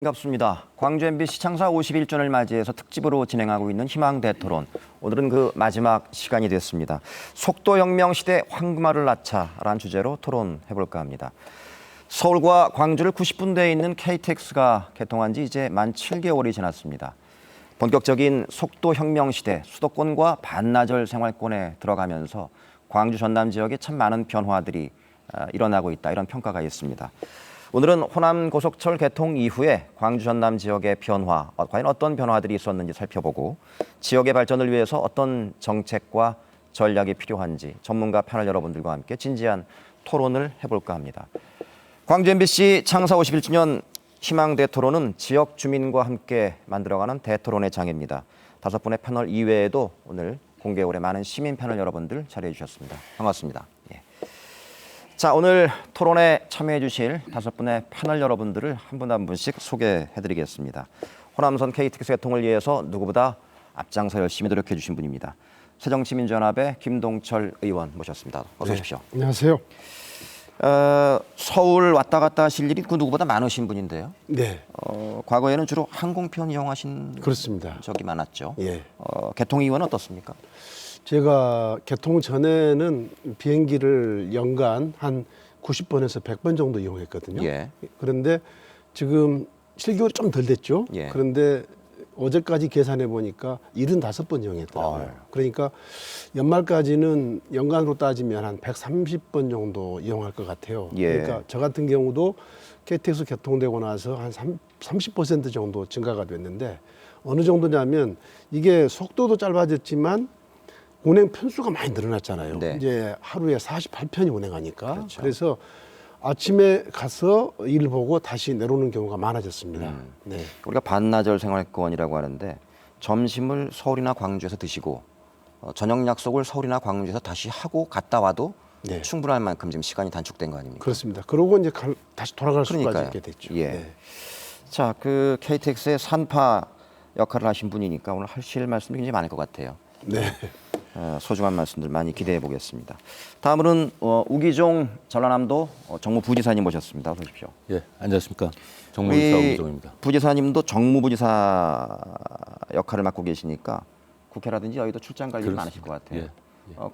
반갑습니다. 광주 MBC 창사 51주년을 맞이해서 특집으로 진행하고 있는 희망대토론. 오늘은 그 마지막 시간이 됐습니다. 속도혁명 시대 황금알을 낳자라는 주제로 토론해볼까 합니다. 서울과 광주를 90분대에 있는 KTX가 개통한 지 이제 만 7개월이 지났습니다. 본격적인 속도혁명 시대, 수도권과 반나절 생활권에 들어가면서 광주 전남 지역에 참 많은 변화들이 일어나고 있다, 이런 평가가 있습니다. 오늘은 호남 고속철 개통 이후에 광주 전남 지역의 변화, 과연 어떤 변화들이 있었는지 살펴보고 지역의 발전을 위해서 어떤 정책과 전략이 필요한지 전문가 패널 여러분들과 함께 진지한 토론을 해볼까 합니다. 광주 MBC 창사 51주년 희망대토론은 지역 주민과 함께 만들어가는 대토론의 장입니다. 5분의 패널 이외에도 오늘 공개홀에 많은 시민 패널 여러분들 자리해 주셨습니다. 반갑습니다. 예. 자, 오늘 토론에 참여해 주실 5분의 패널 여러분들을 한 분 한 분씩 소개해 드리겠습니다. 호남선 KTX 개통을 위해서 누구보다 앞장서 열심히 노력해 주신 분입니다. 새정치민주연합의 김동철 의원 모셨습니다. 어서 오십시오. 네, 안녕하세요. 서울 왔다 갔다 하실 일이 그 누구보다 많으신 분인데요. 네. 과거에는 주로 항공편 이용하신 그렇습니다. 적이 많았죠. 예. 개통 이후는 어떻습니까? 제가 개통 전에는 비행기를 연간 한 90번에서 100번 정도 이용했거든요. 예. 그런데 지금 7개월이 좀 덜 됐죠. 예. 그런데 어제까지 계산해 보니까 75번 이용했더라고요. 그러니까 연말까지는 연간으로 따지면 한 130번 정도 이용할 것 같아요. 예. 그러니까 저 같은 경우도 KTX 개통되고 나서 한 30% 정도 증가가 됐는데 어느 정도냐면 이게 속도도 짧아졌지만 운행 편수가 많이 늘어났잖아요. 네. 이제 하루에 48편이 운행하니까. 그렇죠. 그래서 아침에 가서 일 보고 다시 내려오는 경우가 많아졌습니다. 네. 우리가 반나절 생활권이라고 하는데 점심을 서울이나 광주에서 드시고 저녁 약속을 서울이나 광주에서 다시 하고 갔다 와도 네. 충분할 만큼 지금 시간이 단축된 거 아닙니까? 그렇습니다. 그러고 이제 다시 돌아갈 수까지 그러니까요. 있게 됐죠. 예. 네. 자, 그 KTX의 산파 역할을 하신 분이니까 오늘 하실 말씀이 굉장히 많을 것 같아요. 네. 소중한 말씀들 많이 기대해 보겠습니다. 다음으로는 우기종 전라남도 정무부지사님 모셨습니다. 어서 오십시오. 예, 안녕하십니까. 정무부지사 우기종입니다. 부지사님도 정무부지사 역할을 맡고 계시니까 국회라든지 여의도 출장 갈 일이 많으실 것 같아요. 예.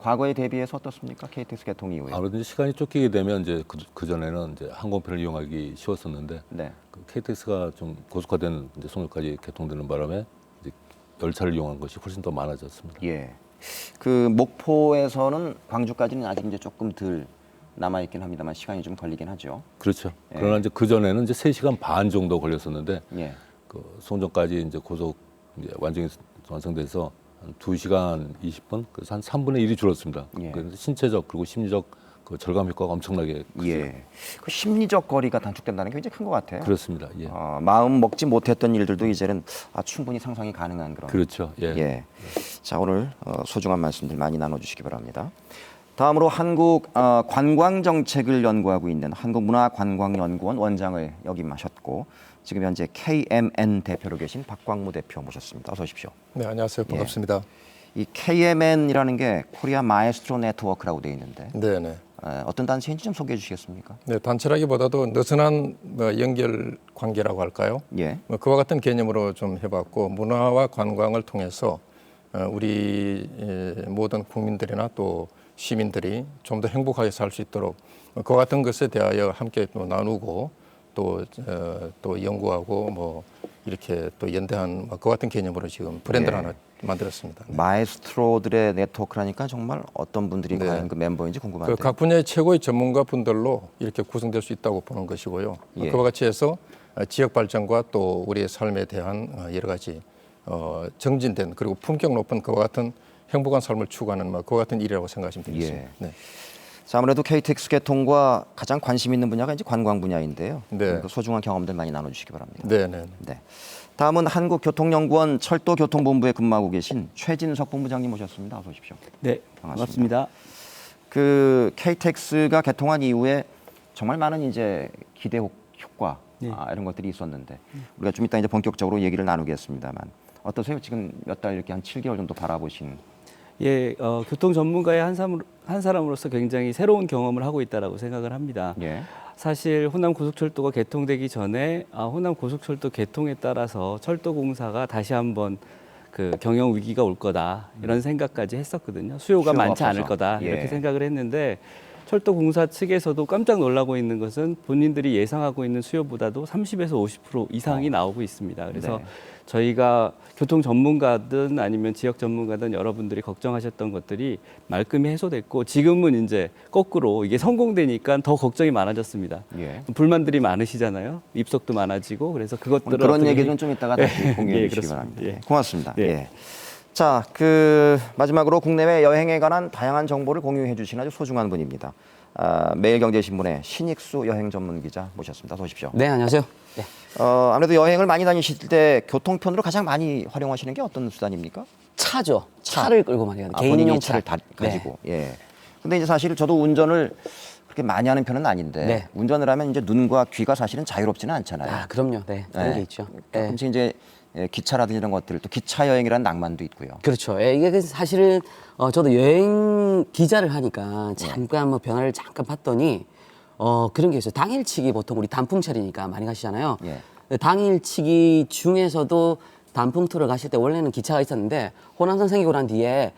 과거에 대비해서 어떻습니까? KTX 개통 이후에. 아무래도 시간이 쫓기게 되면 이제 그 전에는 이제 항공편을 이용하기 쉬웠었는데 네. 그 KTX가 좀 고속화된 이제 송역까지 개통되는 바람에 이제 열차를 이용한 것이 훨씬 더 많아졌습니다. 예. 그 목포에서는 광주까지는 아직 이제 조금 덜 남아 있긴 합니다만 시간이 좀 걸리긴 하죠. 그렇죠. 예. 그러나 이제 그 전에는 이제 3시간 반 정도 걸렸었는데 예. 그 송정까지 이제 고속 이제 완성돼서 한 2시간 20분, 그래서 한 3분의 1이 줄었습니다. 예. 그래서 신체적 그리고 심리적 그 절감 효과가 엄청나게 크죠. 예. 그 심리적 거리가 단축된다는 게 굉장히 큰 것 같아요. 그렇습니다. 예. 마음 먹지 못했던 일들도 이제는 충분히 상상이 가능한 그런. 그렇죠. 예. 예. 자, 오늘 소중한 말씀들 많이 나눠주시기 바랍니다. 다음으로 한국 관광 정책을 연구하고 있는 한국문화관광연구원 원장을 역임하셨고 지금 현재 KMN 대표로 계신 박광무 대표 모셨습니다. 어서 오십시오. 네, 안녕하세요. 반갑습니다. 이 KMN이라는 게 코리아 마에스트로 네트워크라고 되어 있는데 네, 네. 어떤 단체인지 좀 소개해 주시겠습니까? 네, 단체라기보다도 느슨한 연결 관계라고 할까요? 예. 그와 같은 개념으로 좀 해봤고 문화와 관광을 통해서 우리 모든 국민들이나 또 시민들이 좀 더 행복하게 살 수 있도록 그와 같은 것에 대하여 함께 또 나누고 또 연구하고 뭐 이렇게 또 연대한 그와 같은 개념으로 지금 브랜드를 하나 만들었습니다. 네. 마에스트로들의 네트워크라니까 정말 어떤 분들이 네. 과연 그 멤버인지 궁금한데요. 각 분야의 최고의 전문가 분들로 이렇게 구성될 수 있다고 보는 것이고요. 예. 그와 같이 해서 지역 발전과 또 우리의 삶에 대한 여러 가지 정진된 그리고 품격 높은 그와 같은 행복한 삶을 추구하는 그와 같은 일이라고 생각하시면 되겠습니다. 예. 네. 자, 아무래도 KTX 개통과 가장 관심 있는 분야가 이제 관광 분야인데요. 네. 그 소중한 경험들 많이 나눠주시기 바랍니다. 네, 네. 네. 다음은 한국교통연구원 철도교통본부에 근무하고 계신 최진석 본부장님 모셨습니다. 어서 오십시오. 네, 반갑습니다. 그 KTX가 개통한 이후에 정말 많은 이제 기대 효과 네. 이런 것들이 있었는데 우리가 좀 이따 이제 본격적으로 얘기를 나누겠습니다만 어떠세요? 지금 몇 달 이렇게 한 7개월 정도 바라보신. 예, 교통 전문가의 한 사람으로서 굉장히 새로운 경험을 하고 있다라고 생각을 합니다. 예. 사실 호남 고속철도가 개통되기 전에 호남 고속철도 개통에 따라서 철도공사가 다시 한번 그 경영 위기가 올 거다 이런 생각까지 했었거든요. 수요가 수요가 많지 않을 없어서. 거다 예. 이렇게 생각을 했는데 철도공사 측에서도 깜짝 놀라고 있는 것은 본인들이 예상하고 있는 수요보다도 30에서 50% 이상이 나오고 있습니다. 그래서 네. 저희가 교통 전문가든 아니면 지역 전문가든 여러분들이 걱정하셨던 것들이 말끔히 해소됐고 지금은 이제 거꾸로 이게 성공되니까 더 걱정이 많아졌습니다. 예. 불만들이 많으시잖아요. 입속도 많아지고 그래서 그것들을 그런 어떻게 얘기는 좀 이따가 다시 공유해 예, 주시기 그렇습니다. 바랍니다. 예. 고맙습니다. 예. 예. 자, 그 마지막으로 국내외 여행에 관한 다양한 정보를 공유해 주신 아주 소중한 분입니다. 매일경제신문의 신익수 여행 전문 기자 모셨습니다. 어서 오십시오. 네, 안녕하세요. 네. 아무래도 여행을 많이 다니실 때 교통편으로 가장 많이 활용하시는 게 어떤 수단입니까? 차죠. 차를 끌고 많이 가는 본인이 개인용 차를 차. 가지고. 예. 근데 이제 사실 저도 운전을 그렇게 많이 하는 편은 아닌데 네. 운전을 하면 이제 눈과 귀가 사실은 자유롭지는 않잖아요. 아, 그럼요. 네, 그런 게 있죠. 네. 조금씩 이제 기차라든지 이런 것들 또 기차 여행이라는 낭만도 있고요. 그렇죠. 예, 이게 사실은 저도 여행 기자를 하니까 잠깐 뭐 변화를 잠깐 봤더니 그런 게 있어요. 당일치기 보통 우리 단풍철이니까 많이 가시잖아요. 예. 근데 당일치기 중에서도 단풍 투를 가실 때 원래는 기차가 있었는데 호남선 생기고 난 뒤에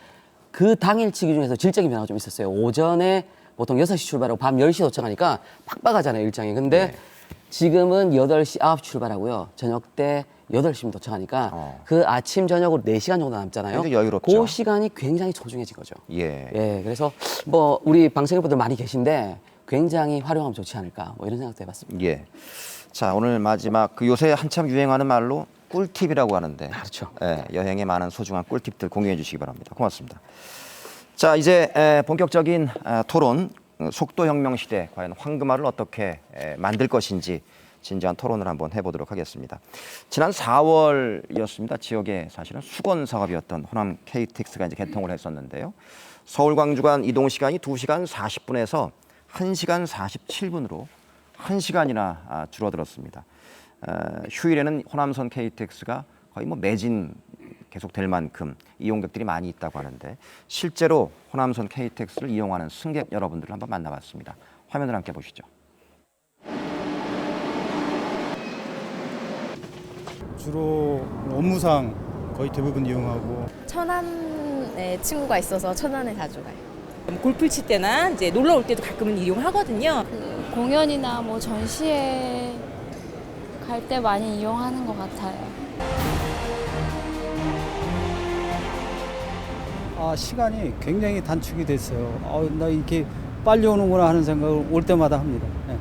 그 당일치기 중에서 질적인 변화가 좀 있었어요. 오전에 보통 6시 출발하고 밤 10시 도착하니까 빡빡하잖아요, 일정이. 근데 지금은 8시, 9시 출발하고요. 저녁 때 8시면 도착하니까 그 아침, 저녁으로 4시간 정도 남잖아요. 굉장히 여유롭죠. 그 시간이 굉장히 소중해진 거죠. 예. 예, 그래서 뭐 우리 방송인분들 많이 계신데 굉장히 활용하면 좋지 않을까 뭐 이런 생각도 해봤습니다. 예. 자, 오늘 마지막 그 요새 한참 유행하는 말로 꿀팁이라고 하는데 그렇죠. 예, 여행에 많은 소중한 꿀팁들 공유해 주시기 바랍니다. 고맙습니다. 자, 이제 본격적인 토론 속도혁명 시대 과연 황금알을 어떻게 만들 것인지 진지한 토론을 한번 해보도록 하겠습니다. 지난 4월이었습니다. 지역에 사실은 수건 사업이었던 호남 KTX가 이제 개통을 했었는데요. 서울 광주 간 이동 시간이 2시간 40분에서 1시간 47분으로 1시간이나 줄어들었습니다. 휴일에는 호남선 KTX가 거의 뭐 매진 계속 될 만큼 이용객들이 많이 있다고 하는데 실제로 호남선 KTX를 이용하는 승객 여러분들을 한번 만나봤습니다. 화면을 함께 보시죠. 주로 업무상 거의 대부분 이용하고 천안에 친구가 있어서 천안에 자주 가요. 골프 칠 때나 이제 놀러 올 때도 가끔은 이용하거든요. 그 공연이나 뭐 전시회 갈 때 많이 이용하는 것 같아요. 시간이 굉장히 단축이 됐어요. 나 이렇게 빨리 오는구나 하는 생각을 올 때마다 합니다. 네.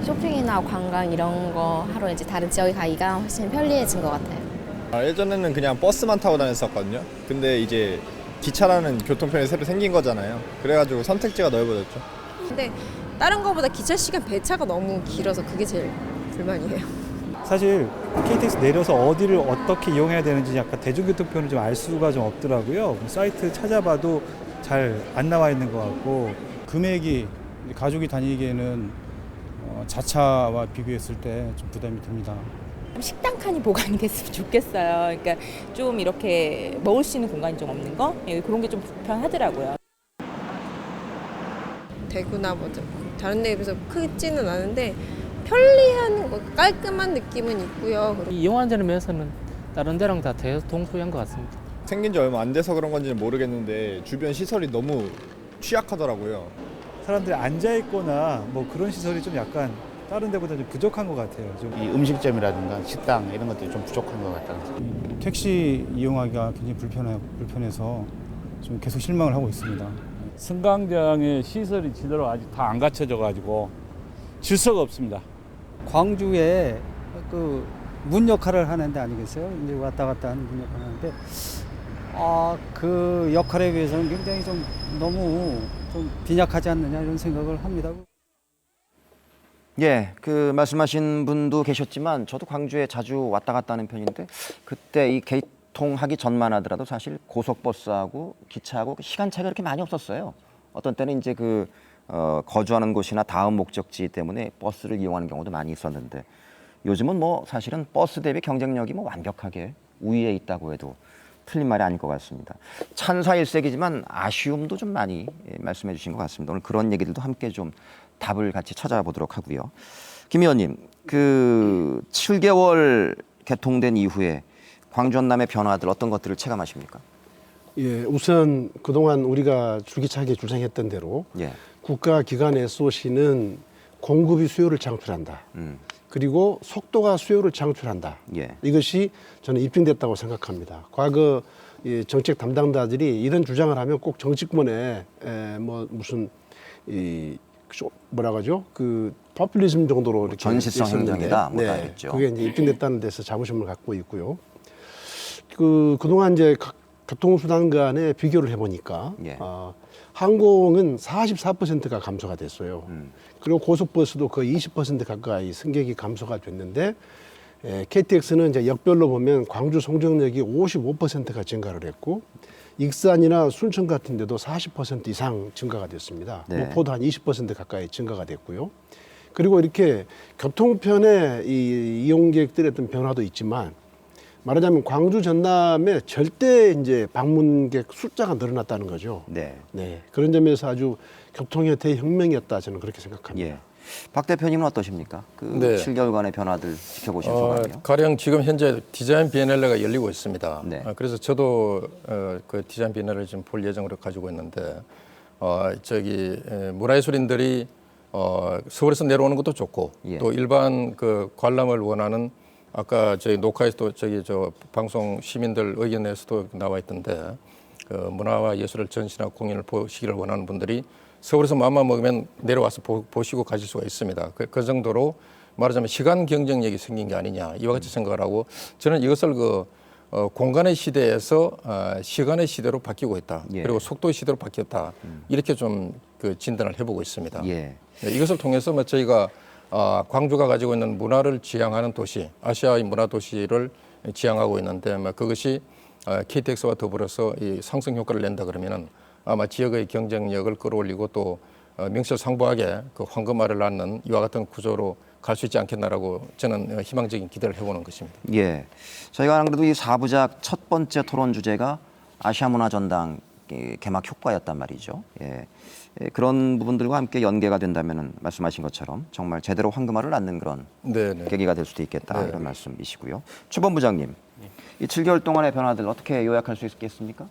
쇼핑이나 관광 이런 거 하러 이제 다른 지역에 가기가 훨씬 편리해진 것 같아요. 예전에는 그냥 버스만 타고 다녔었거든요. 근데 이제 기차라는 교통편이 새로 생긴 거잖아요. 그래가지고 선택지가 넓어졌죠. 근데 다른 거보다 기차 시간 배차가 너무 길어서 그게 제일 불만이에요. 사실 KTX 내려서 어디를 어떻게 이용해야 되는지 약간 대중교통편을 좀 알 수가 좀 없더라고요. 사이트 찾아봐도 잘 안 나와 있는 것 같고 금액이 가족이 다니기에는 자차와 비교했을 때 좀 부담이 됩니다. 식당 칸이 보강이 됐으면 좋겠어요. 그러니까 좀 이렇게 먹을 수 있는 공간이 좀 없는 거? 예, 그런 게 좀 불편하더라고요. 대구나 뭐 다른 데에 비해서 크지는 않은데 편리한 뭐 깔끔한 느낌은 있고요. 이용하는 면에서는 다른 데랑 다 대동소이한 것 같습니다. 생긴 지 얼마 안 돼서 그런 건지는 모르겠는데 주변 시설이 너무 취약하더라고요. 사람들이 앉아 있거나 뭐 그런 시설이 좀 약간 다른 데보다 좀 부족한 것 같아요. 좀 이 음식점이라든가 식당 이런 것들이 좀 부족한 것 같다. 택시 이용하기가 굉장히 불편해서 좀 계속 실망을 하고 있습니다. 승강장의 시설이 제대로 아직 다 안 갖춰져 가지고 질서가 없습니다. 광주에 그 문 역할을 하는 데 아니겠어요? 이제 왔다 갔다 하는 문 역할을 하는데 그 역할에 비해서는 굉장히 좀 너무 좀 빈약하지 않느냐 이런 생각을 합니다. 예, 그 말씀하신 분도 계셨지만 저도 광주에 자주 왔다 갔다 하는 편인데 그때 이 개통하기 전만 하더라도 사실 고속버스하고 기차하고 시간차가 그렇게 많이 없었어요. 어떤 때는 이제 거주하는 곳이나 다음 목적지 때문에 버스를 이용하는 경우도 많이 있었는데 요즘은 뭐 사실은 버스 대비 경쟁력이 뭐 완벽하게 우위에 있다고 해도 틀린 말이 아닐 것 같습니다. 찬사일색이지만 아쉬움도 좀 많이 말씀해 주신 것 같습니다. 오늘 그런 얘기들도 함께 좀 답을 같이 찾아보도록 하고요. 김 의원님, 그 7개월 개통된 이후에 광주 전남의 변화들 어떤 것들을 체감하십니까? 예, 우선 그동안 우리가 줄기차게 주장했던 대로 예. 국가기관 SOC는 공급이 수요를 창출한다. 그리고 속도가 수요를 창출한다. 예. 이것이 저는 입증됐다고 생각합니다. 과거 이 정책 담당자들이 이런 주장을 하면 꼭 정치권에 뭐 무슨 뭐라 그러죠? 그 포퓰리즘 정도로 이렇게 전시성 있었는데, 행정이다. 뭐 네, 다했죠. 그게 이제 입증됐다는 데서 자부심을 갖고 있고요. 그동안 이제 각 교통수단 간에 비교를 해보니까 예. 항공은 44%가 감소가 됐어요. 그리고 고속버스도 거의 20% 가까이 승객이 감소가 됐는데 KTX는 이제 역별로 보면 광주 송정역이 55%가 증가를 했고 익산이나 순천 같은 데도 40% 이상 증가가 됐습니다. 네. 목포도 한 20% 가까이 증가가 됐고요. 그리고 이렇게 교통편의 이 이용객들의 어떤 변화도 있지만 말하자면 광주 전남의 절대 이제 방문객 숫자가 늘어났다는 거죠. 네. 네. 그런 점에서 아주 교통의 대혁명이었다 저는 그렇게 생각합니다. 예. 박 대표님은 어떠십니까? 그 네. 7개월간의 변화들 지켜보신 소감이요? 가령 지금 현재 디자인 비엔날레가 열리고 있습니다. 네. 그래서 저도 그 디자인 비엔날레를 지금 볼 예정으로 가지고 있는데 문화예술인들이 서울에서 내려오는 것도 좋고 예. 또 일반 그 관람을 원하는 아까 저희 녹화에서도 저 방송 시민들 의견에서도 나와 있던데 그 문화와 예술을 전시나 공연을 보시기를 원하는 분들이 서울에서 마음만 먹으면 내려와서 보시고 가실 수가 있습니다. 그 정도로 말하자면 시간 경쟁력이 생긴 게 아니냐 이와 같이 생각을 하고 저는 이것을 공간의 시대에서 시간의 시대로 바뀌고 있다. 예. 그리고 속도의 시대로 바뀌었다. 이렇게 좀 그 진단을 해보고 있습니다. 예. 네, 이것을 통해서 저희가 광주가 가지고 있는 문화를 지향하는 도시, 아시아의 문화 도시를 지향하고 있는데 그것이 KTX와 더불어서 이 상승 효과를 낸다 그러면은 아마 지역의 경쟁력을 끌어올리고 또 명실상부하게 그 황금알을 낳는 이와 같은 구조로 갈 수 있지 않겠나라고 저는 희망적인 기대를 해보는 것입니다. 예. 저희가 안 그래도 이 4부작 첫 번째 토론 주제가 아시아 문화 전당 개막 효과였단 말이죠. 예. 그런 부분들과 함께 연계가 된다면은 말씀하신 것처럼 정말 제대로 황금알을 낳는 그런 네네. 계기가 될 수도 있겠다 네. 이런 말씀이시고요. 최범 부장님, 이 7개월 동안의 변화들 어떻게 요약할 수 있겠습니까?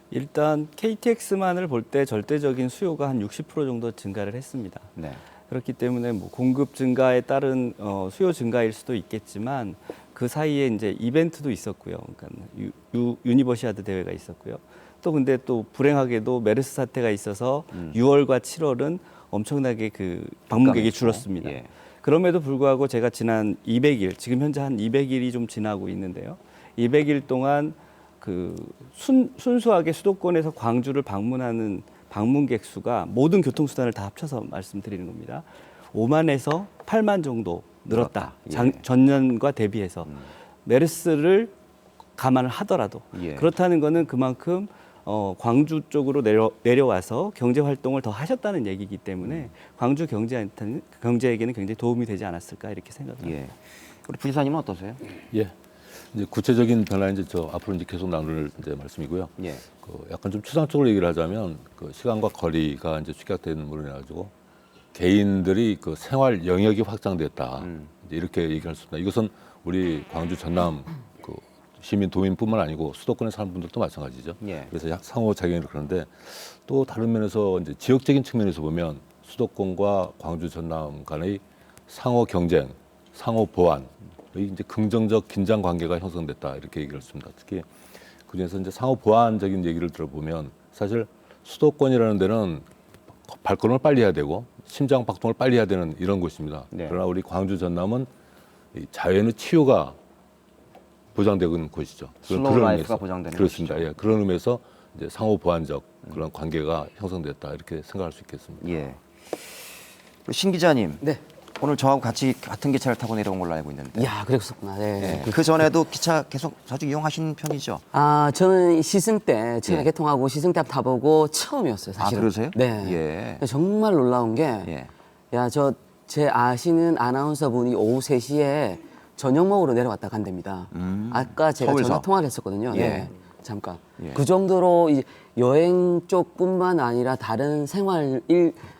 일단 KTX만을 볼 때 절대적인 수요가 한 60% 정도 증가를 했습니다. 네. 그렇기 때문에 뭐 공급 증가에 따른 수요 증가일 수도 있겠지만 그 사이에 이제 이벤트도 있었고요. 그러니까 유니버시아드 대회가 있었고요. 또 근데 또 불행하게도 메르스 사태가 있어서 6월과 7월은 엄청나게 그 방문객이 줄었습니다. 예. 그럼에도 불구하고 제가 지난 200일, 지금 현재 한 200일이 좀 지나고 있는데요. 200일 동안 그 순수하게 수도권에서 광주를 방문하는 방문객 수가 모든 교통수단을 다 합쳐서 말씀드리는 겁니다. 5만에서 8만 정도 늘었다. 예. 전년과 대비해서. 메르스를 감안을 하더라도. 예. 그렇다는 거는 그만큼 광주 쪽으로 내려와서 경제 활동을 더 하셨다는 얘기이기 때문에 광주 경제에게는 굉장히 도움이 되지 않았을까 이렇게 생각합니다. 예. 우리 부지사님은 어떠세요? 예. 이제 구체적인 변화는 앞으로 계속 나눌 말씀이고요. 예. 약간 좀 추상적으로 얘기를 하자면 그 시간과 거리가 축약되는 물건이 가지고 개인들이 그 생활 영역이 확장됐다. 이제 이렇게 얘기할 수 있다. 이것은 우리 광주 전남 그 시민 도민뿐만 아니고 수도권에 사는 분들도 마찬가지죠. 예. 그래서 상호작용이 그러는데 또 다른 면에서 이제 지역적인 측면에서 보면 수도권과 광주 전남 간의 상호 경쟁, 상호 보완, 이제 긍정적 긴장 관계가 형성됐다 이렇게 얘기를 했습니다. 특히 그중에서 이제 상호 보완적인 얘기를 들어보면 사실 수도권이라는 데는 발걸음을 빨리 해야 되고 심장 박동을 빨리 해야 되는 이런 곳입니다. 네. 그러나 우리 광주 전남은 이 자연의 치유가 보장되는 곳이죠. 슬로우 라이프가 보장되는 그렇습니다. 곳이죠. 예, 그런 의미에서 이제 상호 보완적 그런 관계가 형성됐다 이렇게 생각할 수 있겠습니다. 예. 신 기자님. 네. 오늘 저하고 같은 기차를 타고 내려온 걸로 알고 있는데. 야, 그랬었구나. 네. 그 전에도 기차 계속 자주 이용하신 편이죠? 저는 시승 때 처음에 예. 개통하고 시승 때 타보고 처음이었어요, 사실은. 아, 그러세요? 네. 예. 정말 놀라운 게, 예. 제 아시는 아나운서 분이 오후 3시에 저녁 먹으러 내려왔다 간답니다. 아까 제가 서울서? 전화 통화를 했었거든요. 예. 네. 잠깐. 예. 그 정도로 이제 여행 쪽뿐만 아니라 다른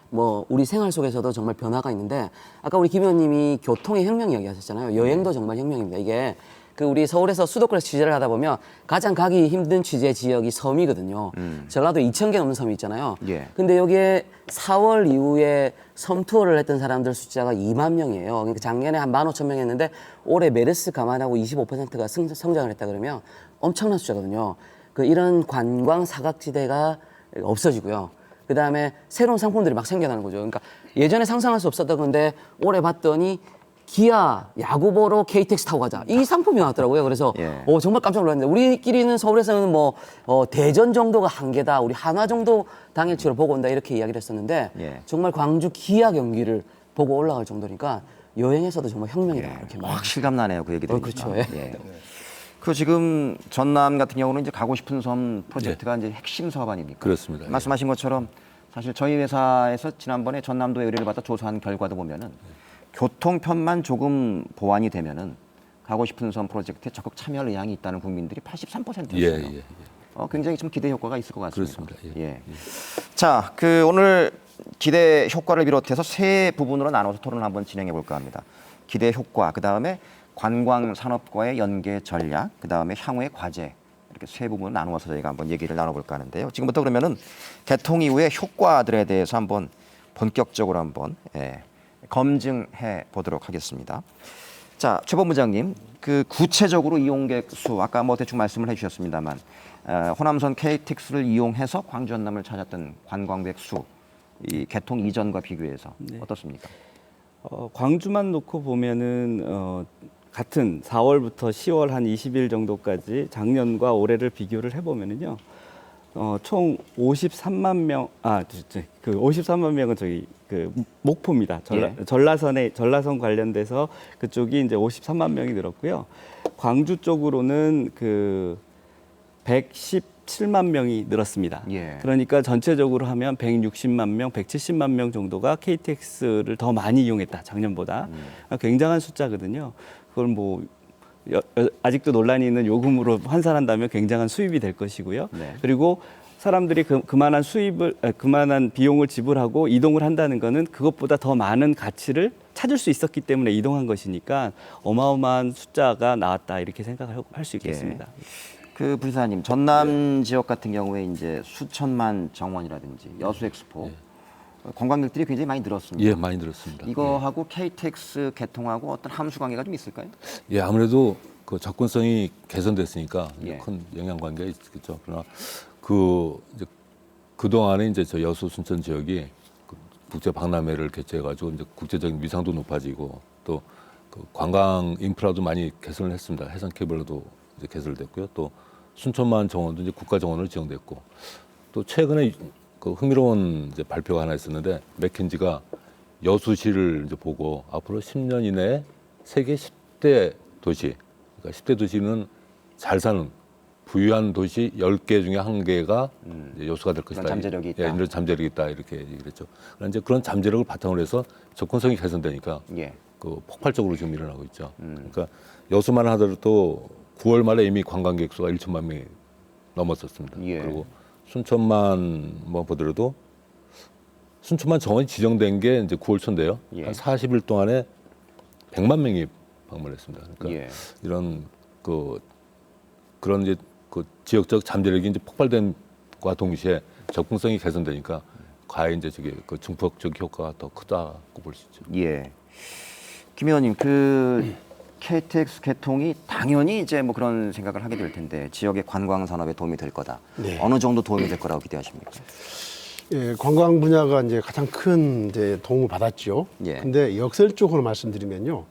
뭐 우리 생활 속에서도 정말 변화가 있는데 아까 우리 김 의원님이 교통의 혁명 이야기하셨잖아요. 여행도 정말 혁명입니다. 이게 그 우리 서울에서 수도권에서 취재를 하다 보면 가장 가기 힘든 취재 지역이 섬이거든요. 전라도 2,000개 넘는 섬이 있잖아요. 예. 근데 여기에 4월 이후에 섬 투어를 했던 사람들 숫자가 2만 명이에요. 그러니까 작년에 한 15,000명 했는데 올해 메르스 감안하고 25%가 성장을 했다 그러면 엄청난 숫자거든요. 그 이런 관광 사각지대가 없어지고요. 그 다음에 새로운 상품들이 막 생겨나는 거죠. 그러니까 예전에 상상할 수 없었던 건데 올해 봤더니 기아 야구 보러 KTX 타고 가자. 이 상품이 나왔더라고요. 그래서 예. 정말 깜짝 놀랐는데 우리끼리는 서울에서는 뭐 대전 정도가 한계다. 우리 한화 정도 당일치로 보고 온다 이렇게 이야기를 했었는데 예. 정말 광주 기아 경기를 보고 올라갈 정도니까 여행에서도 정말 혁명이다. 이렇게 확 실감 나네요. 그 얘기 들으니까. 그렇죠. 예. 예. 그 지금 전남 같은 경우는 이제 가고 싶은 섬 프로젝트가 이제 핵심 사업 아닙니까? 그렇습니다. 예. 말씀하신 것처럼 사실 저희 회사에서 지난번에 전남도의 의뢰를 받아 조사한 결과도 보면은 교통편만 조금 보완이 되면은 가고 싶은 섬 프로젝트에 적극 참여할 의향이 있다는 국민들이 83%였어요. 예. 굉장히 좀 기대 효과가 있을 것 같습니다. 그렇습니다. 예. 자, 그 오늘 기대 효과를 비롯해서 세 부분으로 나눠서 토론을 한번 진행해 볼까 합니다. 기대 효과, 그 다음에 관광 산업과의 연계 전략, 그 다음에 향후의 과제, 이렇게 세 부분을 나누어서 저희가 한번 얘기를 나눠볼까 하는데요. 지금부터 그러면은 개통 이후의 효과들에 대해서 한번 본격적으로 한번 검증해 보도록 하겠습니다. 자, 최 본부장님, 그 구체적으로 이용객 수 아까 뭐 대충 말씀을 해주셨습니다만 호남선 KTX를 이용해서 광주 전남을 찾았던 관광객 수, 이 개통 이전과 비교해서 어떻습니까? 광주만 놓고 보면은 같은 4월부터 10월 한 20일 정도까지 작년과 올해를 비교를 해보면은요, 총 53만 명, 그 53만 명은 저기 그 목포입니다. 전라선 관련돼서 그쪽이 이제 53만 명이 늘었고요. 광주 쪽으로는 그 117만 명이 늘었습니다. 예. 그러니까 전체적으로 하면 160만 명, 170만 명 정도가 KTX를 더 많이 이용했다, 작년보다. 굉장한 숫자거든요. 그걸 뭐 아직도 논란이 있는 요금으로 환산한다면 굉장한 수입이 될 것이고요. 네. 그리고 사람들이 그만한 비용을 지불하고 이동을 한다는 거는 그것보다 더 많은 가치를 찾을 수 있었기 때문에 이동한 것이니까 어마어마한 숫자가 나왔다, 이렇게 생각을 할 수 있겠습니다. 그 부사님, 전남 지역 같은 경우에 이제 수천만 정원이라든지 여수 엑스포 관광객들이 굉장히 많이 늘었습니다. 예, 많이 늘었습니다. 이거하고 KTX 개통하고 어떤 함수 관계가 좀 있을까요? 예, 아무래도 그 접근성이 개선됐으니까 예. 큰 영향 관계가 있겠죠. 그러나 그 동안에 이제 저 여수 순천 지역이 그 국제 박람회를 개최해가지고 이제 국제적인 위상도 높아지고 또 그 관광 인프라도 많이 개선을 했습니다. 해상 케이블로도 이제 개설됐고요. 또 순천만 정원도 이제 국가 정원으로 지정됐고 또 최근에 그 흥미로운 이제 발표가 하나 있었는데 맥킨지가 여수시를 이제 보고 앞으로 10년 이내에 세계 10대 도시, 그러니까 10대 도시는 잘 사는 부유한 도시 10개 중에 1개가 이제 여수가 될 것이다. 이런 잠재력이 있다. 예, 이런 잠재력이 있다, 이렇게 얘기를 했죠. 그러나 이제 그런 잠재력을 바탕으로 해서 접근성이 개선되니까 그 폭발적으로 지금 일어나고 있죠. 그러니까 여수만 하더라도 9월 말에 이미 관광객 수가 1천만 명이 넘었었습니다. 그리고 순천만 뭐 보더라도 순천만 정원이 지정된 게 이제 9월 초인데요. 한 40일 동안에 100만 명이 방문했습니다. 그러니까 이런 그런 이제 그 지역적 잠재력이 이제 폭발된과 동시에 접근성이 개선되니까 과연 이제 저게 그 증폭적 효과가 더 크다고 볼 수 있죠. 예. 김 의원님, 그 KTX 개통이 당연히 이제 뭐 그런 생각을 하게 될 텐데 지역의 관광 산업에 도움이 될 거다. 어느 정도 도움이 될 거라고 기대하십니까? 예, 관광 분야가 이제 가장 큰 이제 도움을 받았죠. 근데 역설적으로 말씀드리면요,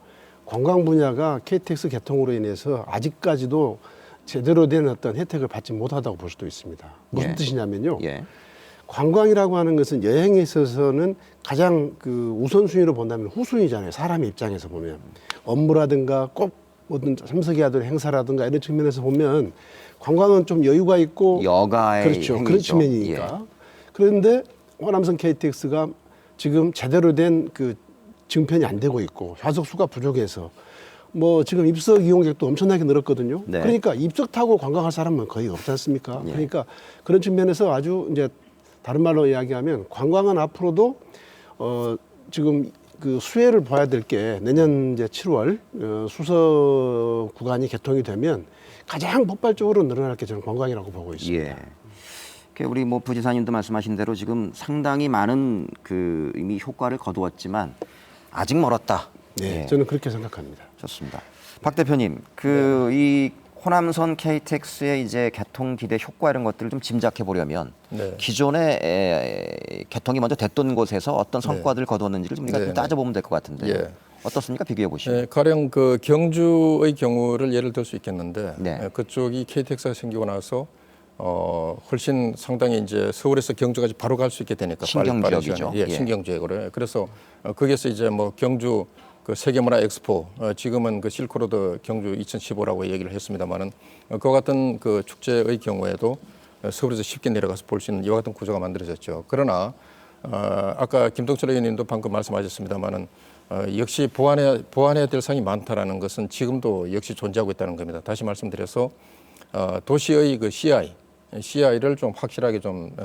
관광 분야가 KTX 개통으로 인해서 아직까지도 제대로 된 어떤 혜택을 받지 못하다고 볼 수도 있습니다. 무슨 뜻이냐면요, 관광이라고 하는 것은 여행에 있어서는 가장 그 우선순위로 본다면 후순위잖아요. 사람의 입장에서 보면 업무라든가 꼭 어떤 참석해야 하던 행사라든가 이런 측면에서 보면 관광은 좀 여유가 있고 여가의 그렇죠. 행위죠. 그런 측면이니까. 그런데 호남선 KTX가 지금 제대로 된 그 증편이 안 되고 있고 좌석 수가 부족해서 뭐 지금 입석 이용객도 엄청나게 늘었거든요. 그러니까 입석 타고 관광할 사람은 거의 없지 않습니까? 그러니까 그런 측면에서 아주 이제 다른 말로 이야기하면 관광은 앞으로도 지금 그 수혜를 봐야 될 게 내년 이제 7월 수서 구간이 개통이 되면 가장 폭발적으로 늘어날 게 저는 관광이라고 보고 있습니다. 예. 우리 뭐 부지사님도 말씀하신 대로 지금 상당히 많은 그 이미 효과를 거두었지만 아직 멀었다. 네, 예. 저는 그렇게 생각합니다. 좋습니다. 박 대표님, 이 호남선 KTX의 이제 개통 기대 효과 이런 것들을 좀 짐작해 보려면 네. 기존에 개통이 먼저 됐던 곳에서 어떤 성과들을 거두었는지를 좀 우리가 좀 따져보면 될 것 같은데 예. 어떻습니까? 비교해 보시면. 가령 그 경주의 경우를 예를 들 수 있겠는데 네. 그쪽이 KTX가 생기고 나서 훨씬 상당히 이제 서울에서 경주까지 바로 갈 수 있게 되니까 신경 빠른 지역이죠. 시간에. 예, 예. 신경 지역으로. 그래서 거기서 이제 뭐 경주 그 세계문화 엑스포 지금은 그 실크로드 경주 2015라고 얘기를 했습니다만은 그와 같은 그 축제의 경우에도 서울에서 쉽게 내려가서 볼 수 있는 이와 같은 구조가 만들어졌죠. 그러나 아까 김동철 의원님도 방금 말씀하셨습니다만은 역시 보완해야 될 사항이 많다라는 것은 지금도 역시 존재하고 있다는 겁니다. 다시 말씀드려서 도시의 그 CI를 좀 확실하게 좀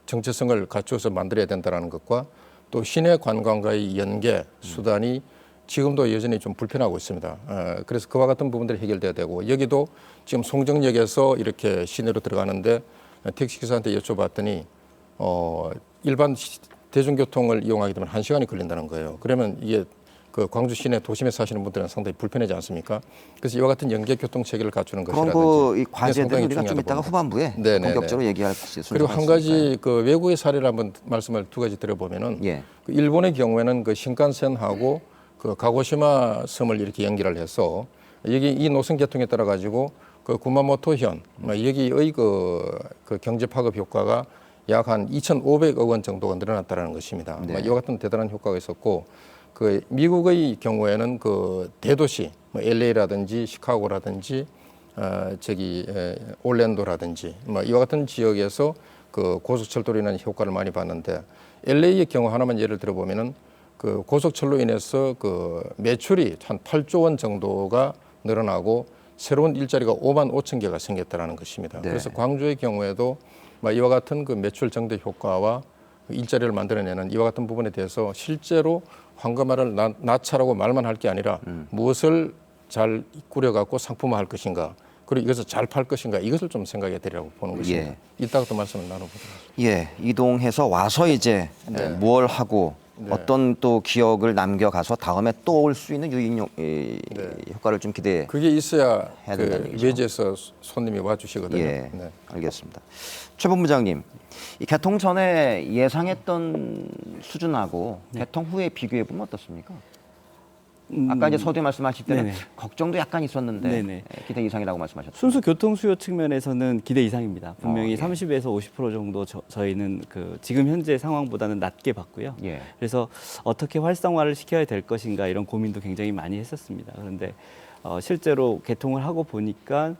정체성을 갖추어서 만들어야 된다는 것과 또 시내 관광과의 연계 수단이 지금도 여전히 좀 불편하고 있습니다. 그래서 그와 같은 부분들이 해결돼야 되고 여기도 지금 송정역에서 이렇게 시내로 들어가는데 택시기사한테 여쭤봤더니 일반 대중교통을 이용하게 되면 1시간이 걸린다는 거예요. 그러면 이게 그 광주 시내 도심에 사시는 분들은 상당히 불편하지 않습니까? 그래서 이와 같은 연계 교통 체계를 갖추는 그런 것이라든지 이 과제들은 우리가 좀 이따가 후반부에 본격적으로 얘기할 수 있습니다. 그리고 한 가지 그 외국의 사례를 한번 말씀을 두 가지 드려보면은 그 일본의 경우에는 그 신칸센하고 그 가고시마 섬을 이렇게 연결을 해서 여기 이 노선 개통에 따라 가지고 그 구마모토현 여기의 그 경제 파급 효과가 약 한 2,500억 원 정도가 늘어났다는 것입니다. 이와 같은 대단한 효과가 있었고 그 미국의 경우에는 그 대도시 뭐 LA라든지 시카고라든지 올랜도라든지 뭐 이와 같은 지역에서 그 고속철도로 인한 효과를 많이 봤는데 LA의 경우 하나만 예를 들어보면은 그 고속철로 인해서 그 매출이 한 8조 원 정도가 늘어나고 새로운 일자리가 5만 5천 개가 생겼다라는 것입니다. 그래서 광주의 경우에도 이와 같은 그 매출 증대 효과와 일자리를 만들어내는 이와 같은 부분에 대해서 실제로 황금알을 낳자라고 말만 할 게 아니라 무엇을 잘 꾸려갖고 상품화할 것인가 그리고 이것을 잘 팔 것인가 이것을 좀 생각해 드리라고 보는 것입니다. 이따가 또 말씀을 나눠보도록 하겠습니다. 이동해서 와서 이제 뭘 하고 어떤 또 기억을 남겨가서 다음에 또 올 수 있는 유인 효과를 좀 기대해. 그게 있어야 그 외지에서 손님이 와주시거든요. 네. 알겠습니다. 최 본부장님, 이 개통 전에 예상했던 수준하고 개통 후에 비교해 보면 어떻습니까? 아까 이제 서두에 말씀하실 때는 걱정도 약간 있었는데 기대 이상이라고 말씀하셨죠. 순수 교통 수요 측면에서는 기대 이상입니다. 분명히 30에서 50% 정도 저희는 그 지금 현재 상황보다는 낮게 봤고요. 그래서 어떻게 활성화를 시켜야 될 것인가 이런 고민도 굉장히 많이 했었습니다. 그런데 실제로 개통을 하고 보니까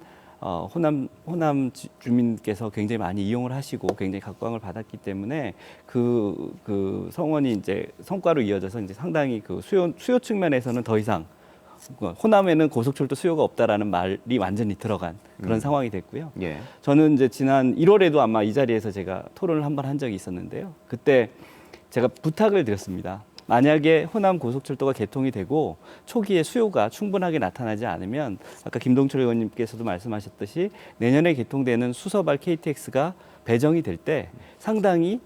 호남 주민께서 굉장히 많이 이용을 하시고 굉장히 각광을 받았기 때문에 그 성원이 이제 성과로 이어져서 이제 상당히 그 수요 측면에서는 더 이상 호남에는 고속철도 수요가 없다라는 말이 완전히 들어간 그런 상황이 됐고요. 저는 이제 지난 1월에도 아마 이 자리에서 제가 토론을 한 번 한 적이 있었는데요. 그때 제가 부탁을 드렸습니다. 만약에 호남 고속철도가 개통이 되고 초기에 수요가 충분하게 나타나지 않으면 아까 김동철 의원님께서도 말씀하셨듯이 내년에 개통되는 수서발 KTX가 배정이 될 때 상당히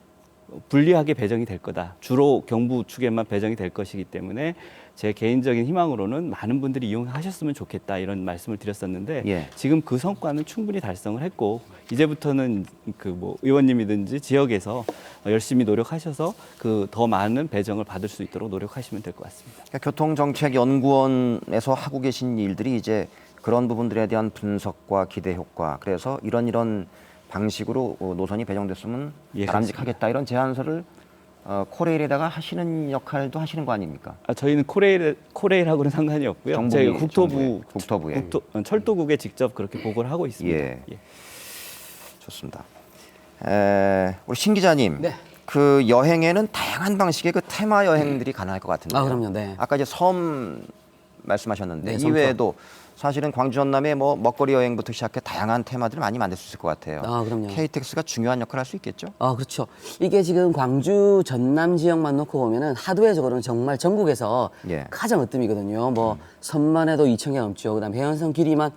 불리하게 배정이 될 거다. 주로 경부 측에만 배정이 될 것이기 때문에 제 개인적인 희망으로는 많은 분들이 이용하셨으면 좋겠다 이런 말씀을 드렸었는데 지금 그 성과는 충분히 달성을 했고 이제부터는 그 뭐 의원님이든지 지역에서 열심히 노력하셔서 그 더 많은 배정을 받을 수 있도록 노력하시면 될 것 같습니다. 그러니까 교통정책연구원에서 하고 계신 일들이 이제 그런 부분들에 대한 분석과 기대 효과 그래서 이런 방식으로 노선이 배정됐으면 바람직하겠다 이런 제안서를 코레일에다가 하시는 역할도 하시는 거 아닙니까? 저희는 코레일하고는 상관이 없고요. 저희 국토부에 철도국에 직접 그렇게 보고를 하고 있습니다. 좋습니다. 우리 신 기자님, 그 여행에는 다양한 방식의 그 테마 여행들이 가능할 것 같은데. 그럼요. 아까 이제 섬 말씀하셨는데 이외에도 사실은 광주 전남의 뭐 먹거리 여행부터 시작해 다양한 테마들을 많이 만들 수 있을 것 같아요. 아, 그럼요. KTX가 중요한 역할을 할 수 있겠죠? 아, 그렇죠. 이게 지금 광주 전남 지역만 놓고 보면은 하드웨어적으로는 정말 전국에서 예. 가장 으뜸이거든요. 뭐 선만 해도 2,000개 넘죠. 그다음 해안선 길이만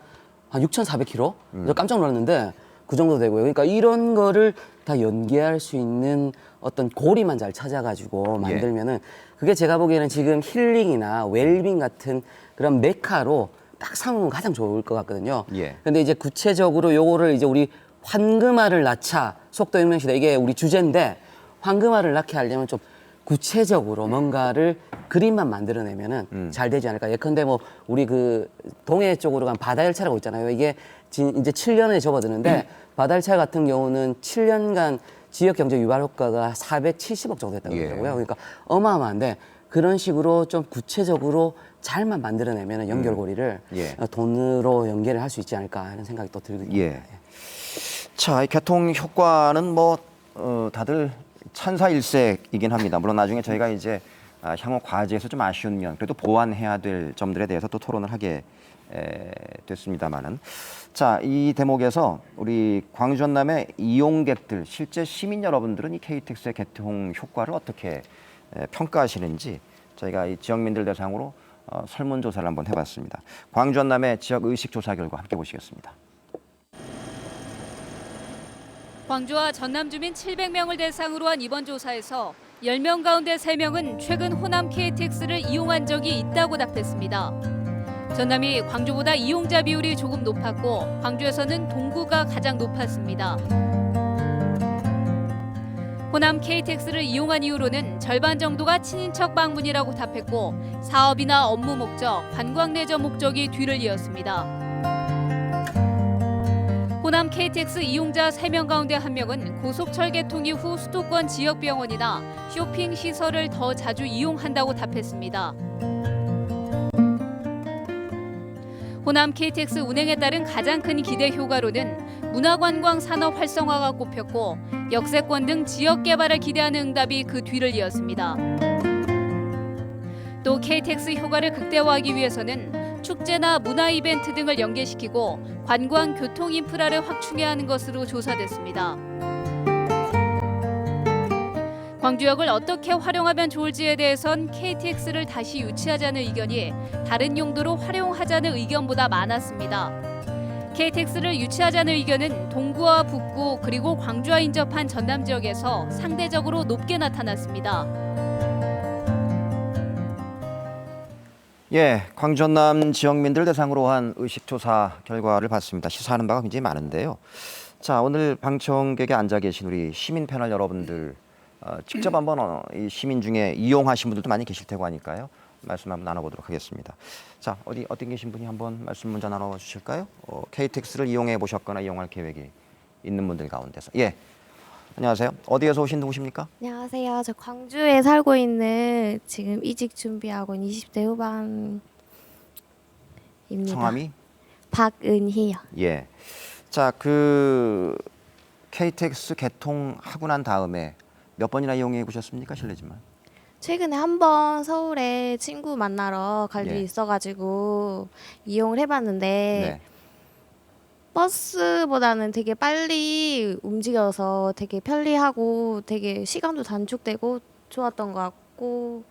한 6,400km. 저 깜짝 놀랐는데 그 정도 되고요. 그러니까 이런 거를 다 연계할 수 있는 어떤 고리만 잘 찾아가지고 만들면은 그게 제가 보기에는 지금 힐링이나 웰빙 같은 그런 메카로 딱 삼으면 가장 좋을 것 같거든요. 예. 근데 이제 구체적으로 요거를 이제 우리 황금알을 낳자 속도 혁명시대 이게 우리 주제인데 황금알을 낳게 하려면 좀 구체적으로 뭔가를 그림만 만들어내면은 잘 되지 않을까. 예컨대 뭐 우리 그 동해 쪽으로 간 바다 열차라고 있잖아요. 이게 이제 7년에 접어드는데 바다 열차 같은 경우는 7년간 지역 경제 유발 효과가 470억 정도 됐다고 그러더라고요. 그러니까 어마어마한데 그런 식으로 좀 구체적으로 잘만 만들어내면 연결고리를 돈으로 연계를 할 수 있지 않을까 하는 생각이 또 들거든요. 예. 자, 이 교통 효과는 뭐 다들 찬사일색이긴 합니다. 물론 나중에 저희가 이제 향후 과제에서 좀 아쉬운 면, 그래도 보완해야 될 점들에 대해서 또 토론을 하게 됐습니다만은, 자, 이 대목에서 우리 광주 전남의 이용객들, 실제 시민 여러분들은 이 KTX의 개통 효과를 어떻게 평가하시는지 저희가 이 지역민들 대상으로 설문조사를 한번 해봤습니다. 광주 전남의 지역 의식 조사 결과 함께 보시겠습니다. 광주와 전남 주민 700명을 대상으로 한 이번 조사에서 10명 가운데 3명은 최근 호남 KTX를 이용한 적이 있다고 답했습니다. 전남이 광주보다 이용자 비율이 조금 높았고 광주에서는 동구가 가장 높았습니다. 호남 KTX를 이용한 이유로는 절반 정도가 친인척 방문이라고 답했고 사업이나 업무 목적, 관광 내저 목적이 뒤를 이었습니다. 호남 KTX 이용자 3명 가운데 1명은 고속철 개통 이후 수도권 지역병원이나 쇼핑 시설을 더 자주 이용한다고 답했습니다. 호남 KTX 운행에 따른 가장 큰 기대 효과로는 문화관광 산업 활성화가 꼽혔고 역세권 등 지역 개발을 기대하는 응답이 그 뒤를 이었습니다. 또 KTX 효과를 극대화하기 위해서는 축제나 문화 이벤트 등을 연계시키고 관광 교통 인프라를 확충해야 하는 것으로 조사됐습니다. 광주역을 어떻게 활용하면 좋을지에 대해선 KTX를 다시 유치하자는 의견이 다른 용도로 활용하자는 의견보다 많았습니다. KTX를 유치하자는 의견은 동구와 북구 그리고 광주와 인접한 전남 지역에서 상대적으로 높게 나타났습니다. 예, 광주 전남 지역민들 대상으로 한 의식조사 결과를 봤습니다. 시사하는 바가 굉장히 많은데요. 자, 오늘 방청객에 앉아 계신 우리 시민 패널 여러분들 직접 한번 이 시민 중에 이용하신 분들도 많이 계실 테고 하니까요. 말씀 한번 나눠보도록 하겠습니다. 자, 어디 계신 분이 한번 말씀 먼저 나눠주실까요? KTX를 이용해 보셨거나 이용할 계획이 있는 분들 가운데서. 예, 안녕하세요. 어디에서 오신 누구십니까? 안녕하세요. 저 광주에 살고 있는 지금 이직 준비하고 있는 20대 후반입니다. 성함이? 박은희요. 예. 자, 그 KTX 개통하고 난 다음에 몇 번이나 이용해 보셨습니까? 실례지만. 최근에 한번 서울에 친구 만나러 갈 일이 있어가지고 이용을 해봤는데 버스보다는 되게 빨리 움직여서 되게 편리하고 되게 시간도 단축되고 좋았던 것 같고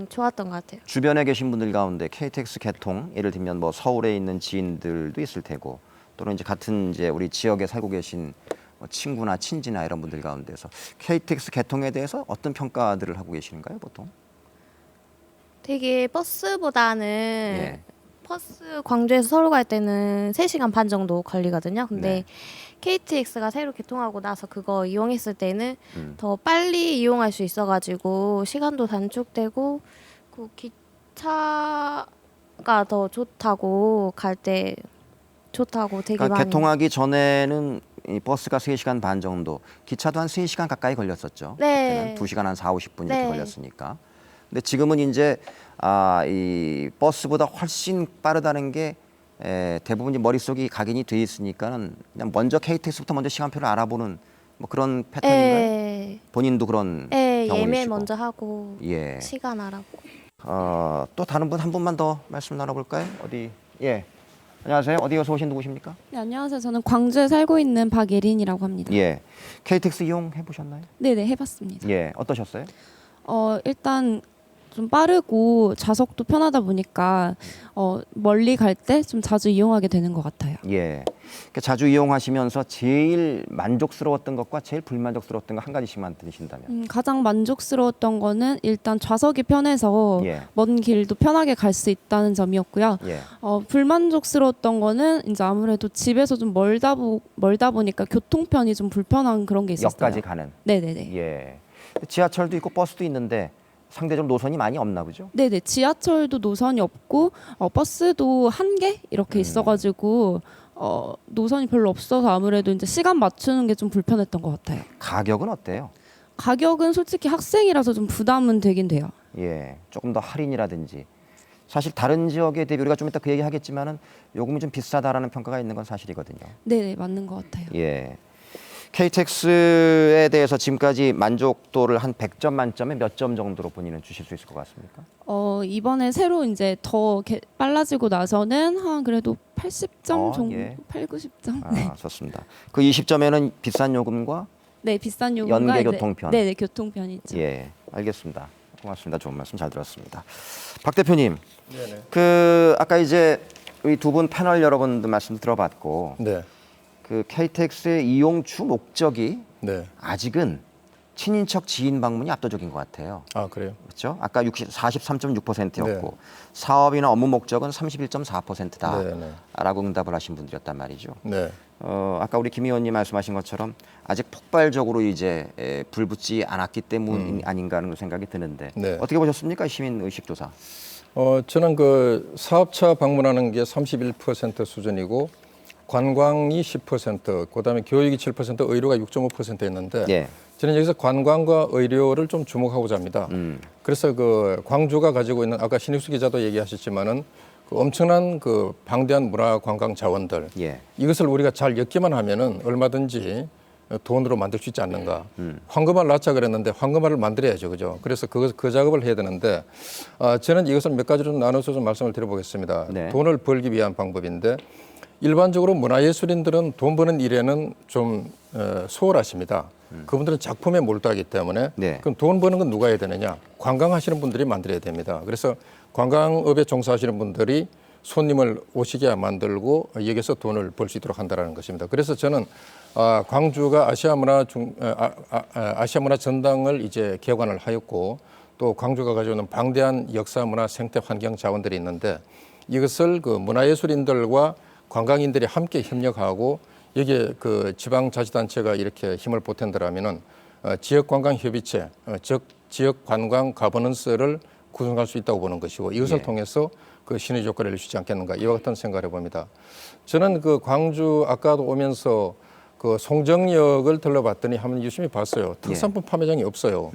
좋았던 것 같아요. 주변에 계신 분들 가운데 KTX 개통, 예를 들면 뭐 서울에 있는 지인들도 있을 테고 또는 이제 같은 이제 우리 지역에 살고 계신 친구나 친지나 이런 분들 가운데서 KTX 개통에 대해서 어떤 평가들을 하고 계시는가요, 보통? 되게 버스보다는 버스 광주에서 서울 갈 때는 3시간 반 정도 걸리거든요. 근데 KTX가 새로 개통하고 나서 그거 이용했을 때는 더 빨리 이용할 수 있어가지고 시간도 단축되고 그 기차가 더 좋다고 갈 때 좋다고 되게 그러니까 많이. 개통하기 전에는 이 버스가 3시간 반 정도, 기차도 한 3시간 가까이 걸렸었죠. 네. 그때는 2시간 한 40-50분 이렇게 네. 걸렸으니까. 근데 지금은 이제 이 버스보다 훨씬 빠르다는 게 대부분 이제 머릿속이 각인이 돼 있으니까는 그냥 먼저 KTX부터 먼저 시간표를 알아보는 뭐 그런 패턴인가요? 본인도 그런 경우이시고. 예매 먼저 하고 예. 시간 알아보고. 또 다른 분 한 분만 더 말씀 나눠볼까요? 어디 예. 안녕하세요. 어디에서 오신 누구십니까? 네, 안녕하세요. 저는 광주에 살고 있는 박예린이라고 합니다. 예. KTX 이용해 보셨나요? 네네, 해봤습니다. 예. 어떠셨어요? 일단 좀 빠르고 좌석도 편하다 보니까 멀리 갈 때 좀 자주 이용하게 되는 것 같아요. 예. 그러니까 자주 이용하시면서 제일 만족스러웠던 것과 제일 불만족스러웠던 거 한 가지씩만 드신다면. 가장 만족스러웠던 거는 일단 좌석이 편해서 예. 먼 길도 편하게 갈 수 있다는 점이었고요. 예. 불만족스러웠던 거는 이제 아무래도 집에서 좀 멀다 보니까 교통편이 좀 불편한 그런 게 있었어요. 역까지 가는. 네네네. 예. 지하철도 있고 버스도 있는데 상대적으로 노선이 많이 없나 보죠? 네네. 지하철도 노선이 없고 버스도 한 개 이렇게 있어가지고 노선이 별로 없어서 아무래도 이제 시간 맞추는 게 좀 불편했던 것 같아요. 가격은 어때요? 가격은 솔직히 학생이라서 좀 부담은 되긴 돼요. 예, 조금 더 할인이라든지. 사실 다른 지역에 대비 우리가 좀 이따 그 얘기 하겠지만은 요금이 좀 비싸다라는 평가가 있는 건 사실이거든요. 네네, 맞는 것 같아요. 예. KTX에 대해서 지금까지 만족도를 한 100점 만점에 몇 점 정도로 본인은 주실 수 있을 것 같습니까? 이번에 새로 이제 더 빨라지고 나서는 한 그래도 80점 정도, 예. 8, 90점. 아, 네. 좋습니다. 그 20점에는 비싼 요금과 네, 비싼 요금과 연계 이제- 교통편. 네네, 교통편이 있죠. 예, 알겠습니다. 고맙습니다. 좋은 말씀 잘 들었습니다. 박 대표님, 네네. 그 아까 이제 우리 두 분 패널 여러분들 말씀 들어봤고, 네. 그 KTX의 이용 주 목적이 네. 아직은 친인척 지인 방문이 압도적인 것 같아요. 아, 그래요? 그렇죠? 아까 43.6%였고 사업이나 업무 목적은 31.4%다라고 응답을 하신 분들이었단 말이죠. 네. 아까 우리 김 의원님 말씀하신 것처럼 아직 폭발적으로 이제 불붙지 않았기 때문 아닌가 하는 생각이 드는데 네. 어떻게 보셨습니까? 시민 의식 조사. 저는 그 사업차 방문하는 게 31% 수준이고 관광이 10%, 그다음에 교육이 7%, 의료가 6.5%였는데 예. 저는 여기서 관광과 의료를 좀 주목하고자 합니다. 그래서 그 광주가 가지고 있는 아까 신익수 기자도 얘기하셨지만은 그 엄청난 그 방대한 문화 관광 자원들 예. 이것을 우리가 잘 엮기만 하면은 얼마든지 돈으로 만들 수 있지 않는가. 황금알 낳자 그랬는데 황금알을 만들어야죠, 그죠? 그래서 그 작업을 해야 되는데 저는 이것을 몇 가지로 나눠서 좀 말씀을 드려보겠습니다. 네. 돈을 벌기 위한 방법인데 일반적으로 문화예술인들은 돈 버는 일에는 좀 소홀하십니다. 그분들은 작품에 몰두하기 때문에 네. 그럼 돈 버는 건 누가 해야 되느냐? 관광하시는 분들이 만들어야 됩니다. 그래서 관광업에 종사하시는 분들이 손님을 오시게 만들고 여기서 돈을 벌 수 있도록 한다는 것입니다. 그래서 저는 광주가 아시아 문화 전당을 이제 개관을 하였고 또 광주가 가지고 있는 방대한 역사, 문화, 생태, 환경 자원들이 있는데 이것을 그 문화예술인들과 관광인들이 함께 협력하고 여기에 그 지방자치단체가 이렇게 힘을 보탠다라면은 지역관광협의체, 즉 지역관광 가버넌스를 구성할 수 있다고 보는 것이고 이것을 예. 통해서 그 신의 조건을 낼 수 있지 않겠는가 이와 같은 생각을 해봅니다. 저는 그 광주 아까도 오면서 그 송정역을 들러봤더니 한번 유심히 봤어요. 특산품 판매장이 없어요.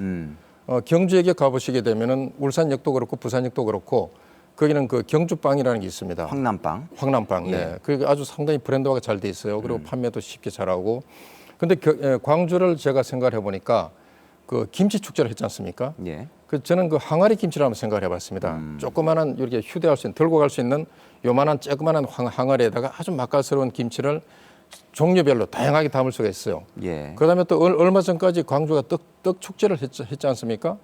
경주역에 가보시게 되면은 울산역도 그렇고 부산역도 그렇고 거기는 그 경주빵이라는 게 있습니다. 황남빵. 황남빵. 예. 네. 그게 아주 상당히 브랜드화가 잘 돼 있어요. 그리고 판매도 쉽게 잘하고. 근데 광주를 제가 생각을 해보니까 그 김치 축제를 했지 않습니까? 예. 그 저는 그 항아리 김치를 한번 생각을 해봤습니다. 조그만한 이렇게 휴대할 수 있는 들고 갈 수 있는 요만한 쬐그만한 항아리에다가 아주 맛깔스러운 김치를 종류별로 다양하게 담을 수가 있어요. 예. 그다음에 또 얼마 전까지 광주가 떡 축제를 했지 않습니까?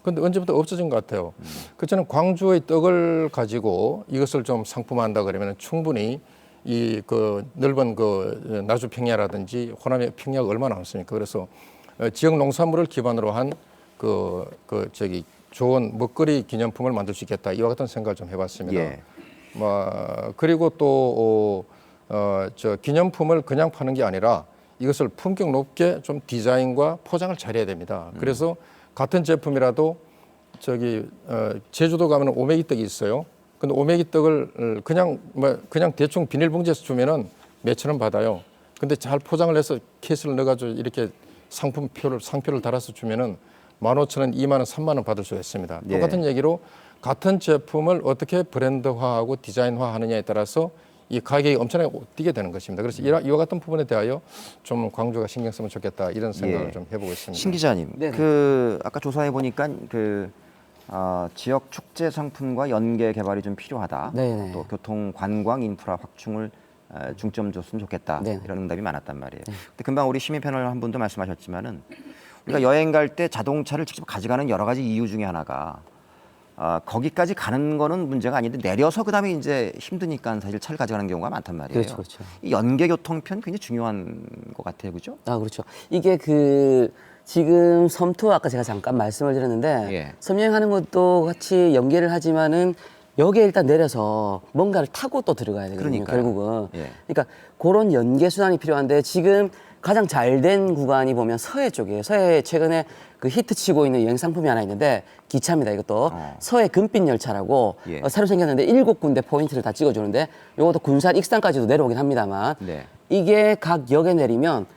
그런데 언제부터 없어진 것 같아요. 그 저는 광주의 떡을 가지고 이것을 좀 상품화한다 그러면 충분히 이 그 넓은 그 나주 평야라든지 호남의 평야가 얼마나 남습니까? 그래서 지역 농산물을 기반으로 한 저기 좋은 먹거리 기념품을 만들 수 있겠다. 이와 같은 생각을 좀 해봤습니다. 예. 그리고 또 저 기념품을 그냥 파는 게 아니라 이것을 품격 높게 좀 디자인과 포장을 잘해야 됩니다. 그래서 같은 제품이라도 저기 제주도 가면 오메기 떡이 있어요. 근데 오메기 떡을 그냥 대충 비닐봉지에서 주면은 몇천 원 받아요. 근데 잘 포장을 해서 케이스를 넣어가지고 이렇게 상표를 달아서 주면은 15,000원, 2만 원, 3만 원 받을 수가 있습니다. 예. 똑같은 얘기로 같은 제품을 어떻게 브랜드화하고 디자인화하느냐에 따라서 이 가격이 엄청나게 뛰게 되는 것입니다. 그래서 이와 같은 부분에 대하여 좀 광주가 신경 쓰면 좋겠다 이런 생각을 예. 좀 해보고 있습니다. 신 기자님, 네네. 그 아까 조사해 보니까 그 지역 축제 상품과 연계 개발이 좀 필요하다. 네네. 또 교통 관광 인프라 확충을 중점 줬으면 좋겠다. 네네. 이런 응답이 많았단 말이에요. 근데 금방 우리 시민 패널 한 분도 말씀하셨지만은 우리가 여행 갈 때 자동차를 직접 가져가는 여러 가지 이유 중에 하나가 거기까지 가는 거는 문제가 아닌데 내려서 그다음에 이제 힘드니까 사실 차를 가져가는 경우가 많단 말이에요. 그렇죠, 그렇죠. 이 연계 교통편 굉장히 중요한 것 같아요, 그렇죠? 그렇죠. 이게 지금 섬투어 아까 제가 잠깐 말씀을 드렸는데 섬여행하는 것도 같이 연계를 하지만은 여기에 일단 내려서 뭔가를 타고 또 들어가야 되거든요. 그러니까요. 결국은. 그러니까 그런 연계 수단이 필요한데 지금 가장 잘 된 구간이 보면 서해 쪽이에요. 서해에 최근에 그 히트치고 있는 여행 상품이 하나 있는데 기차입니다. 이것도 서해 금빛 열차라고 새로 생겼는데 7군데 포인트를 다 찍어주는데 이것도 군산 익산까지도 내려오긴 합니다만 이게 각 역에 내리면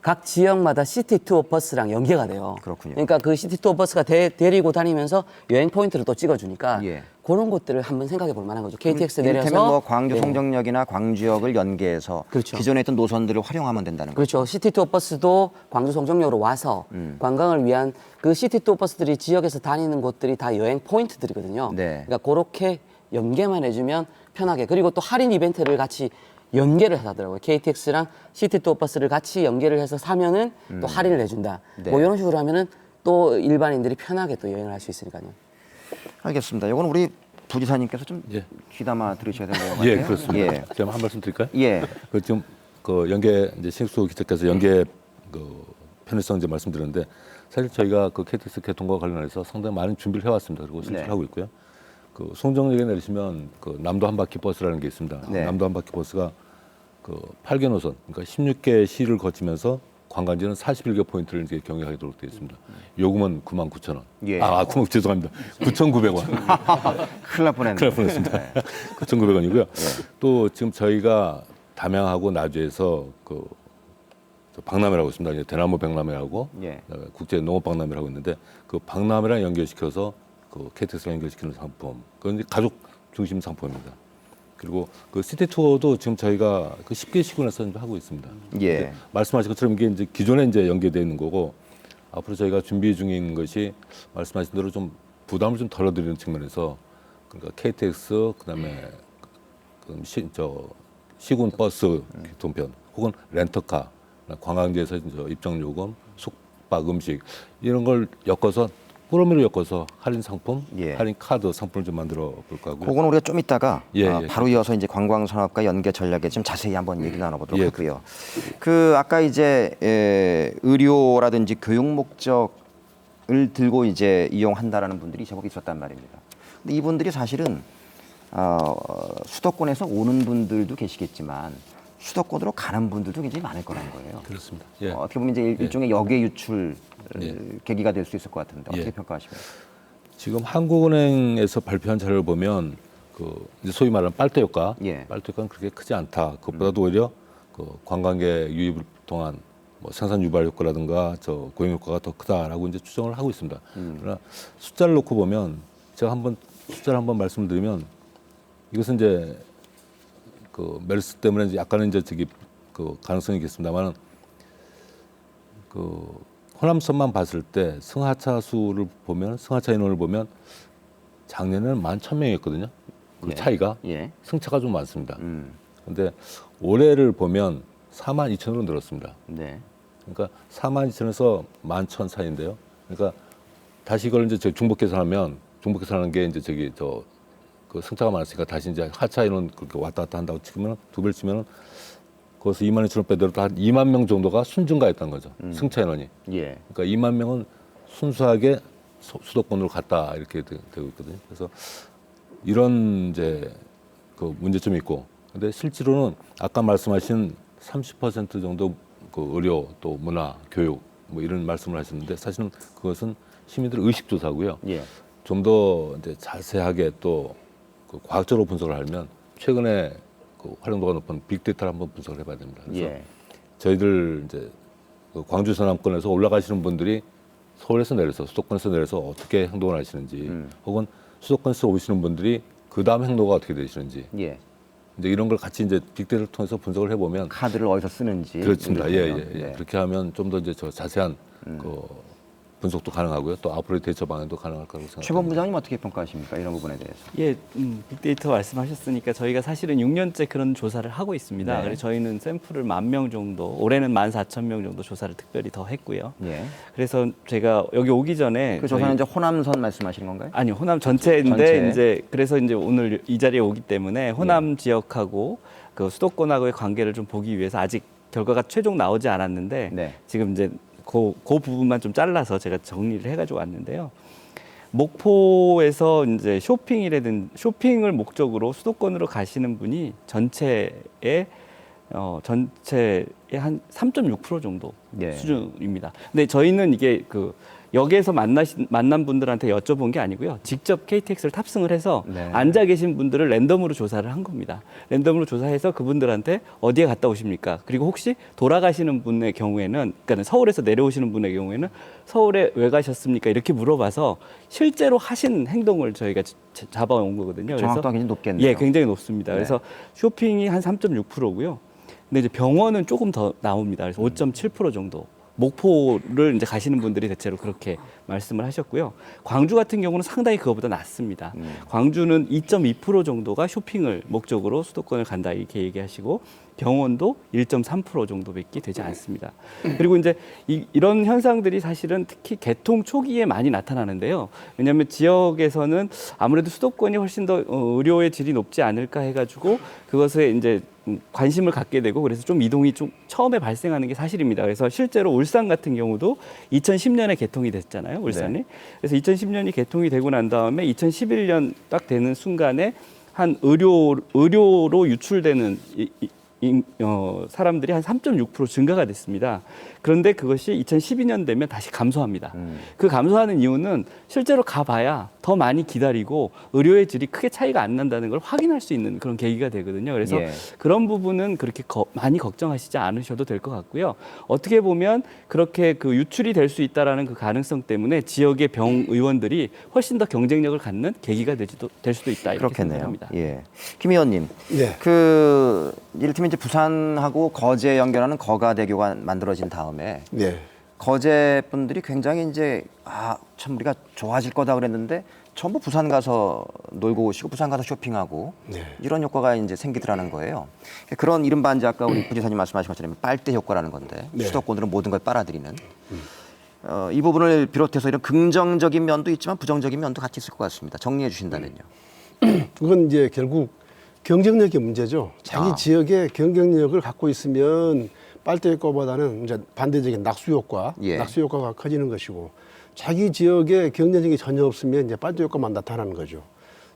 각 지역마다 시티 투어 버스랑 연계가 돼요. 그렇군요. 그러니까 그 시티 투어 버스가 데리고 다니면서 여행 포인트를 또 찍어주니까 그런 것들을 한번 생각해 볼 만한 거죠. KTX 내려서 이를테면 뭐 광주 송정역이나 광주역을 연계해서 그렇죠. 기존에 있던 노선들을 활용하면 된다는 거죠. 그렇죠. 시티 투어 버스도 광주 송정역으로 와서 관광을 위한 그 시티 투어 버스들이 지역에서 다니는 곳들이 다 여행 포인트들이거든요. 그러니까 그렇게 연계만 해주면 편하게 그리고 또 할인 이벤트를 같이 연계를 하더라고요. KTX랑 시티 투어 버스를 같이 연계를 해서 사면은 또 할인을 해준다. 뭐 이런 식으로 하면은 또 일반인들이 편하게 또 여행을 할 수 있으니까요. 알겠습니다. 이건 우리 부지사님께서 좀 귀담아 들으셔야 되는 것 같아요. 예, 그렇습니다. 제가 한 말씀 드릴까요? 그 지금 그 연계 이제 신익수 기자께서 연계 그 편의성 이제 말씀드렸는데 사실 저희가 그 KTX 개통과 관련해서 상당히 많은 준비를 해왔습니다. 그리고 실천하고 있고요. 그 송정역에 내리시면 그 남도 한 바퀴 버스라는 게 있습니다. 남도 한 바퀴 버스가 그 8개 노선, 그러니까 16개 시를 거치면서 관광지는 41개 포인트를 이제 경유하도록 되어 있습니다. 요금은 99,000원. 죄송합니다. 9,900원. 큰일 날 뻔했네요. 큰일 날 뻔했습니다. 9,900원이고요. 또 지금 저희가 담양하고 나주에서 그 박람회라고 있습니다. 대나무 박람회라고 국제 농업 박람회를 하고 있는데 그 박람회랑 연결시켜서 그 KTX랑 연결시키는 상품. 그건 이제 가족 중심 상품입니다. 그리고 그 시티 투어도 지금 저희가 그 10개 시군에서 하고 있습니다. 말씀하신 것처럼 이게 이제 기존에 이제 연계되어 있는 거고 앞으로 저희가 준비 중인 것이 말씀하신 대로 좀 부담을 좀 덜어드리는 측면에서 그러니까 KTX 그다음에 시군 버스 교통편 혹은 렌터카 관광지에서 이제 입장 요금, 숙박, 음식 이런 걸 엮어서 꾸러미로 엮어서 할인 상품, 할인 카드 상품을 좀 만들어 볼까 하고요. 그건 우리가 좀 이따가 바로 이어서 이제 관광산업과 연계 전략에 좀 자세히 한번 얘기 나눠보도록 하고요. 그 아까 이제 의료라든지 교육 목적을 들고 이제 이용한다라는 분들이 제법 있었단 말입니다. 근데 이분들이 사실은 수도권에서 오는 분들도 계시겠지만 수도권으로 가는 분들도 굉장히 많을 거라는 거예요. 그렇습니다. 어떻게 보면 이제 일종의 역외 유출 계기가 될 수 있을 것 같은데 어떻게 평가하십니까? 지금 한국은행에서 발표한 자료를 보면 그 이제 소위 말하는 빨대 효과, 빨대 효과는 그렇게 크지 않다. 그것보다도 오히려 그 관광객 유입을 통한 뭐 생산 유발 효과라든가 고용 효과가 더 크다라고 이제 추정을 하고 있습니다. 그러나 숫자를 놓고 보면 제가 숫자를 한번 말씀드리면 이것은 이제 그 메르스 때문에 이제 약간은 이제 그 가능성이 있겠습니다만은 그 호남선만 봤을 때 승하차 수를 보면 승하차 인원을 보면 작년에는 11,000명이었거든요. 그 차이가 승차가 좀 많습니다. 그런데 올해를 보면 42,000으로 늘었습니다. 그러니까 42,000에서 11,000 사이인데요. 그러니까 다시 이걸 이제 중복 계산하면 게 이제 그 승차가 많았으니까 다시 이제 하차 인원 그렇게 왔다 갔다 한다고 치면 두 배를 치면은 거기서 22,000원 빼더라도 한 2만 명 정도가 순증가했던 거죠. 승차 인원이. 그러니까 2만 명은 순수하게 수도권으로 갔다 이렇게 되고 있거든요. 그래서 이런 이제 그 문제점이 있고, 근데 실제로는 아까 말씀하신 30% 정도 그 의료 또 문화, 교육 뭐 이런 말씀을 하셨는데 사실은 그것은 시민들 의식 조사고요. 좀 더 이제 자세하게 또 그 과학적으로 분석을 하려면 최근에 그 활용도가 높은 빅데이터를 한번 분석을 해봐야 됩니다. 그래서 저희들 이제 그 광주 서남권에서 올라가시는 분들이 서울에서 내려서 수도권에서 내려서 어떻게 행동을 하시는지, 혹은 수도권에서 오시는 분들이 그 다음 행동가 어떻게 되시는지, 이제 이런 걸 같이 이제 빅데이터를 통해서 분석을 해보면 카드를 어디서 쓰는지 그렇습니다. 그렇게 하면 좀 더 이제 저 자세한 그 분석도 가능하고요. 또 앞으로의 대처 방안도 가능할 거라고 생각합니다. 최 본부장님 어떻게 평가하십니까? 이런 부분에 대해서. 예, 빅데이터 말씀하셨으니까 저희가 사실은 6년째 그런 조사를 하고 있습니다. 네. 그래서 저희는 샘플을 10,000명 정도, 올해는 14,000명 정도 조사를 특별히 더 했고요. 예. 그래서 제가 여기 오기 전에 그 조사는 이제 호남선 말씀하시는 건가요? 아니요, 호남 전체인데 전체. 이제 그래서 이제 오늘 이 자리에 오기 때문에 호남 지역하고 그 수도권하고의 관계를 좀 보기 위해서 아직 결과가 최종 나오지 않았는데 네. 지금 이제 그 부분만 좀 잘라서 제가 정리를 해가지고 왔는데요. 목포에서 이제 쇼핑을 목적으로 수도권으로 가시는 분이 전체의 한 3.6% 정도 예. 수준입니다. 근데 저희는 이게 그 역에서 만난 분들한테 여쭤본 게 아니고요. 직접 KTX를 탑승을 해서 네. 앉아 계신 분들을 랜덤으로 조사를 한 겁니다. 랜덤으로 조사해서 그분들한테 어디에 갔다 오십니까? 그리고 혹시 돌아가시는 분의 경우에는, 그러니까 서울에서 내려오시는 분의 경우에는 서울에 왜 가셨습니까? 이렇게 물어봐서 실제로 하신 행동을 저희가 잡아온 거거든요. 정확도가 굉장히 높겠네요. 예, 굉장히 높습니다. 네. 그래서 쇼핑이 한 3.6%고요. 근데 이제 병원은 조금 더 나옵니다. 그래서 5.7% 정도. 목포를 이제 가시는 분들이 대체로 그렇게 말씀을 하셨고요. 광주 같은 경우는 상당히 그거보다 낮습니다. 광주는 2.2% 정도가 쇼핑을 목적으로 수도권을 간다 이렇게 얘기하시고 병원도 1.3% 정도밖에 되지 않습니다. 그리고 이제 이런 현상들이 사실은 특히 개통 초기에 많이 나타나는데요. 왜냐하면 지역에서는 아무래도 수도권이 훨씬 더 의료의 질이 높지 않을까 해가지고 그것에 이제 관심을 갖게 되고 그래서 좀 이동이 좀 처음에 발생하는 게 사실입니다. 그래서 실제로 울산 같은 경우도 2010년에 개통이 됐잖아요. 울산이. 네. 그래서 2010년이 개통이 되고 난 다음에 2011년 딱 되는 순간에 한 의료로 유출되는 사람들이 한 3.6% 증가가 됐습니다. 그런데 그것이 2012년 되면 다시 감소합니다. 그 감소하는 이유는 실제로 가봐야 더 많이 기다리고 의료의 질이 크게 차이가 안 난다는 걸 확인할 수 있는 그런 계기가 되거든요. 그래서 예. 그런 부분은 그렇게 많이 걱정하시지 않으셔도 될 것 같고요. 어떻게 보면 그렇게 그 유출이 될 수 있다라는 그 가능성 때문에 지역의 병의원들이 훨씬 더 경쟁력을 갖는 계기가 될 수도 있다 이렇게 그렇겠네요. 생각합니다. 예. 김 의원님, 네. 이를테면 이제 부산하고 거제 연결하는 거가대교가 만들어진 다음에 네. 거제 분들이 굉장히 이제 참 우리가 좋아질 거다 그랬는데 전부 부산 가서 놀고 오시고 부산 가서 쇼핑하고 네. 이런 효과가 이제 생기더라는 거예요. 그런 이른바 이제 아까 우리 부지사님 말씀하신 것처럼 빨대 효과라는 건데 네. 수도권으로 모든 걸 빨아들이는 이 부분을 비롯해서 이런 긍정적인 면도 있지만 부정적인 면도 같이 있을 것 같습니다. 정리해 주신다면요. 그건 이제 결국 경쟁력의 문제죠. 자기 지역에 경쟁력을 갖고 있으면 빨대 효과보다는 이제 반대적인 낙수 효과, 예. 낙수 효과가 커지는 것이고 자기 지역에 경쟁력이 전혀 없으면 이제 빨대 효과만 나타나는 거죠.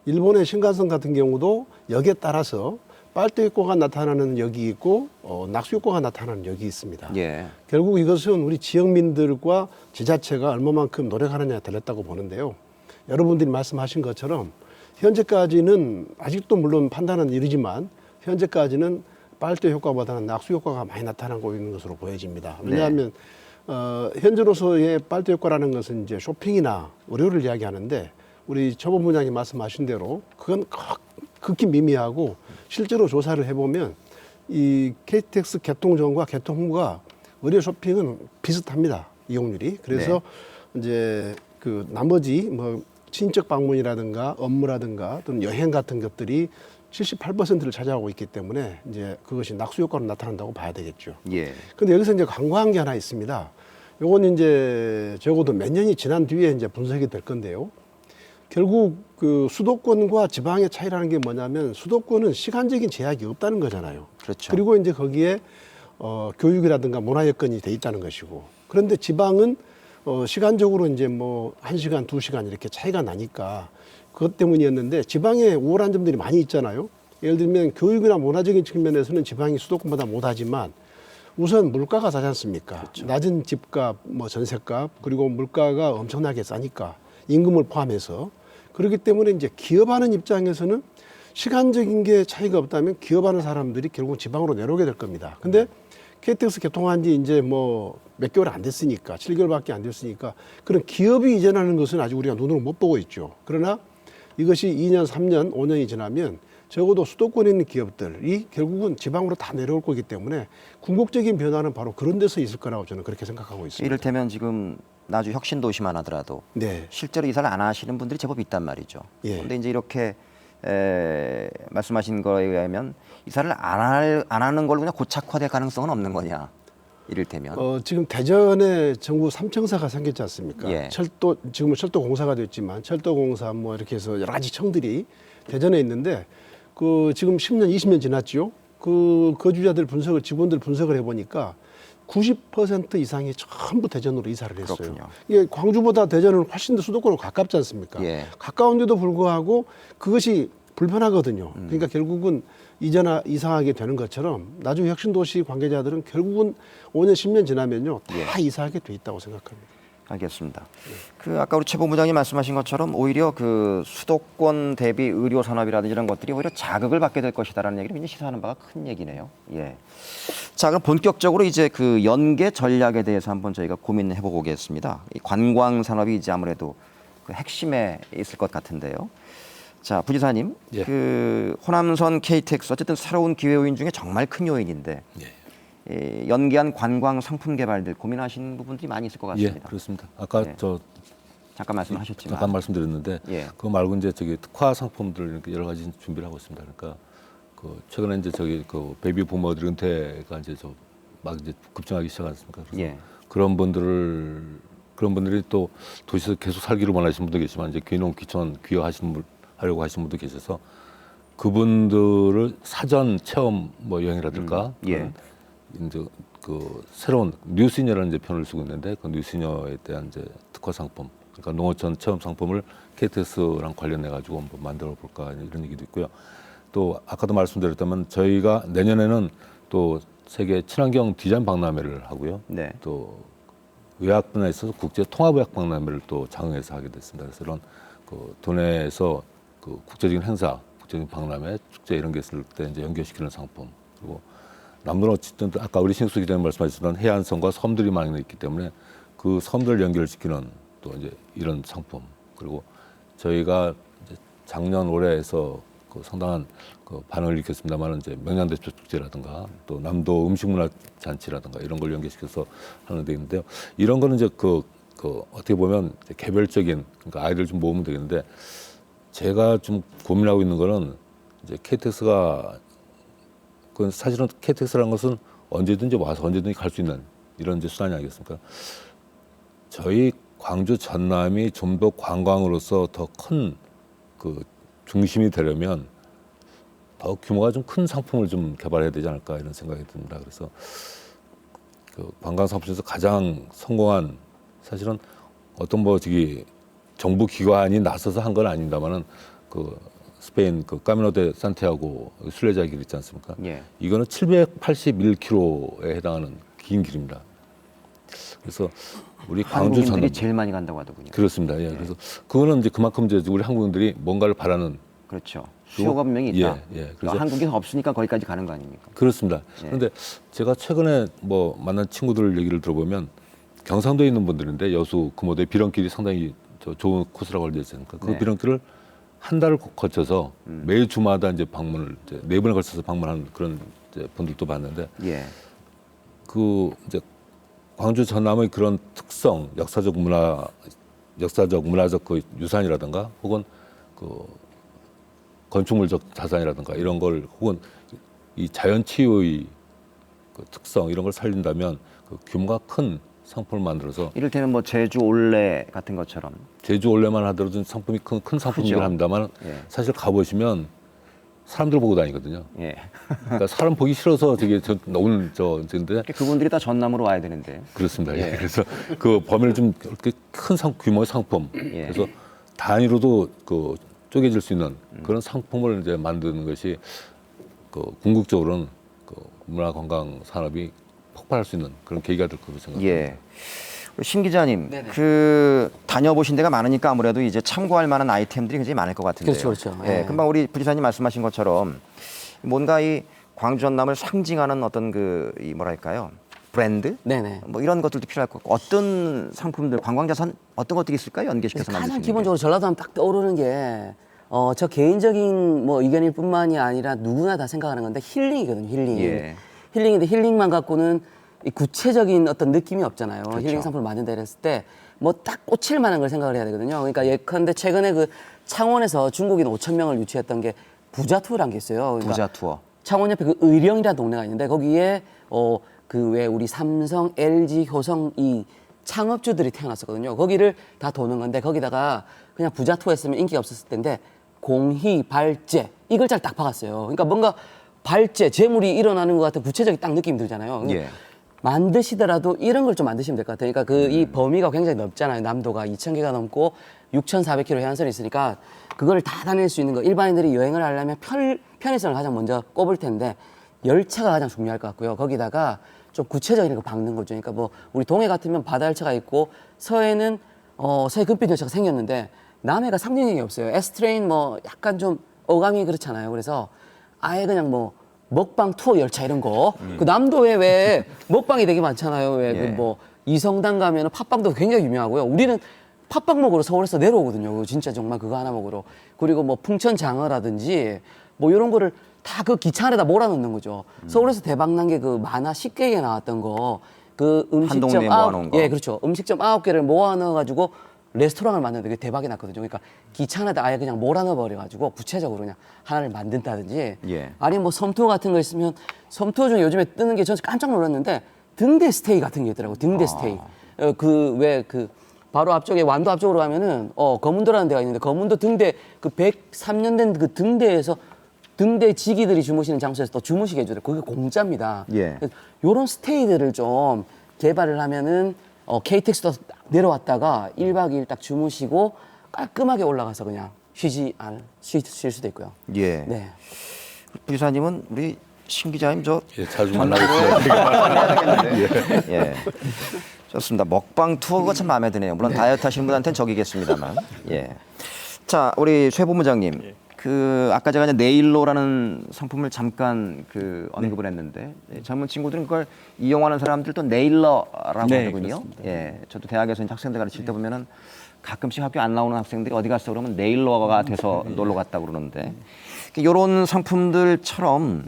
일본의 신간선 같은 경우도 역에 따라서 빨대 효과가 나타나는 역이 있고 낙수 효과가 나타나는 역이 있습니다. 예. 결국 이것은 우리 지역민들과 지자체가 얼마만큼 노력하느냐에 달렸다고 보는데요. 여러분들이 말씀하신 것처럼 현재까지는 아직도 물론 판단은 이르지만 현재까지는 빨대 효과보다는 낙수 효과가 많이 나타나고 있는 것으로 보여집니다. 왜냐하면 현재로서의 빨대 효과라는 것은 이제 쇼핑이나 의료를 이야기하는데 우리 처 본부장이 말씀하신 대로 그건 극히 미미하고 실제로 조사를 해보면 이 KTX 개통 전과 개통 후가 의료 쇼핑은 비슷합니다. 이용률이. 그래서 이제 그 나머지 뭐 친척 방문이라든가 업무라든가 또는 여행 같은 것들이 78%를 차지하고 있기 때문에 이제 그것이 낙수 효과로 나타난다고 봐야 되겠죠. 예. 근데 여기서 이제 간과한 게 하나 있습니다. 요건 이제 적어도 몇 년이 지난 뒤에 이제 분석이 될 건데요. 결국 그 수도권과 지방의 차이라는 게 뭐냐면 수도권은 시간적인 제약이 없다는 거잖아요. 그렇죠. 그리고 이제 거기에 교육이라든가 문화 여건이 돼 있다는 것이고. 그런데 지방은 시간적으로 이제 뭐 1시간, 2시간 이렇게 차이가 나니까 그것 때문이었는데 지방에 우월한 점들이 많이 있잖아요. 예를 들면 교육이나 문화적인 측면에서는 지방이 수도권보다 못하지만 우선 물가가 싸지 않습니까? 그렇죠. 낮은 집값, 뭐 전세값, 그리고 물가가 엄청나게 싸니까 임금을 포함해서 그렇기 때문에 이제 기업하는 입장에서는 시간적인 게 차이가 없다면 기업하는 사람들이 결국 지방으로 내려오게 될 겁니다. 근데 KTX 개통한 지 이제 뭐 몇 개월 안 됐으니까 7개월밖에 안 됐으니까 그런 기업이 이전하는 것은 아직 우리가 눈으로 못 보고 있죠. 그러나 이것이 2년, 3년, 5년이 지나면 적어도 수도권에 있는 기업들이 결국은 지방으로 다 내려올 거기 때문에 궁극적인 변화는 바로 그런 데서 있을 거라고 저는 그렇게 생각하고 있습니다. 이를테면 지금 나주 혁신도시만 하더라도 네. 실제로 이사를 안 하시는 분들이 제법 있단 말이죠. 예. 그런데 이제 이렇게 말씀하신 거에 의하면 이사를 안 하는 걸로 그냥 고착화될 가능성은 없는 거냐? 이를테면 지금 대전에 전국 3청사가 생겼지 않습니까? 예. 지금은 철도공사가 됐지만 철도공사 뭐 이렇게 해서 여러 가지 청들이 대전에 있는데 그 지금 10년, 20년 지났죠. 그 거주자들 분석을 직원들 분석을 해보니까 90% 이상이 전부 대전으로 이사를 했어요. 그렇군요. 이게 광주보다 대전은 훨씬 더 수도권으로 가깝지 않습니까? 예. 가까운데도 불구하고 그것이 불편하거든요. 그러니까 결국은 이사하게 되는 것처럼 나중 혁신도시 관계자들은 결국은 5년, 10년 지나면요 다 이사하게 돼 있다고 생각합니다. 알겠습니다. 그 아까 우리 최 본부장님 말씀하신 것처럼 오히려 그 수도권 대비 의료 산업이라든지 이런 것들이 오히려 자극을 받게 될 것이다라는 얘기를 굉장히 시사하는 바가 큰 얘기네요. 예. 자, 그럼 본격적으로 이제 그 연계 전략에 대해서 한번 저희가 고민해 보겠습니다. 이 관광 산업이 이제 아무래도 그 핵심에 있을 것 같은데요. 자, 부지사님, 예. 그 호남선 KTX 어쨌든 새로운 기회 요인 중에 정말 큰 요인인데. 연계한 관광 상품 개발들 고민하시는 부분들이 많이 있을 것 같습니다. 예, 그렇습니다. 아까 저 잠깐 말씀하셨지만 잠깐 말씀드렸는데 그거 말고 이제 저기 특화 상품들 이렇게 여러 가지 준비를 하고 있습니다. 그러니까 그 최근에 이제 저기 그 베이비 부모들 은퇴가 이제 막 이제 급증하기 시작하셨습니까? 그래서 그런 분들이 또 도시에서 계속 살기를 원하시는 분도 계시지만 이제 귀농 귀촌 귀화하려고 하시는 분도 계셔서 그분들을 사전 체험 뭐 여행이라든가 이제 그 새로운 뉴시녀라는 이제 표현을 쓰고 있는데 그 뉴시녀에 대한 이제 특화 상품, 그러니까 농어촌 체험 상품을 KTX랑 관련해 가지고 한번 만들어 볼까 이런 얘기도 있고요. 또 아까도 말씀드렸다면 저희가 내년에는 또 세계 친환경 디자인 박람회를 하고요. 또 의학 분야에 있어서 국제 통합의학 박람회를 또 장흥에서 하게 됐습니다. 그래서 이런 그 도내에서 그 국제적인 행사, 국제적인 박람회, 축제 이런 게 있을 때 이제 연결시키는 상품, 그리고 남도는 어쨌든 아까 우리 신숙 기자님 말씀하셨던 해안선과 섬들이 많이 있기 때문에 그 섬들을 연결시키는 또 이제 이런 상품, 그리고 저희가 이제 작년 올해에서 그 상당한 그 반응을 일으켰습니다만 이제 명량대표 축제라든가 또 남도 음식문화 잔치라든가 이런 걸 연계시켜서 하는 데 있는데요. 이런 거는 이제 그 어떻게 보면 이제 개별적인, 그러니까 아이들 좀 모으면 되겠는데 제가 좀 고민하고 있는 거는 이제 KTX가 그 사실은 KTX라는 것은 언제든지 와서 언제든지 갈 수 있는 이런 이제 수단이 아니겠습니까? 저희 광주 전남이 좀 더 관광으로서 더 큰 그 중심이 되려면 더 규모가 좀 큰 상품을 좀 개발해야 되지 않을까 이런 생각이 듭니다. 그래서 그 관광 상품 중에서 가장 성공한, 사실은 어떤 뭐 저기 정부 기관이 나서서 한 건 아닙니다만은 그 스페인 그 까미노 데 산티아고 순례자 길 있지 않습니까? 이거는 781km에 해당하는 긴 길입니다. 그래서 우리 광주 한국인들이 제일 많이 간다고 하더군요. 그렇습니다. 예. 그래서 그거는 이제 그만큼 이제 우리 한국인들이 뭔가를 바라는, 그렇죠. 수요가 분명히 있다. 그래서 한국이 없으니까 거기까지 가는 거 아닙니까? 그렇습니다. 그런데 제가 최근에 뭐 만난 친구들 얘기를 들어보면 경상도에 있는 분들인데 여수 금오대 비런길이 상당히 좋은 코스라고 알려져 있으니까 그 비런길을 한 달을 거쳐서 매일 주마다 이제 방문을 이제 4번에 걸쳐서 방문하는 그런 이제 분들도 봤는데 그 이제 광주 전남의 그런 특성, 역사적 문화적 그 유산이라든가 혹은 그 건축물적 자산이라든가 이런 걸 혹은 이 자연 치유의 그 특성 이런 걸 살린다면 그 규모가 큰 상품을 만들어서, 이를테면 뭐 제주 올레 같은 것처럼 제주 올레만 하더라도 상품이 큰 상품이긴 합니다만 사실 가보시면 사람들 보고 다니거든요. 그러니까 사람 보기 싫어서 저게 오늘 근데 그분들이 다 전남으로 와야 되는데. 그렇습니다. 그래서 그 범위를 좀 그렇게 큰 규모의 상품, 그래서 단위로도 그 쪼개질 수 있는 그런 상품을 이제 만드는 것이 그 궁극적으로는 그 문화관광 산업이 폭발할 수 있는 그런 계기가 될 거라고 생각합니다. 신 기자님, 그 다녀보신 데가 많으니까 아무래도 이제 참고할 만한 아이템들이 굉장히 많을 것 같은데요. 그렇죠. 금방 우리 부지사님 말씀하신 것처럼 뭔가 이 광주 전남을 상징하는 어떤 이 뭐랄까요, 브랜드, 뭐 이런 것들도 필요할 것 같고, 어떤 상품들, 관광자산 어떤 것들이 있을까요? 연계시켜서 만들 수 있는 가장 기본적으로 전라도 하면 딱 떠오르는 게 저 개인적인 뭐 의견일 뿐만이 아니라 누구나 다 생각하는 건데 힐링이거든요. 힐링. 예. 힐링인데 힐링만 갖고는 이 구체적인 어떤 느낌이 없잖아요. 그렇죠. 힐링 상품을 만든다 이랬을 때 뭐 딱 꽂힐 만한 걸 생각을 해야 되거든요. 그러니까 예컨대 최근에 그 창원에서 중국인 5천 명을 유치했던 게 부자 투어라는 게 있어요. 그러니까 부자 투어. 창원 옆에 그 의령이라는 동네가 있는데 거기에 그 왜 우리 삼성, LG, 효성 이 창업주들이 태어났었거든요. 거기를 다 도는 건데 거기다가 그냥 부자 투어 했으면 인기가 없었을 텐데 공희, 발제 이 글자를 딱 박았어요. 그러니까 뭔가 발제, 재물이 일어나는 것 같은 구체적인 딱 느낌이 들잖아요. 예. 만드시더라도 이런 걸 좀 만드시면 될 것 같아요. 그러니까 그 이 범위가 굉장히 넓잖아요. 남도가 2,000개가 넘고 6,400km 해안선이 있으니까 그걸 다 다닐 수 있는 거. 일반인들이 여행을 하려면 편의성을 가장 먼저 꼽을 텐데 열차가 가장 중요할 것 같고요. 거기다가 좀 구체적인 거 박는 거죠. 그러니까 뭐 우리 동해 같으면 바다 열차가 있고 서해는 서해 금빛 열차가 생겼는데 남해가 상징력이 없어요. S트레인 뭐 약간 좀 어감이 그렇잖아요. 그래서 아예 그냥 뭐 먹방 투어 열차 이런 거. 그 남도에 왜 먹방이 되게 많잖아요. 왜 그 예. 뭐 이성당 가면은 팥빵도 굉장히 유명하고요. 우리는 팥빵 먹으러 서울에서 내려오거든요. 그거 진짜 정말 그거 하나 먹으러. 그리고 뭐 풍천 장어라든지 뭐 이런 거를 다 그 기차 안에다 몰아넣는 거죠. 서울에서 대박 난 게 그 만화 10개에 나왔던 거. 그 한 동네에 음식점 모아놓은 거. 예, 그렇죠. 음식점 9개를 모아 넣어 가지고 레스토랑을 만드는데 그게 대박이 났거든요. 그러니까 기차 안에다 아예 그냥 몰아넣어 버려 가지고 구체적으로 그냥 하나를 만든다든지 예. 아니면 뭐 섬투어 같은 거 있으면 섬투어 중에 요즘에 뜨는 게 저는 깜짝 놀랐는데 등대 스테이 같은 게 있더라고요. 등대 스테이. 그 왜 그 바로 앞쪽에 완도 앞쪽으로 가면은 거문도라는 데가 있는데 거문도 등대 그 103년 된 그 등대에서 등대 지기들이 주무시는 장소에서 또 주무시게 해줘요. 그게 공짜입니다. 예. 요런 스테이들을 좀 개발을 하면은 KTX도 내려왔다가 1박 2일 딱 주무시고 깔끔하게 올라가서 그냥 쉴 수도 있고요. 예. 네. 부지사님은 우리 신 기자님 저 자주 만나겠습니다. 예. 좋습니다. 먹방 투어 그거 참 마음에 드네요. 물론 다이어트 하시는 분한테는 적이겠습니다만. 예. 자, 우리 최 본부장님. 그 아까 제가 이제 네일로라는 상품을 잠깐 그 언급을 했는데 젊은 친구들은 그걸 이용하는 사람들도 네일러라고 네, 하더군요. 그렇습니다. 예. 저도 대학에서 이제 학생들 가르칠 때 보면은 가끔씩 학교 안 나오는 학생들이 어디 갔어 그러면 네일러가 돼서 놀러 갔다고 그러는데 이런 상품들처럼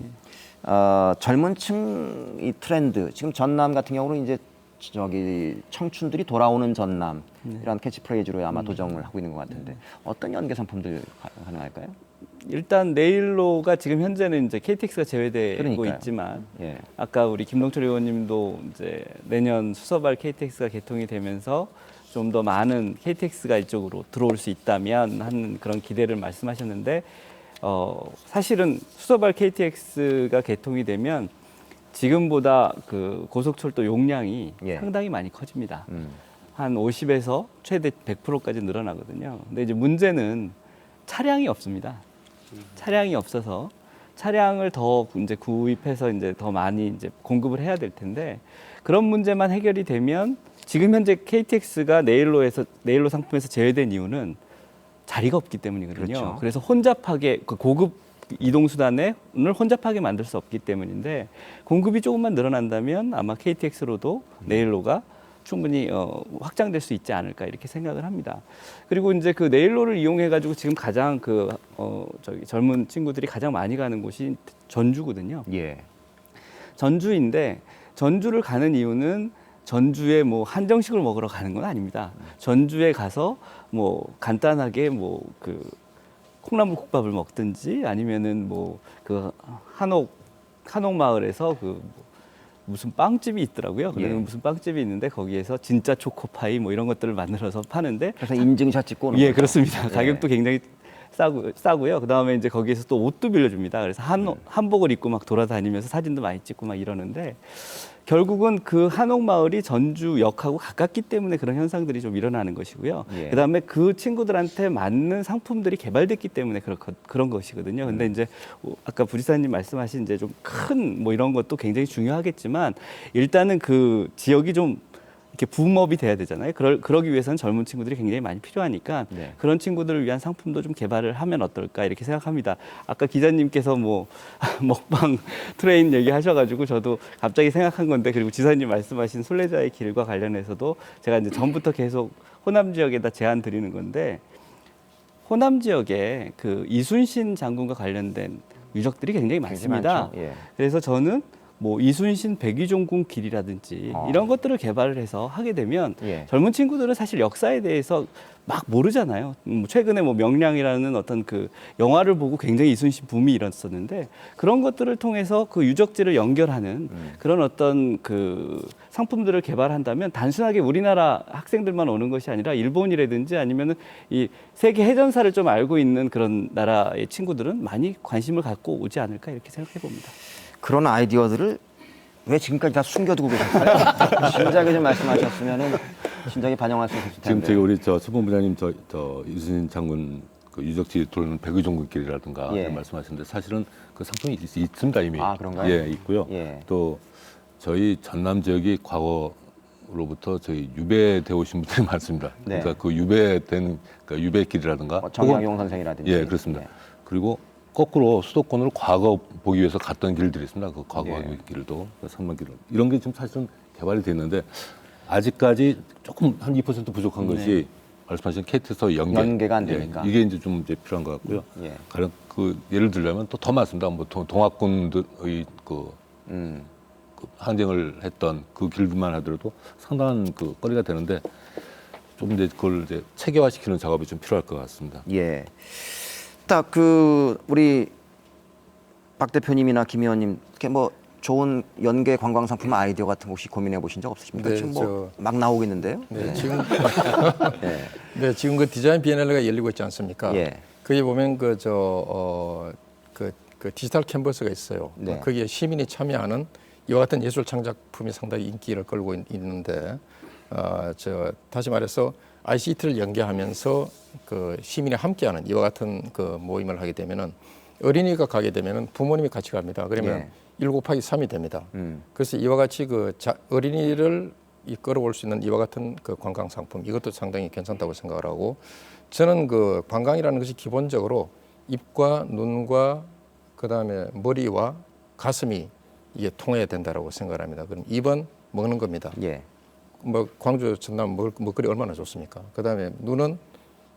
젊은 층 이 트렌드 지금 전남 같은 경우는 이제 저기 청춘들이 돌아오는 전남이라는 캐치프레이즈로 아마 도정을 하고 있는 것 같은데 어떤 연계 상품들 가능할까요? 일단 네일로가 지금 현재는 이제 KTX가 제외되고 그러니까요. 있지만 예. 아까 우리 김동철 의원님도 이제 내년 수서발 KTX가 개통이 되면서 좀 더 많은 KTX가 이쪽으로 들어올 수 있다면 하는 그런 기대를 말씀하셨는데 사실은 수서발 KTX가 개통이 되면 지금보다 그 고속철도 용량이 상당히 많이 커집니다. 한 50에서 최대 100%까지 늘어나거든요. 근데 이제 문제는 차량이 없습니다. 차량이 없어서 차량을 더 이제 구입해서 이제 더 많이 이제 공급을 해야 될 텐데 그런 문제만 해결이 되면 지금 현재 KTX가 네일로 상품에서 제외된 이유는 자리가 없기 때문이거든요. 그렇죠. 그래서 혼잡하게 그 고급 이동수단을 혼잡하게 만들 수 없기 때문인데 공급이 조금만 늘어난다면 아마 KTX로도 네일로가 충분히 확장될 수 있지 않을까 이렇게 생각을 합니다. 그리고 이제 그 네일로를 이용해 가지고 지금 가장 저기 젊은 친구들이 가장 많이 가는 곳이 전주거든요. 예. 전주인데 전주를 가는 이유는 전주에 뭐 한정식을 먹으러 가는 건 아닙니다. 전주에 가서 뭐 간단하게 뭐 그 콩나물국밥을 먹든지 아니면은 뭐 그 한옥 마을에서 그 무슨 빵집이 있더라고요. 그래서 무슨 빵집이 있는데 거기에서 진짜 초코파이 뭐 이런 것들을 만들어서 파는데 그래서 인증샷 찍고 오는 예, 거죠. 그렇습니다. 예. 가격도 굉장히 싸고요. 그다음에 이제 거기에서 또 옷도 빌려줍니다. 그래서 한복을 입고 막 돌아다니면서 사진도 많이 찍고 막 이러는데 결국은 그 한옥마을이 전주역하고 가깝기 때문에 그런 현상들이 좀 일어나는 것이고요. 예. 그다음에 그 친구들한테 맞는 상품들이 개발됐기 때문에 그런 것이거든요. 근데 이제 아까 부지사님 말씀하신 이제 좀 큰 뭐 이런 것도 굉장히 중요하겠지만 일단은 그 지역이 좀 이렇게 붐업이 돼야 되잖아요. 그러기 위해서는 젊은 친구들이 굉장히 많이 필요하니까 네. 그런 친구들을 위한 상품도 좀 개발을 하면 어떨까 이렇게 생각합니다. 아까 기자님께서 뭐 먹방 트레인 얘기하셔가지고 저도 갑자기 생각한 건데 그리고 지사님 말씀하신 순례자의 길과 관련해서도 제가 이제 전부터 계속 호남 지역에다 제안 드리는 건데 호남 지역에 그 이순신 장군과 관련된 유적들이 굉장히 많습니다. 많죠. 예. 그래서 저는 뭐 이순신 백의종군 길이라든지 이런 것들을 개발을 해서 하게 되면 예. 젊은 친구들은 사실 역사에 대해서 막 모르잖아요. 최근에 뭐 명량이라는 어떤 그 영화를 보고 굉장히 이순신 붐이 일었었는데 그런 것들을 통해서 그 유적지를 연결하는 그런 어떤 그 상품들을 개발한다면 단순하게 우리나라 학생들만 오는 것이 아니라 일본이라든지 아니면은 이 세계 해전사를 좀 알고 있는 그런 나라의 친구들은 많이 관심을 갖고 오지 않을까 이렇게 생각해 봅니다. 그런 아이디어들을 왜 지금까지 다 숨겨두고 계셨어요? 진작에 좀 말씀하셨으면은 진작에 반영할 수 있을 텐데. 지금 저희 우리 수본부장님 저 이순신 장군 그 유적지 돌는 백의종군길이라든가 예. 말씀하셨는데 사실은 그 상품이 있습니다 이미. 아, 그런가요? 예, 있고요. 예. 또 저희 전남 지역이 과거로부터 저희 유배되어 오신 분들이 많습니다. 네. 그러니까 그 유배된 그러니까 유배길이라든가 정약용 선생이라든지. 예, 그렇습니다. 예. 그리고 거꾸로 수도권으로 과거 보기 위해서 갔던 길들이 있습니다. 그 과거 길도, 산만길 이런 게 지금 사실은 개발이 됐는데 아직까지 조금 한 2% 부족한 것이 말씀하신 KT에서 연계가 안 되니까. 이게 이제 좀 이제 필요한 것 같고요. 예. 가령 그 예를 들자면 또 더 많습니다. 뭐 동학군들의 그 항쟁을 했던 그 길들만 하더라도 상당한 그 거리가 되는데 좀 이제 그걸 이제 체계화시키는 작업이 좀 필요할 것 같습니다. 예. 딱 그 우리 박 대표님이나 김 의원님 이렇게 뭐 좋은 연계 관광 상품 아이디어 같은 거 혹시 고민해 보신 적 없으십니까? 네, 지금 뭐 막 나오고 있는데요. 네, 지금 네, 지금 그 디자인 비엔날레가 열리고 있지 않습니까? 예. 거기 보면 그 디지털 캔버스가 있어요. 네. 거기에 시민이 참여하는 이와 같은 예술 창작품이 상당히 인기를 끌고 있는데 다시 말해서 ICT를 연계하면서 그 시민이 함께하는 이와 같은 그 모임을 하게 되면은 어린이가 가게 되면은 부모님이 같이 갑니다. 그러면 1 곱하기 3이 됩니다. 그래서 이와 같이 그 어린이를 끌어올 수 있는 이와 같은 그 관광 상품 이것도 상당히 괜찮다고 생각을 하고 저는 그 관광이라는 것이 기본적으로 입과 눈과 그다음에 머리와 가슴이 이게 통해야 된다라고 생각을 합니다. 그럼 입은 먹는 겁니다. 예. 뭐 광주 전남 먹거리 얼마나 좋습니까? 그다음에 눈은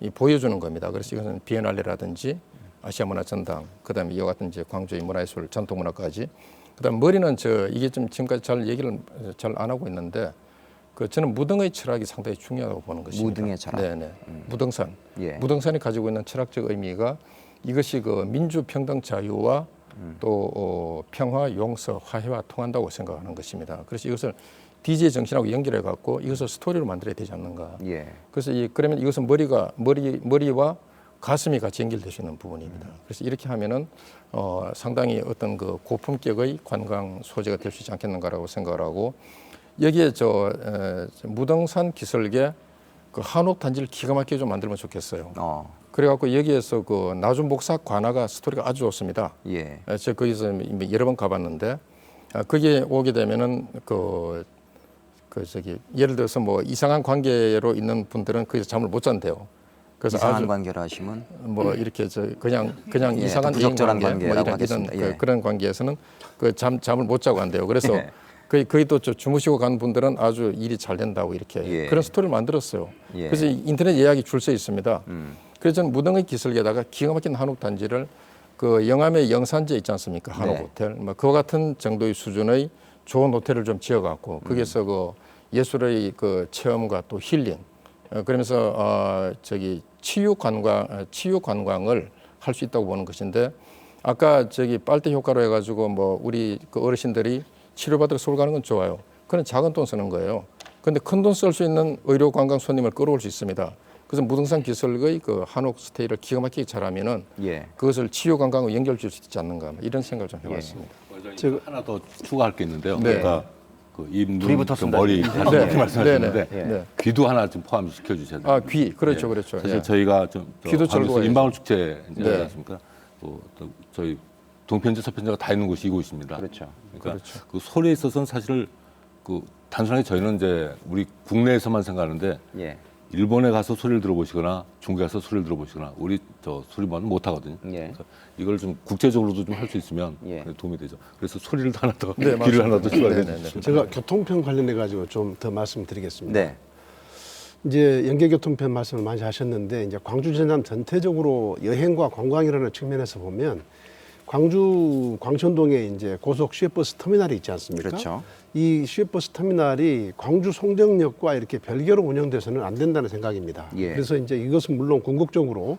이 보여주는 겁니다. 그래서 이것은 비엔날레라든지 아시아 문화 전당, 그다음에 이와 같은 이제 광주의 문화예술 전통 문화까지. 그다음 머리는 이게 좀 지금까지 잘 얘기를 잘 안 하고 있는데 저는 무등의 철학이 상당히 중요하다고 보는 것입니다. 무등의 철학. 네네. 무등산. 예. 무등산이 가지고 있는 철학적 의미가 이것이 그 민주 평등 자유와 또 평화, 용서, 화해와 통한다고 생각하는 것입니다. 그래서 이것을 DJ 정신하고 연결해 갖고 이것을 스토리로 만들어야 되지 않는가. 예. 그래서 그러면 이것은 머리와 가슴이 같이 연결될 수 있는 부분입니다. 그래서 이렇게 하면은 상당히 어떤 그 고품격의 관광 소재가 될 수 있지 않겠는가라고 생각을 하고 여기에 무등산 기슭에 그 한옥 단지를 기가 막히게 좀 만들면 좋겠어요. 그래갖고 여기에서 그 나주목사 관아가 스토리가 아주 좋습니다. 예. 제가 거기서 여러 번 가봤는데 거기에 오게 되면은 예를 들어서 뭐 이상한 관계로 있는 분들은 거기서 잠을 못 잔대요. 그래서 이상한 아주 관계로 하시면 뭐 이렇게 그냥 예, 이상한 부적절한 관계 관계라고 이런 하겠습니다. 예. 그런 관계에서는 잠을 못 자고 한대요. 그래서 예. 거의 또 주무시고 간 분들은 아주 일이 잘 된다고 이렇게 예. 그런 스토리를 만들었어요. 예. 그래서 인터넷 예약이 줄 서 있습니다. 그래서 저는 무등의 기슭에다가 기가 막힌 한옥 단지를 그 영암의 영산제 있지 않습니까? 한옥 네. 호텔. 뭐 그와 같은 정도의 수준의 좋은 호텔을 좀 지어갖고 거기서 그 예술의 그 체험과 또 힐링 그러면서 치유 관광을 할 수 있다고 보는 것인데 아까 빨대 효과로 해가지고 뭐 우리 그 어르신들이 치료받으러 서울 가는 건 좋아요. 그건 작은 돈 쓰는 거예요. 그런데 큰 돈 쓸 수 있는 의료 관광 손님을 끌어올 수 있습니다. 그래서 무등산 기슭의 그 한옥 스테이를 기가 막히게 잘하면은 그것을 치유 관광으로 연결될 수 있지 않는가 이런 생각을 좀 해봤습니다. 제가 하나 더 추가할 게 있는데요. 네. 그러니까 그 입, 불이 눈, 붙었습니다. 머리 이렇게 말씀하셨는데 네. 귀도 하나 좀 포함시켜 주셔야 돼요. 귀 그렇죠, 그렇죠. 사실 예. 저희가 귀도 광주에서 인방울 축제 이제 네. 하지 않습니까? 또 저희 동편제, 서편제가 다 있는 곳이 이곳입니다. 그렇죠. 그러니까 그 소리에 있어서는 사실 그 단순하게 저희는 이제 우리 국내에서만 생각하는데 예. 일본에 가서 소리를 들어보시거나 중국에 가서 소리를 들어보시거나 우리 소리만은 못 하거든요. 그래서 이걸 좀 국제적으로도 좀 할 수 있으면 도움이 되죠. 그래서 소리를 하나 더 귀를 하나 더 추가해 주시죠. 제가 교통편 관련해 가지고 좀 더 말씀드리겠습니다. 네. 이제 연계교통편 말씀을 많이 하셨는데 이제 광주 전남 전체적으로 여행과 관광이라는 측면에서 보면 광주 광천동에 이제 고속 시외버스 터미널이 있지 않습니까? 그렇죠. 이 시외버스 터미널이 광주 송정역과 이렇게 별개로 운영돼서는 안 된다는 생각입니다. 예. 그래서 이제 이것은 물론 궁극적으로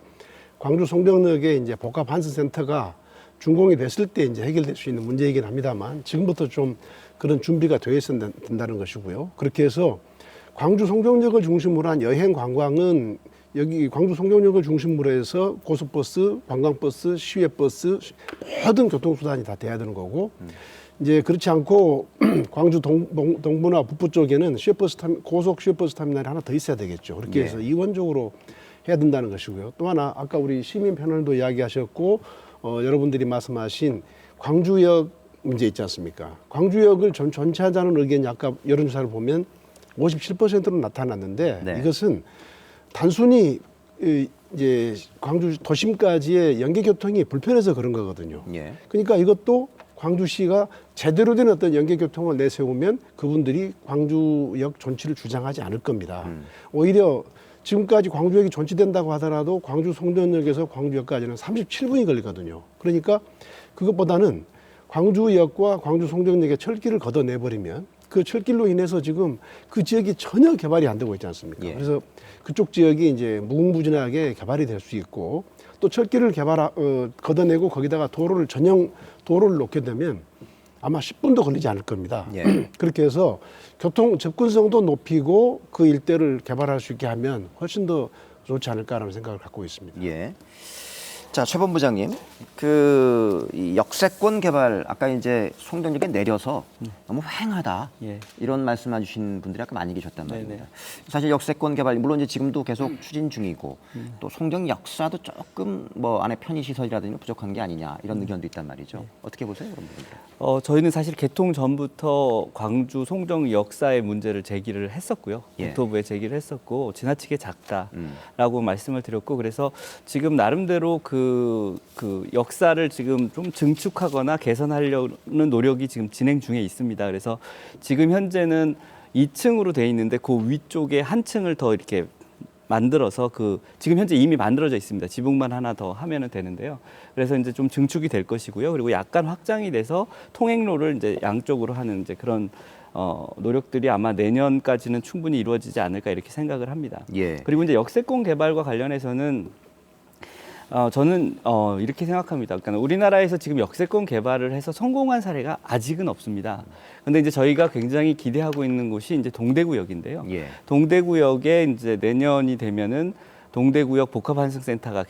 광주 송정역에 이제 복합 환승센터가 준공이 됐을 때 이제 해결될 수 있는 문제이긴 합니다만 지금부터 좀 그런 준비가 되어 있어야 된다는 것이고요. 그렇게 해서 광주 송정역을 중심으로 한 여행 관광은 여기 광주 송정역을 중심으로 해서 고속버스, 관광버스, 시외버스 모든 교통수단이 다 돼야 되는 거고 이제 그렇지 않고 광주 동부나 북부 쪽에는 고속 시외버스 터미널이 하나 더 있어야 되겠죠. 그렇게 해서 이원적으로 해야 된다는 것이고요. 또 하나 아까 우리 시민 패널도 이야기하셨고 여러분들이 말씀하신 광주역 문제 있지 않습니까? 광주역을 전체 하자는 의견이 아까 여론조사를 보면 57%로 나타났는데 네. 이것은 단순히 이제 광주 도심까지의 연계교통이 불편해서 그런 거거든요. 예. 그러니까 이것도 광주시가 제대로 된 어떤 연계교통을 내세우면 그분들이 광주역 존치를 주장하지 않을 겁니다. 오히려 지금까지 광주역이 존치된다고 하더라도 광주 송정역에서 광주역까지는 37분이 걸리거든요. 그러니까 그것보다는 광주역과 광주 송정역의 철길을 걷어내버리면 그 철길로 인해서 지금 그 지역이 전혀 개발이 안 되고 있지 않습니까? 예. 그래서 그쪽 지역이 이제 무궁무진하게 개발이 될 수 있고 또 철길을 걷어내고 거기다가 전용 도로를 놓게 되면 아마 10분도 걸리지 않을 겁니다. 예. 그렇게 해서 교통 접근성도 높이고 그 일대를 개발할 수 있게 하면 훨씬 더 좋지 않을까라는 생각을 갖고 있습니다. 예. 자, 최 본부장님, 이 역세권 개발 아까 이제 송정역에 내려서 너무 휑하다 이런 말씀해 주신 분들이 아까 많이 계셨단 말입니다. 사실 역세권 개발 물론 이제 지금도 계속 추진 중이고 또 송정 역사도 조금 뭐 안에 편의 시설이라든지 부족한 게 아니냐 이런 의견도 있단 말이죠. 어떻게 보세요, 그런 부분들? 저희는 사실 개통 전부터 광주 송정 역사의 문제를 제기를 했었고요. 국토부에 제기를 했었고 지나치게 작다라고 말씀을 드렸고 그래서 지금 나름대로 그 역사를 지금 좀 증축하거나 개선하려는 노력이 지금 진행 중에 있습니다. 그래서 지금 현재는 2층으로 돼 있는데 그 위쪽에 한 층을 더 이렇게 만들어서 지금 현재 이미 만들어져 있습니다. 지붕만 하나 더 하면은 되는데요. 그래서 이제 좀 증축이 될 것이고요. 그리고 약간 확장이 돼서 통행로를 이제 양쪽으로 하는 이제 그런 노력들이 아마 내년까지는 충분히 이루어지지 않을까 이렇게 생각을 합니다. 예. 그리고 이제 역세권 개발과 관련해서는 저는 이렇게 생각합니다. 그러니까 우리나라에서 지금 역세권 개발을 해서 성공한 사례가 아직은 없습니다. 그런데 이제 저희가 굉장히 기대하고 있는 곳이 이제 동대구역인데요. 예. 동대구역에 이제 내년이 되면은 동대구역 복합환승센터가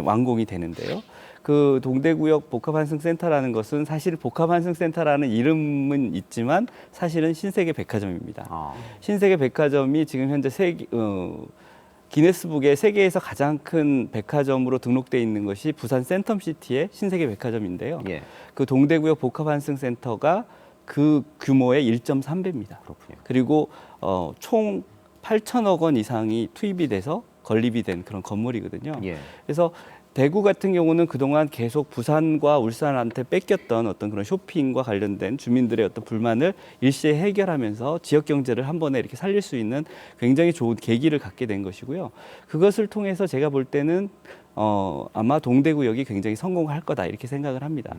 완공이 되는데요. 그 동대구역 복합환승센터라는 것은 사실 복합환승센터라는 이름은 있지만 사실은 신세계 백화점입니다. 신세계 백화점이 지금 현재 기네스북에 세계에서 가장 큰 백화점으로 등록돼 있는 것이 부산 센텀시티의 신세계 백화점인데요. 예. 그 동대구역 복합환승센터가 그 규모의 1.3배입니다. 그렇군요. 그리고 총 8천억 원 이상이 투입이 돼서 건립이 된 그런 건물이거든요. 예. 그래서 대구 같은 경우는 그동안 계속 부산과 울산한테 뺏겼던 어떤 그런 쇼핑과 관련된 주민들의 어떤 불만을 일시에 해결하면서 지역 경제를 한 번에 이렇게 살릴 수 있는 굉장히 좋은 계기를 갖게 된 것이고요. 그것을 통해서 제가 볼 때는 아마 동대구역이 굉장히 성공할 거다 이렇게 생각을 합니다.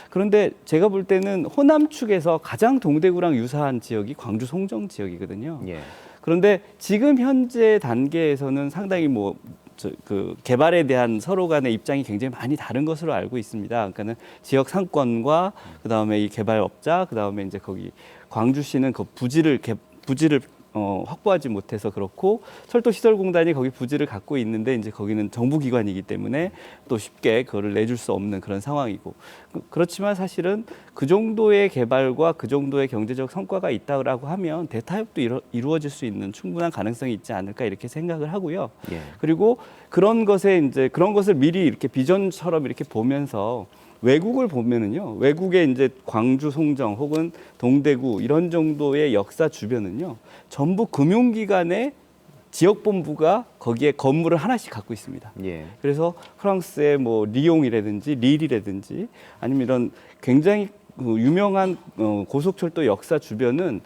그런데 제가 볼 때는 호남 축에서 가장 동대구랑 유사한 지역이 광주 송정 지역이거든요. 예. 그런데 지금 현재 단계에서는 상당히 개발에 대한 서로 간의 입장이 굉장히 많이 다른 것으로 알고 있습니다. 그러니까는 지역 상권과 그다음에 이 개발업자, 그다음에 이제 거기 광주시는 그 부지를 확보하지 못해서 그렇고 철도시설공단이 거기 부지를 갖고 있는데 이제 거기는 정부기관이기 때문에 또 쉽게 그거를 내줄 수 없는 그런 상황이고 그렇지만 사실은 그 정도의 개발과 그 정도의 경제적 성과가 있다고 하면 대타협도 이루어질 수 있는 충분한 가능성이 있지 않을까 이렇게 생각을 하고요. 예. 그리고 그런 것을 미리 이렇게 비전처럼 이렇게 보면서 외국을 보면은요, 외국의 이제 광주, 송정 혹은 동대구 이런 정도의 역사 주변은요, 전부 금융기관의 지역본부가 거기에 건물을 하나씩 갖고 있습니다. 예. 그래서 프랑스의 뭐 리옹이라든지 릴이라든지 아니면 이런 굉장히 유명한 고속철도 역사 주변은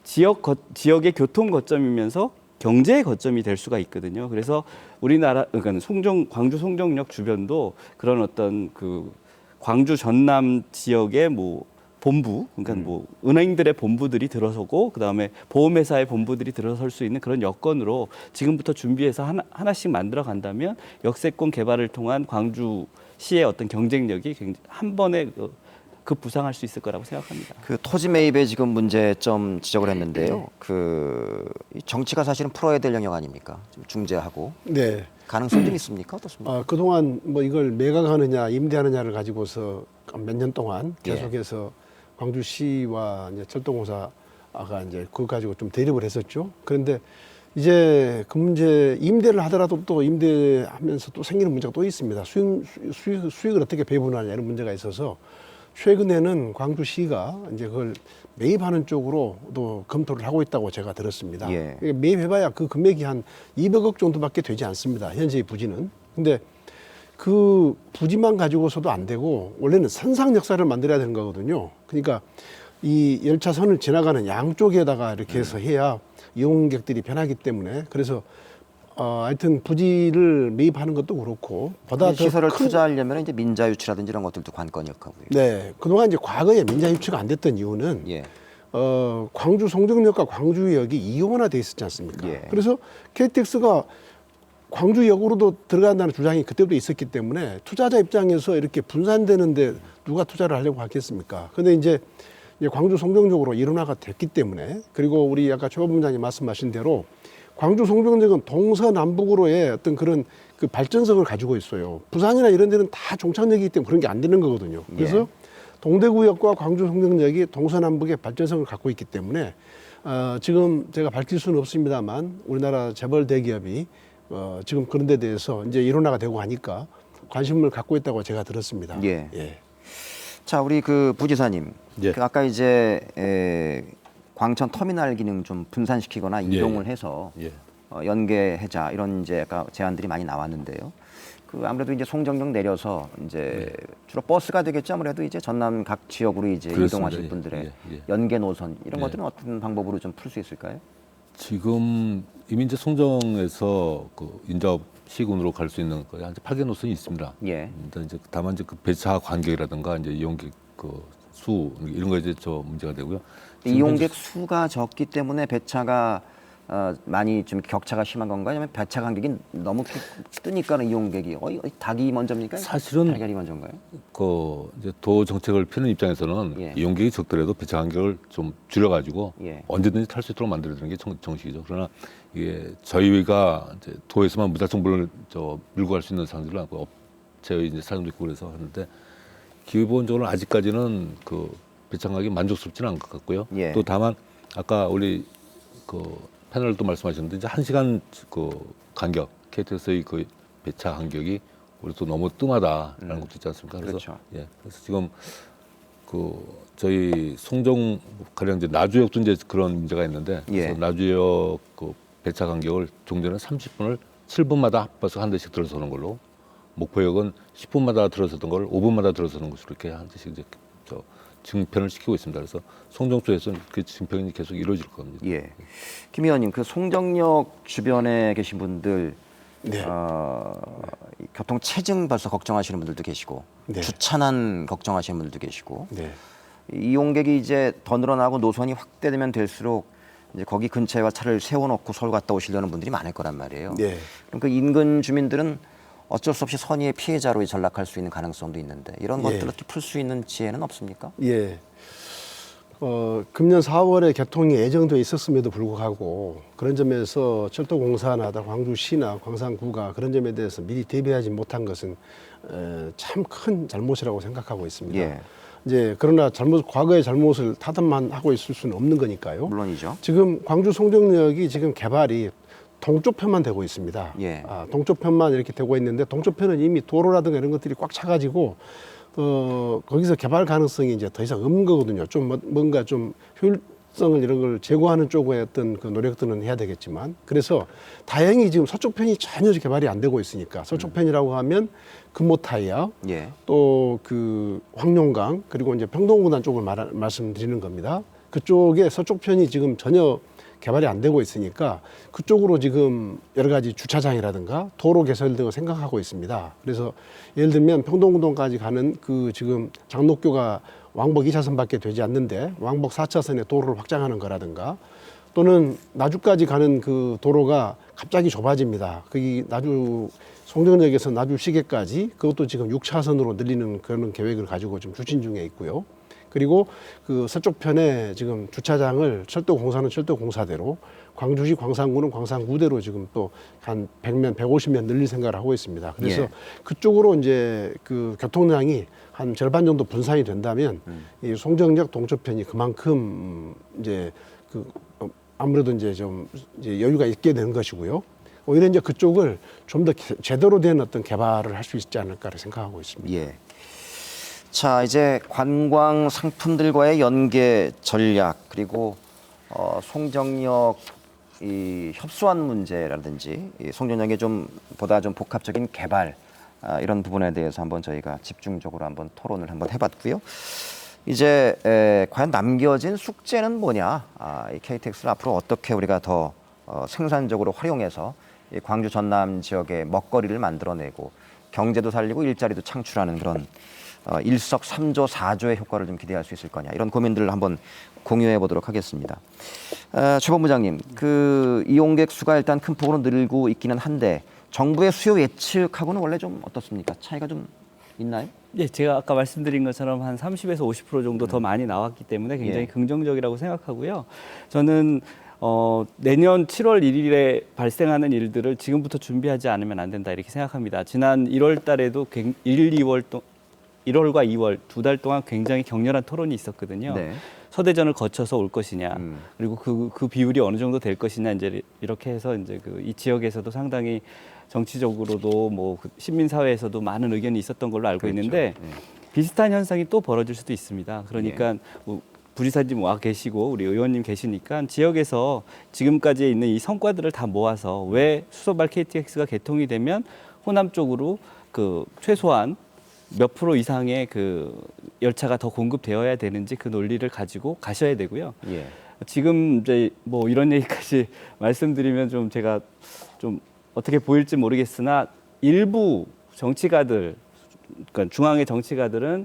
지역의 교통 거점이면서 경제의 거점이 될 수가 있거든요. 그래서 우리나라 그러니까 광주 송정역 주변도 그런 어떤 그 광주 전남 지역의 뭐 본부, 그러니까 뭐 은행들의 본부들이 들어서고 그다음에 보험회사의 본부들이 들어설 수 있는 그런 여건으로 지금부터 준비해서 하나씩 만들어 간다면 역세권 개발을 통한 광주시의 어떤 경쟁력이 굉장히 한 번에 급부상할 수 있을 거라고 생각합니다. 그 토지 매입에 지금 문제점 지적을 했는데요. 그 정치가 사실은 풀어야 될 영역 아닙니까? 좀 중재하고. 네. 가능성 좀 있습니까? 어떻습니까? 그동안 뭐 이걸 매각하느냐 임대하느냐를 가지고서 몇 년 동안 계속해서 광주시와 이제 철도공사가 이제 그거 가지고 좀 대립을 했었죠. 그런데 이제 그 문제 임대를 하더라도 또 임대하면서 또 생기는 문제가 또 있습니다. 수익을 어떻게 배분하냐 이런 문제가 있어서 최근에는 광주시가 이제 그걸 매입하는 쪽으로도 검토를 하고 있다고 제가 들었습니다. 매입해봐야 그 금액이 한 200억 정도밖에 되지 않습니다. 현재의 부지는. 근데 그 부지만 가지고서도 안 되고 원래는 선상 역사를 만들어야 되는 거거든요. 그러니까 이 열차선을 지나가는 양쪽에다가 이렇게 해서 해야 이용객들이 편하기 때문에 그래서 하여튼 부지를 매입하는 것도 그렇고 보다 더 시설을 투자하려면 이제 민자 유치라든지 이런 것들도 관건이었고요. 네, 그동안 이제 과거에 민자 유치가 안 됐던 이유는 광주 송정역과 광주역이 이용화돼 있었지 않습니까? 그래서 KTX가 광주역으로도 들어간다는 주장이 그때부터 있었기 때문에 투자자 입장에서 이렇게 분산되는데 누가 투자를 하려고 하겠습니까? 근데 이제 광주 송정역으로 일원화가 됐기 때문에 그리고 우리 아까 최 본부장님 말씀하신 대로 광주 송정역은 동서남북으로의 어떤 그런 그 발전성을 가지고 있어요. 부산이나 이런 데는 다 종착역이기 때문에 그런 게 안 되는 거거든요. 그래서 동대구역과 광주 송정역이 동서남북의 발전성을 갖고 있기 때문에 지금 제가 밝힐 수는 없습니다만 우리나라 재벌 대기업이 지금 그런 데 대해서 이제 일원화가 되고 하니까 관심을 갖고 있다고 제가 들었습니다. 자, 우리 그 부지사님, 그 아까 이제 광천 터미널 기능 좀 분산시키거나 이동을 해서 연계하자 이런 이제 아까 제안들이 많이 나왔는데요. 그 아무래도 이제 송정역 내려서 이제 주로 버스가 되겠죠. 아무래도 이제 전남 각 지역으로 이제 이동하실 분들의 연계 노선 이런 것들은 어떤 방법으로 좀 풀 수 있을까요? 지금 이미 이제 송정에서 그 인접 시군으로 갈 수 있는 거에 한 8개 노선이 있습니다. 이제 다만 이제 그 배차 간격이라든가 이제 이용객 그 수 이런 거 이제 문제가 되고요. 이용객 수가 적기 때문에 배차가 많이 좀 격차가 심한 건가요? 아니면 배차 간격이 너무 뜨니까 이용객이 닭이 먼저입니까? 사실은 달걀이 먼저인가요? 그 이제 도 정책을 펴는 입장에서는 이용객이 적더라도 배차 간격을 좀 줄여가지고 언제든지 탈 수 있도록 만들어주는 게 정식이죠. 그러나 이게 저희가 이제 도에서만 무작정을 밀고 갈 수 있는 상황들은 아니고 업체의 이제 사정도 있고 그래서 하는데 기본적으로 아직까지는 그 배차 간격이 만족스럽지는 않은 것 같고요. 또 다만 아까 우리 그 패널도 말씀하셨는데 이제 1시간 그 간격 KTX의 그 배차 간격이 우리 또 너무 뜸하다라는 것도 있지 않습니까? 그래서 그래서 지금 그 저희 송정 가령 이제 나주역도 이제 그런 문제가 있는데 그래서 나주역 그 배차 간격을 종전에 30분을 7분마다 버스 한 대씩 들어서는 걸로 목포역은 10분마다 들어서던 걸 5분마다 들어서는 것으로 이렇게 한 대씩 이제 증편을 시키고 있습니다. 그래서 송정 쪽에서는 그 증편이 계속 이루어질 겁니다. 김 의원님, 그 송정역 주변에 계신 분들 교통 체증 벌써 걱정하시는 분들도 계시고 주차난 걱정하시는 분들도 계시고 이용객이 이제 더 늘어나고 노선이 확대되면 될수록 이제 거기 근처에 차를 세워놓고 서울 갔다 오시려는 분들이 많을 거란 말이에요. 그럼 그 인근 주민들은 어쩔 수 없이 선의의 피해자로 전락할 수 있는 가능성도 있는데 이런 것들을 풀 수 있는 지혜는 없습니까? 금년 4월에 개통이 예정돼 있었음에도 불구하고 그런 점에서 철도공사나 광주시나 광산구가 그런 점에 대해서 미리 대비하지 못한 것은 참 큰 잘못이라고 생각하고 있습니다. 이제 그러나 과거의 잘못을 타담만 하고 있을 수는 없는 거니까요. 물론이죠. 지금 광주 송정역이 지금 개발이 동쪽 편만 되고 있습니다. 동쪽 편만 이렇게 되고 있는데 동쪽 편은 이미 도로라든가 이런 것들이 꽉 차가지고 거기서 개발 가능성이 이제 더 이상 없는 거거든요. 좀 뭔가 좀 효율성을 이런 걸 제고하는 쪽의 어떤 그 노력들은 해야 되겠지만 그래서 다행히 지금 서쪽 편이 전혀 개발이 안 되고 있으니까 서쪽 편이라고 하면 금호타이어 또 그 황룡강 그리고 이제 평동군단 쪽을 말씀드리는 겁니다. 그쪽에 서쪽 편이 지금 전혀 개발이 안 되고 있으니까 그쪽으로 지금 여러 가지 주차장이라든가 도로 개설 등을 생각하고 있습니다. 그래서 예를 들면 평동구동까지 가는 그 지금 장로교가 왕복 2차선밖에 되지 않는데 왕복 4차선의 도로를 확장하는 거라든가 또는 나주까지 가는 그 도로가 갑자기 좁아집니다. 거기 나주 송정역에서 나주 시계까지 그것도 지금 6차선으로 늘리는 그런 계획을 가지고 좀 추진 중에 있고요. 그리고 그 서쪽 편에 지금 주차장을 철도공사는 철도공사대로 광주시 광산구는 광산구대로 지금 또 한 100면, 150면 늘릴 생각을 하고 있습니다. 그래서 예. 그쪽으로 이제 그 교통량이 한 절반 정도 분산이 된다면 이 송정역 동쪽편이 그만큼 이제 그 아무래도 이제 좀 이제 여유가 있게 되는 것이고요. 오히려 이제 그쪽을 좀 더 제대로 된 어떤 개발을 할 수 있지 않을까를 생각하고 있습니다. 예. 자, 이제 관광 상품들과의 연계 전략 그리고 송정역 이 협소한 문제라든지 이 송정역의 좀 보다 좀 복합적인 개발 이런 부분에 대해서 한번 저희가 집중적으로 한번 토론을 한번 해봤고요. 이제 과연 남겨진 숙제는 뭐냐? 이 KTX를 앞으로 어떻게 우리가 더 생산적으로 활용해서 이 광주 전남 지역의 먹거리를 만들어내고 경제도 살리고 일자리도 창출하는 그런 일석삼조 사조의 효과를 좀 기대할 수 있을 거냐 이런 고민들을 한번 공유해 보도록 하겠습니다. 최 본부장님, 그 이용객 수가 일단 큰 폭으로 늘고 있기는 한데 정부의 수요 예측하고는 원래 좀 어떻습니까? 차이가 좀 있나요? 예, 제가 아까 말씀드린 것처럼 한 30에서 50% 정도 더 많이 나왔기 때문에 굉장히 예. 긍정적이라고 생각하고요. 저는 내년 7월 1일에 발생하는 일들을 지금부터 준비하지 않으면 안 된다 이렇게 생각합니다. 지난 1월 달에도 1월과 2월 두 달 동안 굉장히 격렬한 토론이 있었거든요. 네. 서대전을 거쳐서 올 것이냐, 그리고 그 비율이 어느 정도 될 것이냐 이제 이렇게 해서 이제 이 지역에서도 상당히 정치적으로도 뭐 시민 사회에서도 많은 의견이 있었던 걸로 알고 그렇죠. 있는데 비슷한 현상이 또 벌어질 수도 있습니다. 그러니까 뭐 부지사님 와 계시고 우리 의원님 계시니까 지역에서 지금까지 있는 이 성과들을 다 모아서 왜 수서발 KTX가 개통이 되면 호남 쪽으로 그 최소한 몇 프로 이상의 그 열차가 더 공급되어야 되는지 그 논리를 가지고 가셔야 되고요. 예. 지금 이제 뭐 이런 얘기까지 말씀드리면 좀 제가 좀 어떻게 보일지 모르겠으나 일부 정치가들, 그러니까 중앙의 정치가들은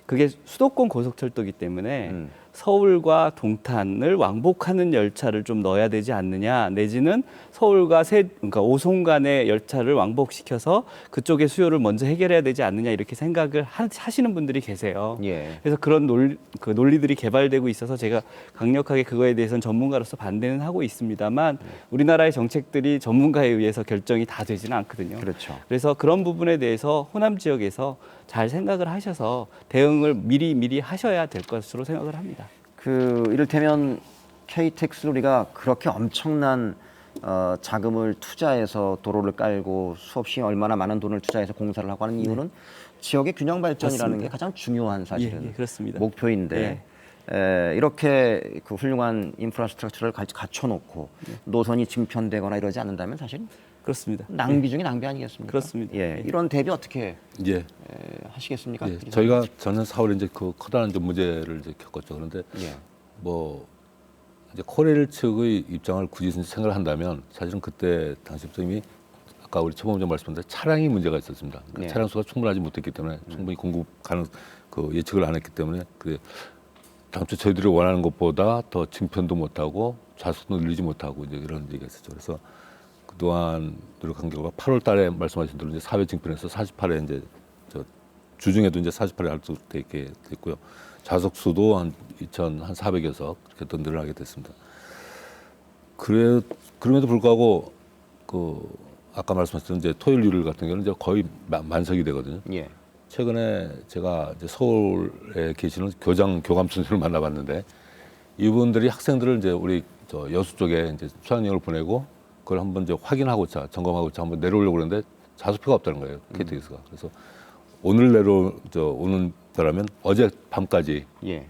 그게 수도권 고속철도이기 때문에 서울과 동탄을 왕복하는 열차를 좀 넣어야 되지 않느냐, 내지는 서울과 그러니까 5송 간의 열차를 왕복시켜서 그쪽의 수요를 먼저 해결해야 되지 않느냐 이렇게 생각을 하시는 분들이 계세요. 예. 그래서 그런 논리들이 개발되고 있어서 제가 강력하게 그거에 대해서는 전문가로서 반대는 하고 있습니다만 우리나라의 정책들이 전문가에 의해서 결정이 다 되지는 않거든요. 그렇죠. 그래서 그런 부분에 대해서 호남 지역에서 잘 생각을 하셔서 대응을 미리 하셔야 될 것으로 생각을 합니다. 그 이를테면 KTX를 우리가 그렇게 엄청난 자금을 투자해서 도로를 깔고 수없이 얼마나 많은 돈을 투자해서 공사를 하고 하는 이유는 지역의 균형 발전이라는 맞습니다. 게 가장 중요한 사실은 예, 그렇습니다. 목표인데 이렇게 그 훌륭한 인프라스트럭처를 갖춰놓고 노선이 증편되거나 이러지 않는다면 사실 그렇습니다. 낭비 중에 낭비 아니겠습니까? 그렇습니다. 예, 이런 대비 어떻게 예. 하시겠습니까? 예. 저희가 작년 4월에 이제 그 커다란 좀 문제를 이제 겪었죠. 그런데 예. 뭐 이제 코레일 측의 입장을 굳이 생각을 한다면 사실은 그때 당시부터 이미 아까 우리 최 본부장 말씀드린 차량이 문제가 있었습니다. 그러니까 예. 차량 수가 충분하지 못했기 때문에 충분히 공급 가능 그 예측을 안 했기 때문에 그 당초 저희들이 원하는 것보다 더 증편도 못하고 좌석도 늘리지 못하고 이제 이런 얘기가 있었죠. 그래서 그동안 노력한 결과 8월 달에 말씀하신 대로 이제 4회 증편에서 48회 이제 주중에도 이제 48회 할 수 있게 됐고요. 좌석 수도 한 2,400여석 이렇게 더 늘어나게 됐습니다. 그럼에도 불구하고 그 아까 말씀하셨던 이제 토요일 일요일 같은 경우는 이제 거의 만석이 되거든요. 예. 최근에 제가 이제 서울에 계시는 교감 선생님을 만나봤는데 이분들이 학생들을 이제 우리 여수 쪽에 이제 수학여행을 보내고 그걸 한번 이제 확인하고자 점검하고자 한번 내려오려고 그러는데 좌석표가 없다는 거예요. KTX가. 그래서 오늘 오는 거라면 어제 밤까지 예.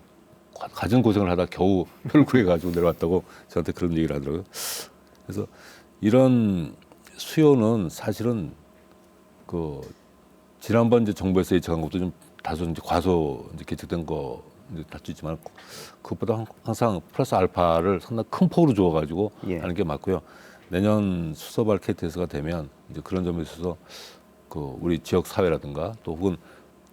가진 고생을 하다 겨우 표를 구해가지고 내려왔다고 저한테 그런 얘기를 하더라고요. 그래서 이런 수요는 사실은 그 지난번 이제 정부에서 예측한 것도 좀 다소 이제 과소 이제 계측된 거 이제 달수 있지만 그것보다 항상 플러스 알파를 상당히 큰 폭으로 줘가지고 하는 게 맞고요. 내년 수서발 KTX가 되면 이제 그런 점에 있어서 그 우리 지역 사회라든가 또 혹은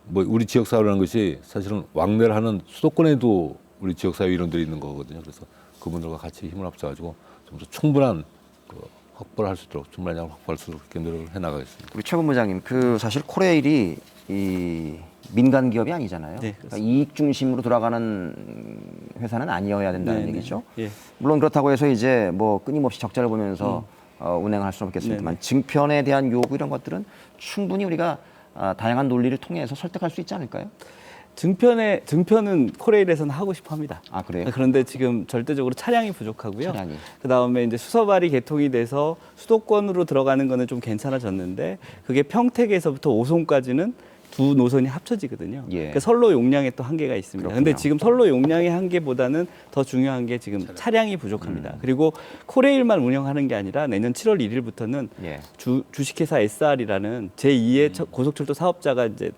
뭐 우리 지역 사회라는 것이 사실은 왕래를 하는 수도권에도 우리 지역 사회 이론들이 있는 거거든요. 그래서 그분들과 같이 힘을 합쳐가지고 좀 더 충분한 그 확보를 할 수 있도록 충분한 양을 확보할 수 있도록 노력을 해나가겠습니다. 우리 최 본부장님, 그 사실 코레일이 이 민간 기업이 아니잖아요. 네, 그러니까 이익 중심으로 돌아가는 회사는 아니어야 된다는 네, 얘기죠. 네. 예. 물론 그렇다고 해서 이제 뭐 끊임없이 적자를 보면서 운행할 수는 없겠습니다만 네, 네. 증편에 대한 요구 이런 것들은 충분히 우리가 다양한 논리를 통해서 설득할 수 있지 않을까요? 증편은 코레일에서는 하고 싶어 합니다. 아, 그래요? 그런데 지금 절대적으로 차량이 부족하고요. 차량이. 그다음에 이제 수서발이 개통이 돼서 수도권으로 들어가는 거는 좀 괜찮아졌는데 그게 평택에서부터 오송까지는 두 노선이 합쳐지거든요. 그러니까 선로 용량에 또 한계가 있습니다. 그런데 지금 선로 용량의 한계보다는 더 중요한 게 지금 차량이 부족합니다. 그리고 코레일만 운영하는 게 아니라 내년 7월 1일부터는 주식회사 SR이라는 제2의 고속철도 사업자가 이제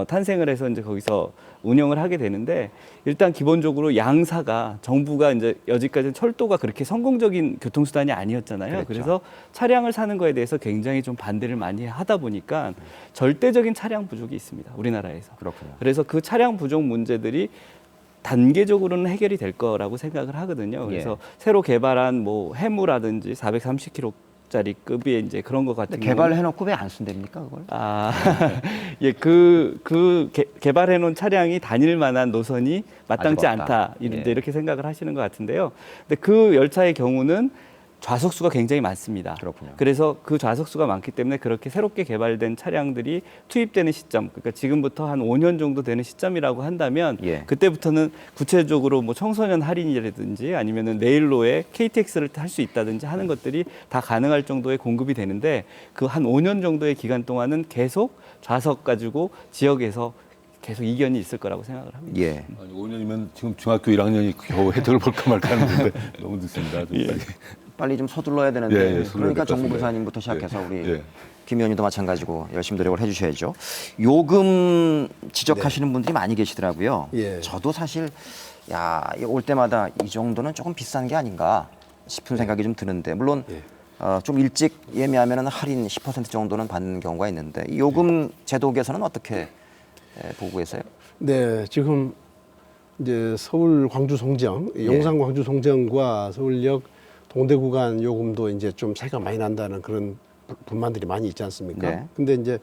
탄생을 해서 이제 거기서 운영을 하게 되는데 일단 기본적으로 양사가 정부가 이제 여지까지는 철도가 그렇게 성공적인 교통수단이 아니었잖아요. 그래서 차량을 사는 거에 대해서 굉장히 좀 반대를 많이 하다 보니까 절대적인 차량 부족이 있습니다. 우리나라에서. 그렇군요. 그래서 그 차량 부족 문제들이 단계적으로는 해결이 될 거라고 생각을 하거든요. 그래서 새로 개발한 뭐 해무라든지 430km 짜리 급의 이제 그런 것 같은 개발해놓고 왜 안 쓴답니까 그걸? 예, 개발해놓은 차량이 다닐 만한 노선이 마땅치 않다. 이제 이렇게 생각을 하시는 것 같은데요. 근데 그 열차의 경우는 좌석수가 굉장히 많습니다. 그렇군요. 그래서 그 좌석수가 많기 때문에 그렇게 새롭게 개발된 차량들이 투입되는 시점, 그러니까 지금부터 한 5년 정도 되는 시점이라고 한다면 그때부터는 구체적으로 뭐 청소년 할인이라든지 아니면은 내일로에 KTX를 탈 수 있다든지 하는 것들이 다 가능할 정도의 공급이 되는데 그 한 5년 정도의 기간 동안은 계속 좌석 가지고 지역에서 계속 이견이 있을 거라고 생각을 합니다. 아니, 5년이면 지금 중학교 1학년이 겨우 혜택을 볼까 말까 하는데 너무 늦습니다. 빨리 좀 서둘러야 되는데 그러니까 정부 부사님부터 시작해서 우리 김 의원님도 마찬가지고 열심히 노력을 해주셔야죠. 요금 지적하시는 분들이 많이 계시더라고요. 저도 사실 올 때마다 이 정도는 조금 비싼 게 아닌가 싶은 생각이 좀 드는데 물론 좀 일찍 예매하면 할인 10% 정도는 받는 경우가 있는데 이 요금 제도 개선은 어떻게 보고 계세요? 네, 지금 이제 서울 광주 송정, 용산 광주 송정과 서울역 동대 구간 요금도 이제 좀 차이가 많이 난다는 그런 불만들이 많이 있지 않습니까? 근데 이제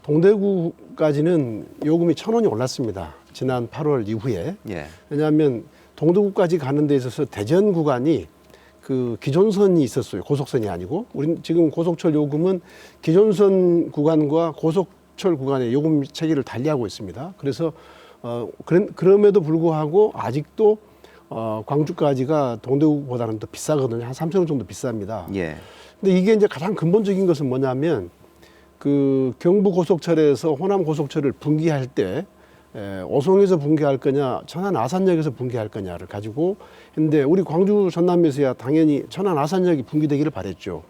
동대구까지는 요금이 1,000원이 올랐습니다. 지난 8월 이후에. 왜냐하면 동대구까지 가는 데 있어서 대전 구간이 그 기존선이 있었어요. 고속선이 아니고. 우린 지금 고속철 요금은 기존선 구간과 고속철 구간의 요금 체계를 달리하고 있습니다. 그래서 그럼에도 불구하고 아직도 광주까지가 동대구보다는 더 비싸거든요. 한 3,000원 정도 비쌉니다. 근데 이게 이제 가장 근본적인 것은 뭐냐면 그 경부 고속철에서 호남 고속철을 분기할 때 오송에서 분기할 거냐, 천안 아산역에서 분기할 거냐를 가지고 했는데 우리 광주 전남에서야 당연히 천안 아산역이 분기되기를 바랬죠.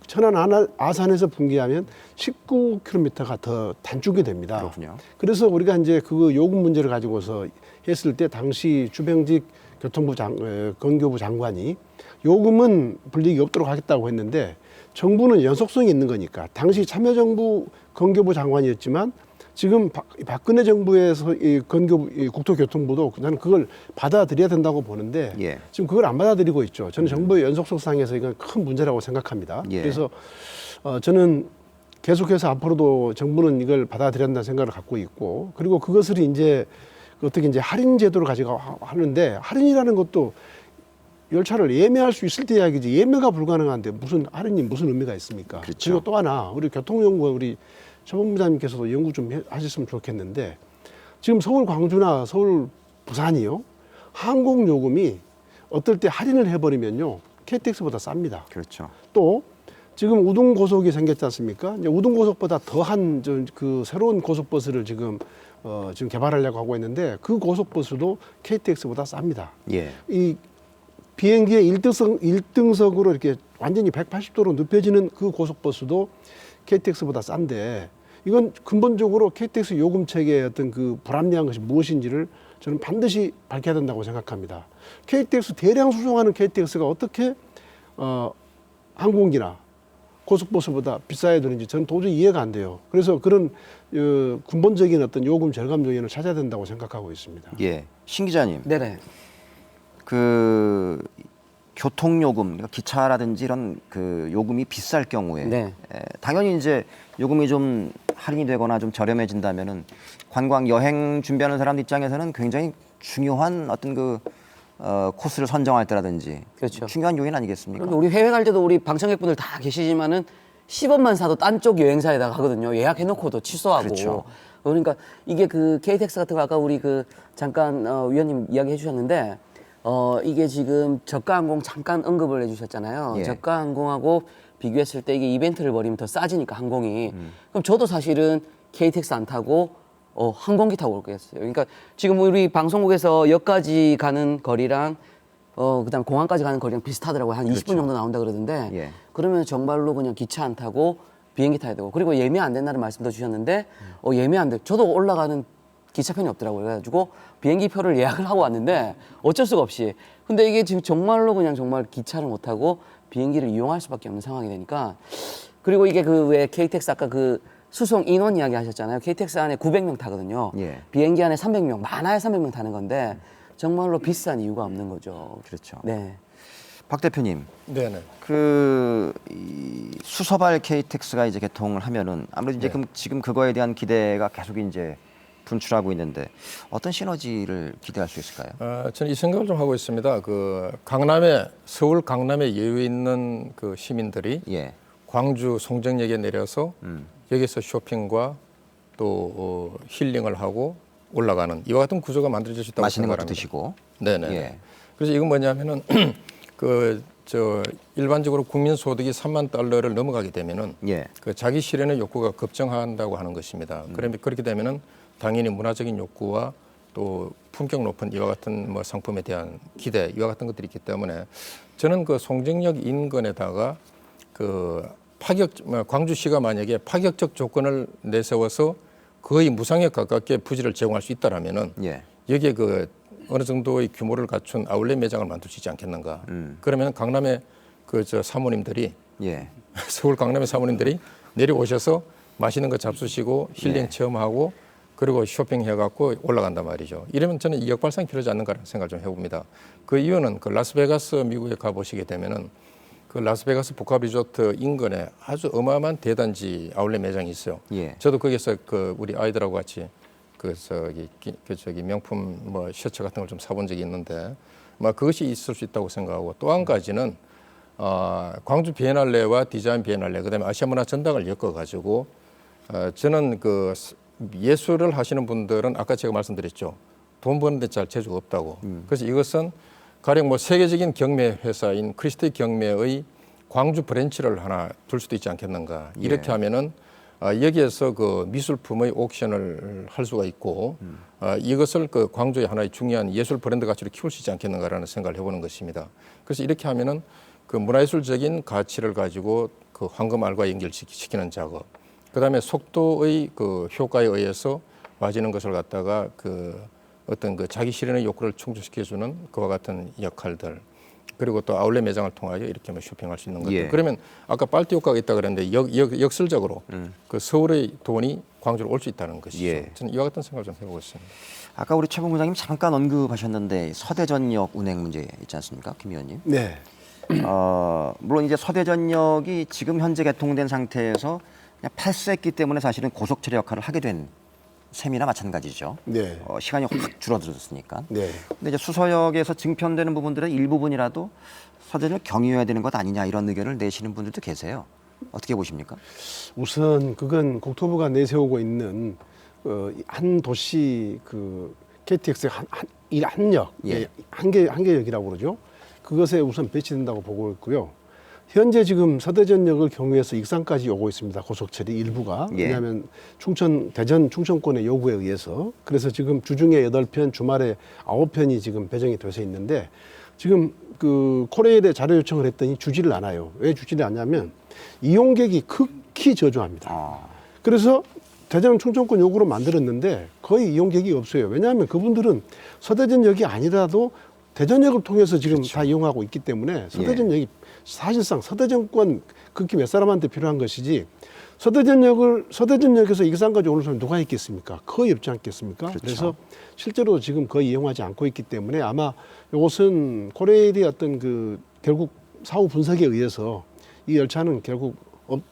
천안 아산에서 분기하면 19km가 더 단축이 됩니다. 그렇군요. 그래서 우리가 이제 그 요금 문제를 가지고서 했을 때 당시 주병직 건교부 장관이 요금은 불이익이 없도록 하겠다고 했는데 정부는 연속성이 있는 거니까 당시 참여정부 건교부 장관이었지만 지금 박근혜 정부에서 이 국토교통부도 나는 그걸 받아들여야 된다고 보는데 지금 그걸 안 받아들이고 있죠. 저는 정부의 연속성상에서 이건 큰 문제라고 생각합니다. 그래서 저는 계속해서 앞으로도 정부는 이걸 받아들여야 한다는 생각을 갖고 있고 그리고 그것을 이제 어떻게 이제 할인 제도를 가지고 하는데 할인이라는 것도 열차를 예매할 수 있을 때 이야기지 예매가 불가능한데 무슨 할인이 무슨 의미가 있습니까? 그리고 또 하나 우리 교통연구원 우리 최 본부장님께서도 연구 좀 하셨으면 좋겠는데 지금 서울 광주나 서울 부산이요 항공 요금이 어떨 때 할인을 해버리면요 KTX보다 쌉니다. 그렇죠. 또 지금 우등 고속이 생겼지 않습니까? 이제 우등 고속보다 더한 그 새로운 고속버스를 지금 개발하려고 하고 있는데 그 고속버스도 KTX보다 쌉니다. 이 비행기의 1등석으로 이렇게 완전히 180도로 눕혀지는 그 고속버스도 KTX보다 싼데 이건 근본적으로 KTX 요금 체계의 어떤 그 불합리한 것이 무엇인지를 저는 반드시 밝혀야 된다고 생각합니다. KTX 대량 수송하는 KTX가 어떻게 항공기나 고속버스보다 비싸야 되는지 저는 도저히 이해가 안 돼요. 그래서 그런 근본적인 어떤 요금 절감 요인을 찾아야 된다고 생각하고 있습니다. 예, 신 기자님. 네네. 그 교통요금, 그러니까 기차라든지 이런 그 요금이 비쌀 경우에 네. 당연히 이제 요금이 좀 할인이 되거나 좀 저렴해진다면은 관광 여행 준비하는 사람 입장에서는 굉장히 중요한 어떤 그 코스를 선정할 때라든지 그렇죠. 중요한 요인 아니겠습니까? 우리 해외 갈 때도 우리 방청객분들 다 계시지만은 10원만 사도 딴 쪽 여행사에다가 하거든요. 예약해놓고도 취소하고. 그렇죠. 그러니까 이게 그 KTX 같은 거 아까 우리 그 잠깐 위원님 이야기해 주셨는데 이게 지금 저가항공 잠깐 언급을 해주셨잖아요. 예. 저가항공하고 비교했을 때 이게 이벤트를 벌이면 더 싸지니까 항공이. 그럼 저도 사실은 KTX 안 타고 항공기 타고 올 거였어요. 그러니까 지금 우리 방송국에서 역까지 가는 거리랑 그다음 공항까지 가는 거리랑 비슷하더라고요. 한 20분 정도 나온다 그러던데. 예. 그러면 정말로 그냥 기차 안 타고 비행기 타야 되고 그리고 예매 안 된다는 말씀도 주셨는데 예매 안 돼. 저도 올라가는 기차편이 없더라고요. 그래가지고 비행기 표를 예약을 하고 왔는데 어쩔 수가 없이. 근데 이게 지금 정말로 그냥 정말 기차를 못 타고 비행기를 이용할 수밖에 없는 상황이 되니까. 그리고 이게 그 왜 KTX 아까 그 수송 인원 이야기 하셨잖아요. KTX 안에 900명 타거든요. 예. 비행기 안에 300명, 많아야 300명 타는 건데 정말로 비싼 이유가 없는 거죠. 그렇죠. 네. 박 대표님, 네네. 이 수서발 KTX가 이제 개통을 하면은 아무래도 이제 지금 그거에 대한 기대가 계속 이제 분출하고 있는데 어떤 시너지를 기대할 수 있을까요? 저는 이 생각을 좀 하고 있습니다. 서울 강남에 여유 있는 그 시민들이 예. 광주 송정역에 내려서 여기서 쇼핑과 또 힐링을 하고 올라가는 이와 같은 구조가 만들어질 수 있다고 맛있는 것도 생각합니다. 드시고. 네네. 예. 그래서 이건 뭐냐면은 일반적으로 국민 소득이 3만 달러를 넘어가게 되면은 예. 그 자기 실현의 욕구가 급증한다고 하는 것입니다. 그러면 그렇게 되면은 당연히 문화적인 욕구와 또 품격 높은 이와 같은 뭐 상품에 대한 기대 이와 같은 것들이 있기 때문에 저는 그 송정역 인근에다가 그 광주시가 만약에 파격적 조건을 내세워서 거의 무상에 가깝게 부지를 제공할 수 있다라면은 예. 여기에 그 어느 정도의 규모를 갖춘 아울렛 매장을 만들 수 있지 않겠는가. 그러면 강남의 사모님들이 예. 서울 강남의 사모님들이 내려오셔서 맛있는 거 잡수시고 힐링 체험하고 그리고 쇼핑해갖고 올라간단 말이죠. 이러면 저는 이 역발상이 필요하지 않는가라는 생각을 좀 해봅니다. 그 이유는 그 라스베가스 미국에 가보시게 되면은 그 라스베가스 복합리조트 인근에 아주 어마어마한 대단지 아울렛 매장이 있어요. 예. 저도 거기서 그 우리 아이들하고 같이 명품 뭐 셔츠 같은 걸 좀 사본 적이 있는데 그것이 있을 수 있다고 생각하고 또 한 가지는 광주 비엔날레와 디자인 비엔날레 그다음에 아시아 문화 전당을 엮어가지고 저는 그 예술을 하시는 분들은 아까 제가 말씀드렸죠. 돈 버는데 잘 재주가 없다고. 그래서 이것은 가령 뭐 세계적인 경매 회사인 크리스티 경매의 광주 브랜치를 하나 둘 수도 있지 않겠는가. 이렇게 하면은 여기에서 그 미술품의 옥션을 할 수가 있고 이것을 그 광주의 하나의 중요한 예술 브랜드 가치로 키울 수 있지 않겠는가라는 생각을 해보는 것입니다. 그래서 이렇게 하면은 그 문화예술적인 가치를 가지고 그 황금알과 연결시키는 작업. 그다음에 속도의 그 효과에 의해서 빠지는 것을 갖다가 그 어떤 그 자기 실현의 욕구를 충족시켜주는 그와 같은 역할들. 그리고 또 아울렛 매장을 통하여 이렇게 뭐 쇼핑할 수 있는 것들. 예. 그러면 아까 빨대 효과가 있다 그랬는데 역설적으로 그 서울의 돈이 광주로 올 수 있다는 것이죠. 예. 저는 이와 같은 생각을 좀 해보고 있습니다. 아까 우리 최 본부장님 잠깐 언급하셨는데 서대전역 운행 문제 있지 않습니까, 김 의원님? 네. 물론 이제 서대전역이 지금 현재 개통된 상태에서 그냥 폐쇄했기 때문에 사실은 고속철의 역할을 하게 된 셈이나 마찬가지죠. 네. 시간이 확 줄어들었으니까. 네. 근데 이제 수서역에서 증편되는 부분들은 일부분이라도 서대전을 경유해야 되는 것 아니냐 이런 의견을 내시는 분들도 계세요. 어떻게 보십니까? 우선 그건 국토부가 내세우고 있는 한 도시 그 KTX 한 역, 예. 한 개 역이라고 그러죠. 그것에 우선 배치된다고 보고 있고요. 현재 지금 서대전역을 경유해서 익산까지 오고 있습니다. 고속철이 일부가. 예. 왜냐하면 대전 충청권의 요구에 의해서. 그래서 지금 주중에 8편, 주말에 9편이 지금 배정이 돼서 있는데 지금 그 코레일에 자료 요청을 했더니 주지를 않아요. 왜 주지를 않냐면 이용객이 극히 저조합니다. 그래서 대전 충청권 역으로 만들었는데 거의 이용객이 없어요. 왜냐하면 그분들은 서대전역이 아니라도 대전역을 통해서 지금 다 이용하고 있기 때문에 서대전역이 사실상 서대전권 극히 몇 사람한테 필요한 것이지 서대전역에서 익산까지 오는 사람이 누가 있겠습니까? 거의 없지 않겠습니까? 그렇죠. 그래서 실제로 지금 거의 이용하지 않고 있기 때문에 아마 이것은 코레일이 어떤 그 결국 사후 분석에 의해서 이 열차는 결국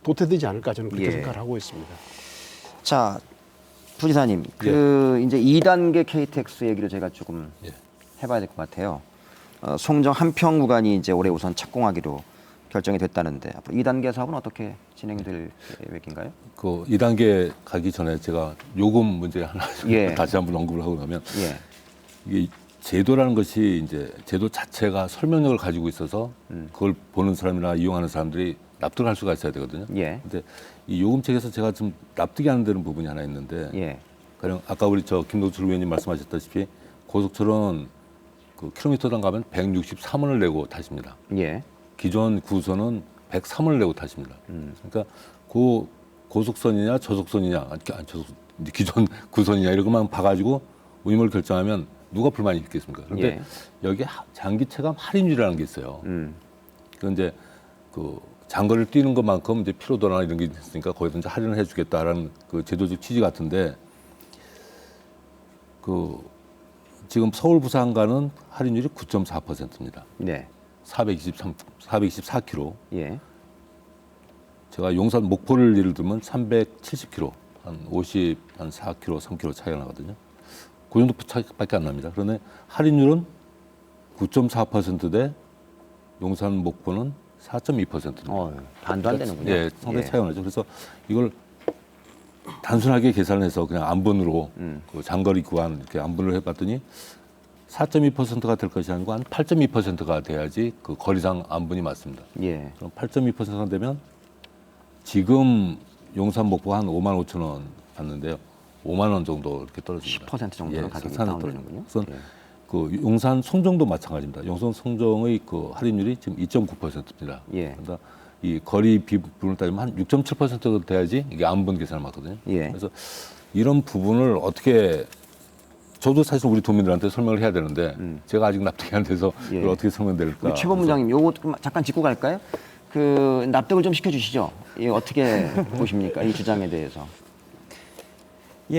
도태되지 않을까 저는 그렇게 생각을 하고 있습니다. 자, 부지사님, 그 이제 2단계 KTX 얘기를 제가 조금 해봐야 될 것 같아요. 송정 한평 구간이 이제 올해 우선 착공하기로 결정이 됐다는데 앞으로 2단계 사업은 어떻게 진행될 계획인가요? 그 2단계 가기 전에 제가 요금 문제 하나 다시 한번 언급을 하고 나면 이게 제도라는 것이 이제 제도 자체가 설명력을 가지고 있어서 그걸 보는 사람이나 이용하는 사람들이 납득할 수가 있어야 되거든요. 근데 이 요금책에서 제가 좀 납득이 안 되는 부분이 하나 있는데 가령 아까 우리 김동철 의원님 말씀하셨다시피 고속철은 그 킬로미터당 가면 163원을 내고 타십니다. 기존 구선은 103원을 내고 타십니다. 그러니까 그 고속선이냐 저속선이냐, 기존 구선이냐 이런 것만 봐가지고 운임을 결정하면 누가 불만이 있겠습니까? 그런데 여기 장기체감 할인율이라는 게 있어요. 그 이제 그 장거리를 뛰는 것만큼 이제 피로도나 이런 게 있으니까 거기서 이제 할인을 해주겠다라는 그 제도적 취지 같은데 그 지금 서울 부산가는 할인율이 9.4%입니다. 424km. 제가 용산 목포를 예를 들면 370km, 한 4km, 3km 차이가 나거든요. 그 정도 차이밖에 안 납니다. 그런데 할인율은 9.4%대 용산 목포는 4.2%입니다. 반도 안 되는군요. 예, 상당히 차이가 나죠. 그래서 이걸 단순하게 계산해서 그냥 안분으로 그 장거리 구간 이렇게 안분을 해봤더니 4.2%가 될 것이 아니고 한 8.2%가 돼야지 그 거리상 안분이 맞습니다. 그럼 8.2%가 되면 지금 용산 목포 한 5만 5천 원 받는데요. 5만 원 정도 이렇게 떨어집니다. 10% 정도는 가격이 다운되는군요. 그래서 그 용산 송정도 마찬가지입니다. 용산 송정의 그 할인율이 지금 2.9%입니다. 그러니까 이 거리 부분을 따지면 한 6.7% 돼야지 이게 안분 계산을 맞거든요. 그래서 이런 부분을 어떻게 저도 사실 우리 도민들한테 설명을 해야 되는데 제가 아직 납득이 안 돼서 이걸 어떻게 설명드릴까. 최 본부장님, 요거 잠깐 짚고 갈까요? 그 납득을 좀 시켜주시죠. 이 어떻게 보십니까? 이 주장에 대해서.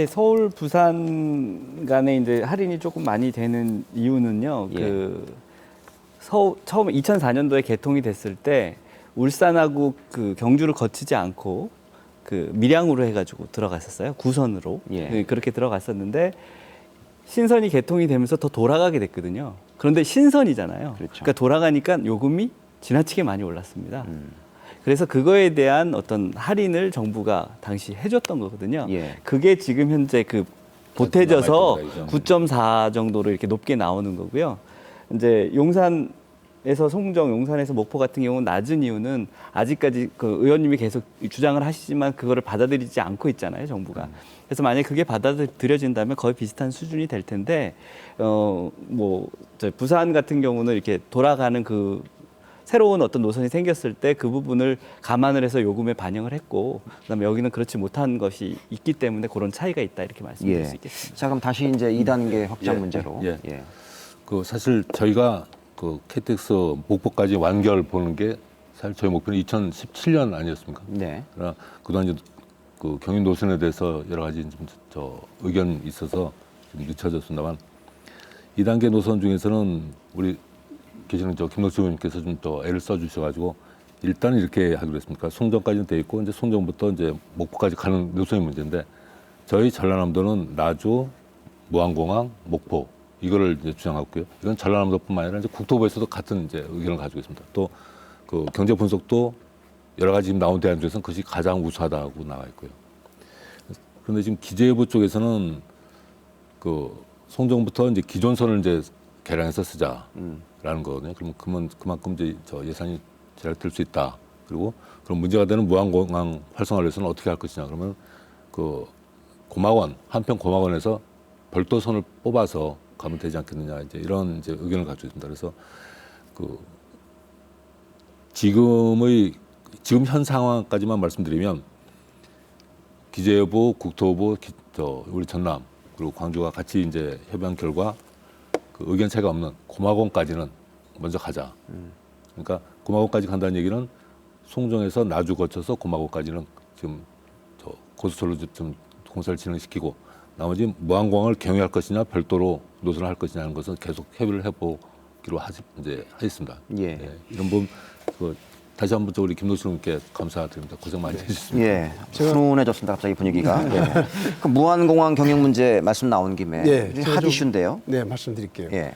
서울 부산 간에 이제 할인이 조금 많이 되는 이유는요. 그 처음에 2004년도에 개통이 됐을 때 울산하고 그 경주를 거치지 않고 그 밀양으로 해가지고 들어갔었어요. 구선으로 그렇게 들어갔었는데 신선이 개통이 되면서 더 돌아가게 됐거든요. 그런데 신선이잖아요. 그러니까 돌아가니까 요금이 지나치게 많이 올랐습니다. 그래서 그거에 대한 어떤 할인을 정부가 당시 해줬던 거거든요. 그게 지금 현재 그 보태져서 9.4 정도로 이렇게 높게 나오는 거고요. 이제 용산에서 송정, 용산에서 목포 같은 경우는 낮은 이유는 아직까지 그 의원님이 계속 주장을 하시지만 그거를 받아들이지 않고 있잖아요, 정부가. 그래서 만약에 그게 받아들여진다면 거의 비슷한 수준이 될 텐데, 부산 같은 경우는 이렇게 돌아가는 그 새로운 어떤 노선이 생겼을 때 그 부분을 감안을 해서 요금에 반영을 했고, 그다음에 여기는 그렇지 못한 것이 있기 때문에 그런 차이가 있다 이렇게 말씀드릴 수 있겠습니다. 자, 그럼 다시 이제 2단계 확장 문제로. 그 사실 저희가 그 KTX 목포까지 완결 보는 게 사실 저희 목표는 2017년 아니었습니까? 그러나 그동안 이제 그 경인 노선에 대해서 여러 가지 좀 의견이 있어서 좀 늦춰졌습니다만 2단계 노선 중에서는 우리 계시는 김덕수 의원님께서 좀 더 애를 써주셔가지고 일단 이렇게 하기로 했습니까? 송정까지는 돼 있고 이제 송정부터 이제 목포까지 가는 노선이 문제인데 저희 전라남도는 나주, 무안공항, 목포 이거를 이제 주장하고 있고요. 이건 전라남도뿐만 아니라 이제 국토부에서도 같은 이제 의견을 가지고 있습니다. 또 그 경제 분석도 여러 가지 지금 나온 대안 중에서는 그것이 가장 우수하다고 나와 있고요. 그런데 지금 기재부 쪽에서는 그 송정부터 이제 기존선을 이제 개량해서 쓰자라는 거거든요. 그러면 그만큼 이제 예산이 절약될 수 있다. 그리고 그럼 문제가 되는 무안공항 활성화를 위해서는 어떻게 할 것이냐. 그러면 그 고막원 한평 고막원에서 별도선을 뽑아서 가면 되지 않겠느냐. 이제 이런 이제 의견을 가지고 있습니다. 그래서 그 지금 현 상황까지만 말씀드리면 기재부, 국토부, 우리 전남 그리고 광주가 같이 이제 협의한 결과 그 의견 차이가 없는 고마공까지는 먼저 가자. 그러니까 고마공까지 간다는 얘기는 송정에서 나주 거쳐서 고마공까지는 지금 고속철로 좀 공사를 진행시키고 나머지 무안공항을 경유할 것이냐 별도로 노선을 할 것이냐는 것은 계속 협의를 해보기로 하겠습니다. 예. 이런 부분 다시 한번 우리 김노실 의원께 감사드립니다. 고생 많이 해주셨습니다. 예, 훈훈해졌습니다. 갑자기 분위기가. 예. 그 무안공항 경영 문제 말씀 나온 김에 핫 이슈인데요. 네, 말씀드릴게요. 예.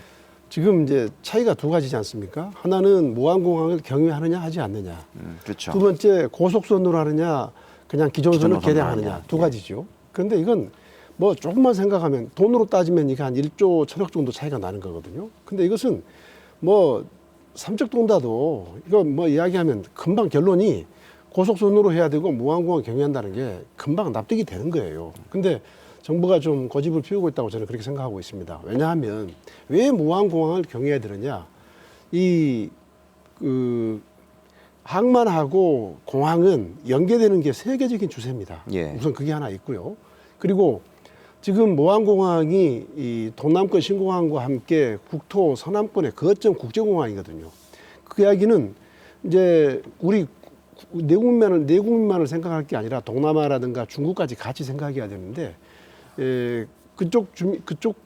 지금 이제 차이가 두 가지지 않습니까? 하나는 무안공항을 경유하느냐 하지 않느냐. 그렇죠. 두 번째 고속선으로 하느냐 그냥 기존선을 개량하느냐 두 가지죠. 그런데 이건 뭐 조금만 생각하면 돈으로 따지면 이게 한 1조 1천억 정도 차이가 나는 거거든요. 근데 이것은 뭐 삼척 동다도 이거 뭐 이야기하면 금방 결론이 고속선으로 해야 되고 무안공항 경유한다는 게 금방 납득이 되는 거예요. 근데 정부가 좀 고집을 피우고 있다고 저는 그렇게 생각하고 있습니다. 왜냐하면 왜 무안공항을 경유해야 되느냐? 항만하고 공항은 연계되는 게 세계적인 추세입니다. 예. 우선 그게 하나 있고요. 그리고 지금 무안공항이 이 동남권 신공항과 함께 국토 서남권의 거점 국제공항이거든요. 그 이야기는 이제 우리 내국민만을 생각할 게 아니라 동남아라든가 중국까지 같이 생각해야 되는데 그쪽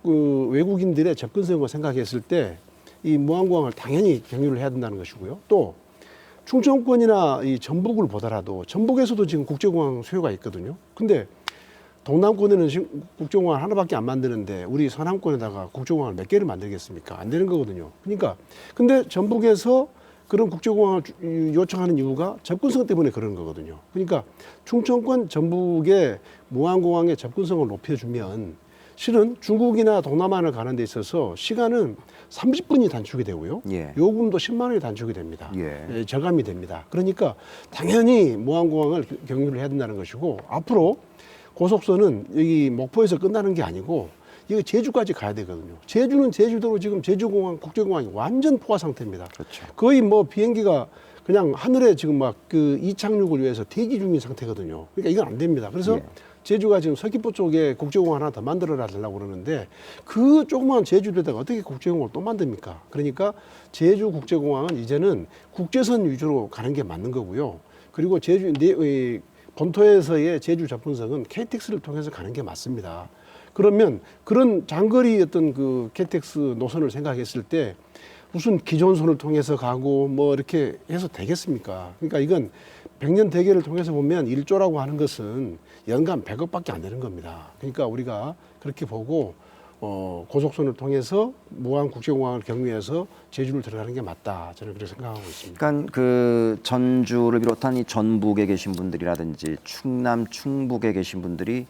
외국인들의 접근성을 생각했을 때 이 무안공항을 당연히 경유를 해야 된다는 것이고요. 또 충청권이나 이 전북을 보더라도 전북에서도 지금 국제공항 수요가 있거든요. 근데 동남권에는 국제공항 하나밖에 안 만드는데 우리 서남권에다가 국제공항을 몇 개를 만들겠습니까? 안 되는 거거든요. 그러니까 근데 전북에서 그런 국제공항을 요청하는 이유가 접근성 때문에 그런 거거든요. 그러니까 충청권 전북의 무안공항의 접근성을 높여주면 실은 중국이나 동남아를 가는 데 있어서 시간은 30분이 단축이 되고요. 예. 요금도 10만 원이 단축이 됩니다. 예. 절감이 됩니다. 그러니까 당연히 무안공항을 경유를 해야 된다는 것이고 앞으로 고속선은 여기 목포에서 끝나는 게 아니고 이거 제주까지 가야 되거든요. 제주는 제주도로 지금 제주공항, 국제공항이 완전 포화 상태입니다. 그렇죠. 거의 뭐 비행기가 그냥 하늘에 지금 막 그 이착륙을 위해서 대기 중인 상태거든요. 그러니까 이건 안 됩니다. 그래서 제주가 지금 서귀포 쪽에 국제공항 하나 더 만들어 달라고 그러는데 그 조그마한 제주도에다가 어떻게 국제공항을 또 만듭니까? 그러니까 제주 국제공항은 이제는 국제선 위주로 가는 게 맞는 거고요. 그리고 본토에서의 제주 접근성은 KTX를 통해서 가는 게 맞습니다. 그러면 그런 장거리 어떤 그 KTX 노선을 생각했을 때 무슨 기존선을 통해서 가고 뭐 이렇게 해서 되겠습니까? 그러니까 이건 100년 대계를 통해서 보면 1조라고 하는 것은 연간 100억밖에 안 되는 겁니다. 그러니까 우리가 그렇게 보고 고속선을 통해서 무안 국제공항을 경유해서 제주를 들어가는 게 맞다. 저는 그렇게 생각하고 있습니다. 그러니까 그 전주를 비롯한 이 전북에 계신 분들이라든지 충남, 충북에 계신 분들이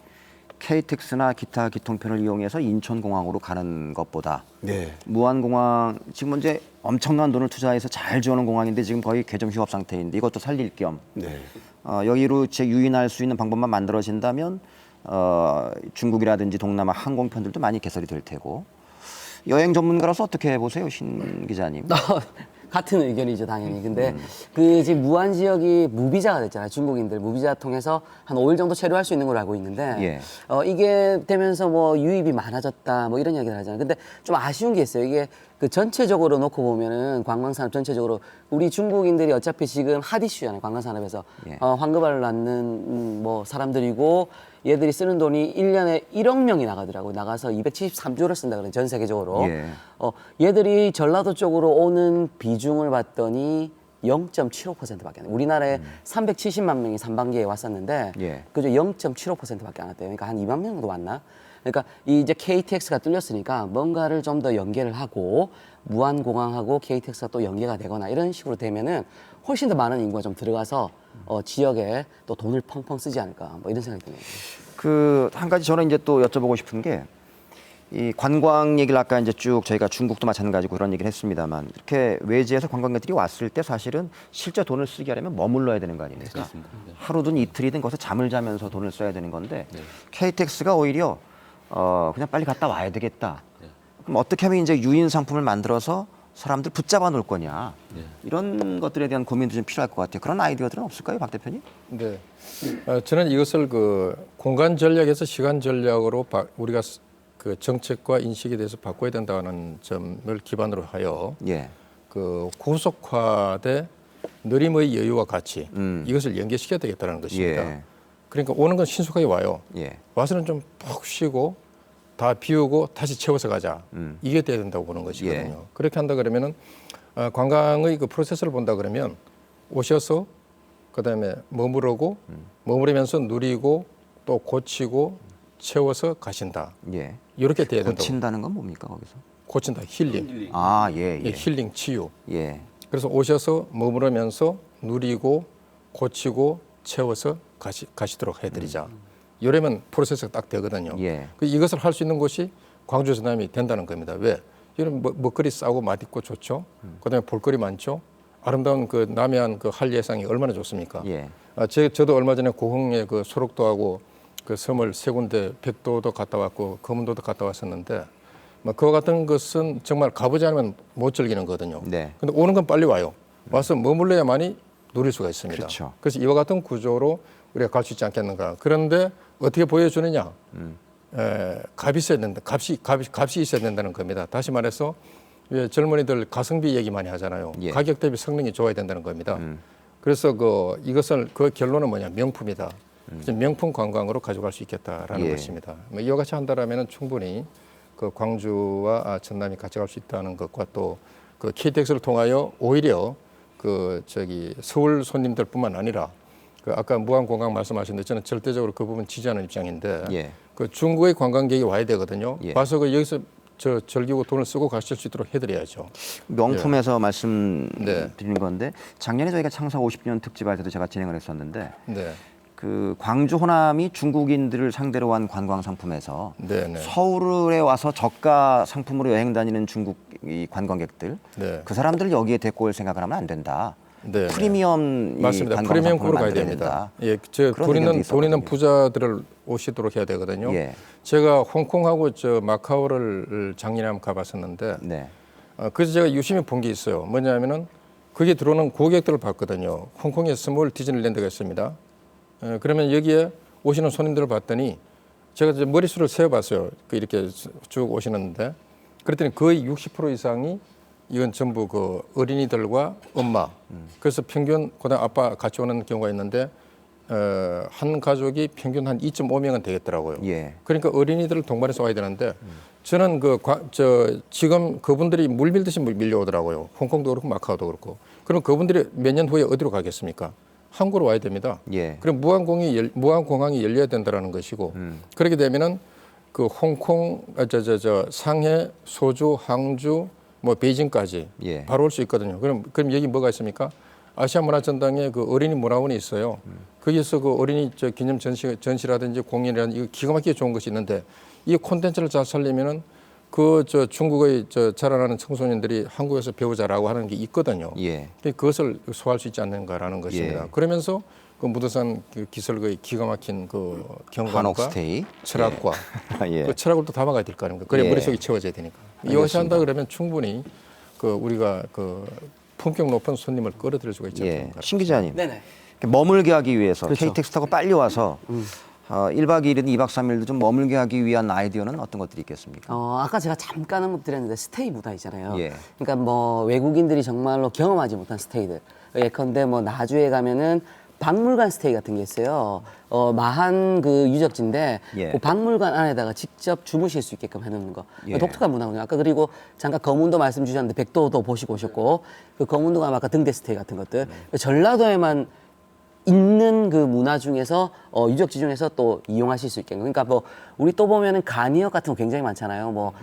KTX나 기타 기통편을 이용해서 인천공항으로 가는 것보다 무안공항 지금 이제 엄청난 돈을 투자해서 잘 지어놓은 공항인데 지금 거의 개점 휴업 상태인데 이것도 살릴 겸 여기로 유인할 수 있는 방법만 만들어진다면 중국이라든지 동남아 항공편들도 많이 개설이 될 테고 여행 전문가로서 어떻게 보세요, 신 기자님? 같은 의견이죠, 당연히. 근데 그 지금 무안 지역이 무비자가 됐잖아요. 중국인들 무비자 통해서 한 5일 정도 체류할 수 있는 걸로 알고 있는데 이게 되면서 뭐 유입이 많아졌다 뭐 이런 이야기를 하잖아요. 근데 좀 아쉬운 게 있어요. 이게 그 전체적으로 놓고 보면은 관광산업 전체적으로 우리 중국인들이 어차피 지금 핫 이슈잖아요. 관광산업에서 황금알을 낳는 뭐 사람들이고 얘들이 쓰는 돈이 1년에 1억 명이 나가더라고요. 나가서 273조를 쓴다 그러는 전 세계적으로. 얘들이 전라도 쪽으로 오는 비중을 봤더니 0.75%밖에 안 돼요. 우리나라에 370만 명이 3반기에 왔었는데 그저 0.75%밖에 안 왔대요. 그러니까 한 2만 명 정도 왔나? 그러니까 이제 KTX가 뚫렸으니까 뭔가를 좀 더 연계를 하고 무안공항하고 KTX가 또 연계가 되거나 이런 식으로 되면은 훨씬 더 많은 인구가 좀 들어가서 지역에 또 돈을 펑펑 쓰지 않을까 뭐 이런 생각이 드네요. 그 한 가지 저는 이제 또 여쭤보고 싶은 게 이 관광 얘기를 아까 이제 쭉 저희가 중국도 마찬가지고 그런 얘기를 했습니다만 이렇게 외지에서 관광객들이 왔을 때 사실은 실제 돈을 쓰게 하려면 머물러야 되는 거 아닙니까? 하루든 이틀이든 거기서 잠을 자면서 돈을 써야 되는 건데 KTX가 오히려 그냥 빨리 갔다 와야 되겠다. 그럼 어떻게 하면 이제 유인 상품을 만들어서 사람들 붙잡아 놓을 거냐 이런 것들에 대한 고민도 좀 필요할 것 같아요. 그런 아이디어들은 없을까요, 박 대표님? 네, 저는 이것을 그 공간 전략에서 시간 전략으로 우리가 그 정책과 인식에 대해서 바꿔야 된다는 점을 기반으로 하여 그 고속화돼 느림의 여유와 가치 이것을 연계시켜야 되겠다는 것입니다. 그러니까 오는 건 신속하게 와요. 와서는 좀 푹 쉬고 다 비우고 다시 채워서 가자. 이게 돼야 된다고 보는 것이거든요. 그렇게 한다 그러면은 관광의 그 프로세스를 본다 그러면 오셔서 그다음에 머무르면서 누리고 또 고치고 채워서 가신다. 이렇게 돼야 된다고. 고친다는 건 뭡니까 거기서? 고친다. 힐링. 힐링, 치유. 그래서 오셔서 머무르면서 누리고 고치고 채워서 가시도록 해드리자. 이러면 프로세스가 딱 되거든요. 이것을 할 수 있는 곳이 광주 전남이 된다는 겁니다. 왜? 이런 먹거리 싸고 맛있고 좋죠. 그다음에 볼거리 많죠. 아름다운 그 남해안 그 한리해상이 얼마나 좋습니까? 저도 얼마 전에 고흥에 그 소록도하고 그 섬을 세 군데 백도도 갔다 왔고 검은도도 갔다 왔었는데 그와 같은 것은 정말 가보지 않으면 못 즐기는 거거든요. 근데 오는 건 빨리 와요. 와서 머물러야만이 누릴 수가 있습니다. 그래서 이와 같은 구조로 우리가 갈 수 있지 않겠는가. 그런데 어떻게 보여주느냐? 값이 있어야 된다. 값이 있어야 된다는 겁니다. 다시 말해서 젊은이들 가성비 얘기 많이 하잖아요. 가격 대비 성능이 좋아야 된다는 겁니다. 그래서 이것을 그 결론은 뭐냐? 명품이다. 명품 관광으로 가져갈 수 있겠다라는 것입니다. 이와 같이 한다라면 충분히 그 광주와 전남이 같이 갈 수 있다는 것과 또 그 KTX를 통하여 오히려 서울 손님들뿐만 아니라 그 아까 무한공강 말씀하셨는데 저는 절대적으로 그 부분 지지하는 입장인데 그 중국의 관광객이 와야 되거든요. 와서 여기서 즐기고 돈을 쓰고 가실 수 있도록 해드려야죠. 명품에서 말씀드리는 건데 작년에 저희가 창사 50주년 특집할 때도 제가 진행을 했었는데 그 광주 호남이 중국인들을 상대로 한 관광 상품에서 서울에 와서 저가 상품으로 여행 다니는 중국 관광객들 그 사람들 여기에 데리고 올 생각을 하면 안 된다. 프리미엄 맞습니다. 프리미엄급으로 가야 됩니다. 돈 있는 부자들을 오시도록 해야 되거든요. 제가 홍콩하고 마카오를 작년에 한번 가봤었는데 그래서 제가 유심히 본 게 있어요. 뭐냐면은 거기에 들어오는 고객들을 봤거든요. 홍콩에 스몰 디즈니랜드가 있습니다. 그러면 여기에 오시는 손님들을 봤더니 제가 이제 머릿수를 세어봤어요. 이렇게 쭉 오시는데 그랬더니 거의 60% 이상이 이건 전부 그 어린이들과 엄마. 그래서 평균 그다음 아빠 같이 오는 경우가 있는데 한 가족이 평균 한 2.5명은 되겠더라고요. 그러니까 어린이들을 동반해서 와야 되는데 저는 지금 그분들이 물 밀듯이 밀려오더라고요. 홍콩도 그렇고 마카오도 그렇고. 그럼 그분들이 몇 년 후에 어디로 가겠습니까? 한국으로 와야 됩니다. 그럼 무한공항이 열려야 된다라는 것이고 그렇게 되면은 그 홍콩, 상해, 소주, 항주, 베이징까지 바로 올 수 있거든요. 그럼 여기 뭐가 있습니까? 아시아 문화전당에 그 어린이 문화원이 있어요. 거기서 그 어린이 기념 전시라든지 공연이라든지 이거 기가 막히게 좋은 것이 있는데 이 콘텐츠를 잘 살리면은 중국의 자라나는 청소년들이 한국에서 배우자라고 하는 게 있거든요. 그것을 소화할 수 있지 않는가라는 것입니다. 그러면서 그 무도산 기설의 기가 막힌 그 경관과 철학과 그 철학을 또 담아가야 될 거 아닙니까? 그래 머릿속이 채워져야 되니까. 이것이 한다 그러면 충분히 우리가 품격 높은 손님을 끌어들일 수가 있지 않습니까? 신 기자님, 머물게 하기 위해서 KTX 타고 빨리 와서 1박 2일이든 2박 3일도 좀 머물게 하기 위한 아이디어는 어떤 것들이 있겠습니까? 아까 제가 잠깐 언급드렸는데 스테이 문화 있잖아요. 그러니까 외국인들이 정말로 경험하지 못한 스테이들. 예컨대 나주에 가면은 박물관 스테이 같은 게 있어요. 마한 그 유적지인데 그 박물관 안에다가 직접 주무실 수 있게끔 해놓는 거. 독특한 문화군요. 아까 그리고 잠깐 검은도 말씀 주셨는데 백도도 보시고 오셨고 그 검은도가 아까 등대 스테이 같은 것들. 전라도에만 있는 그 문화 중에서 유적지 중에서 또 이용하실 수 있게끔. 그러니까 우리 또 보면은 간이역 같은 거 굉장히 많잖아요.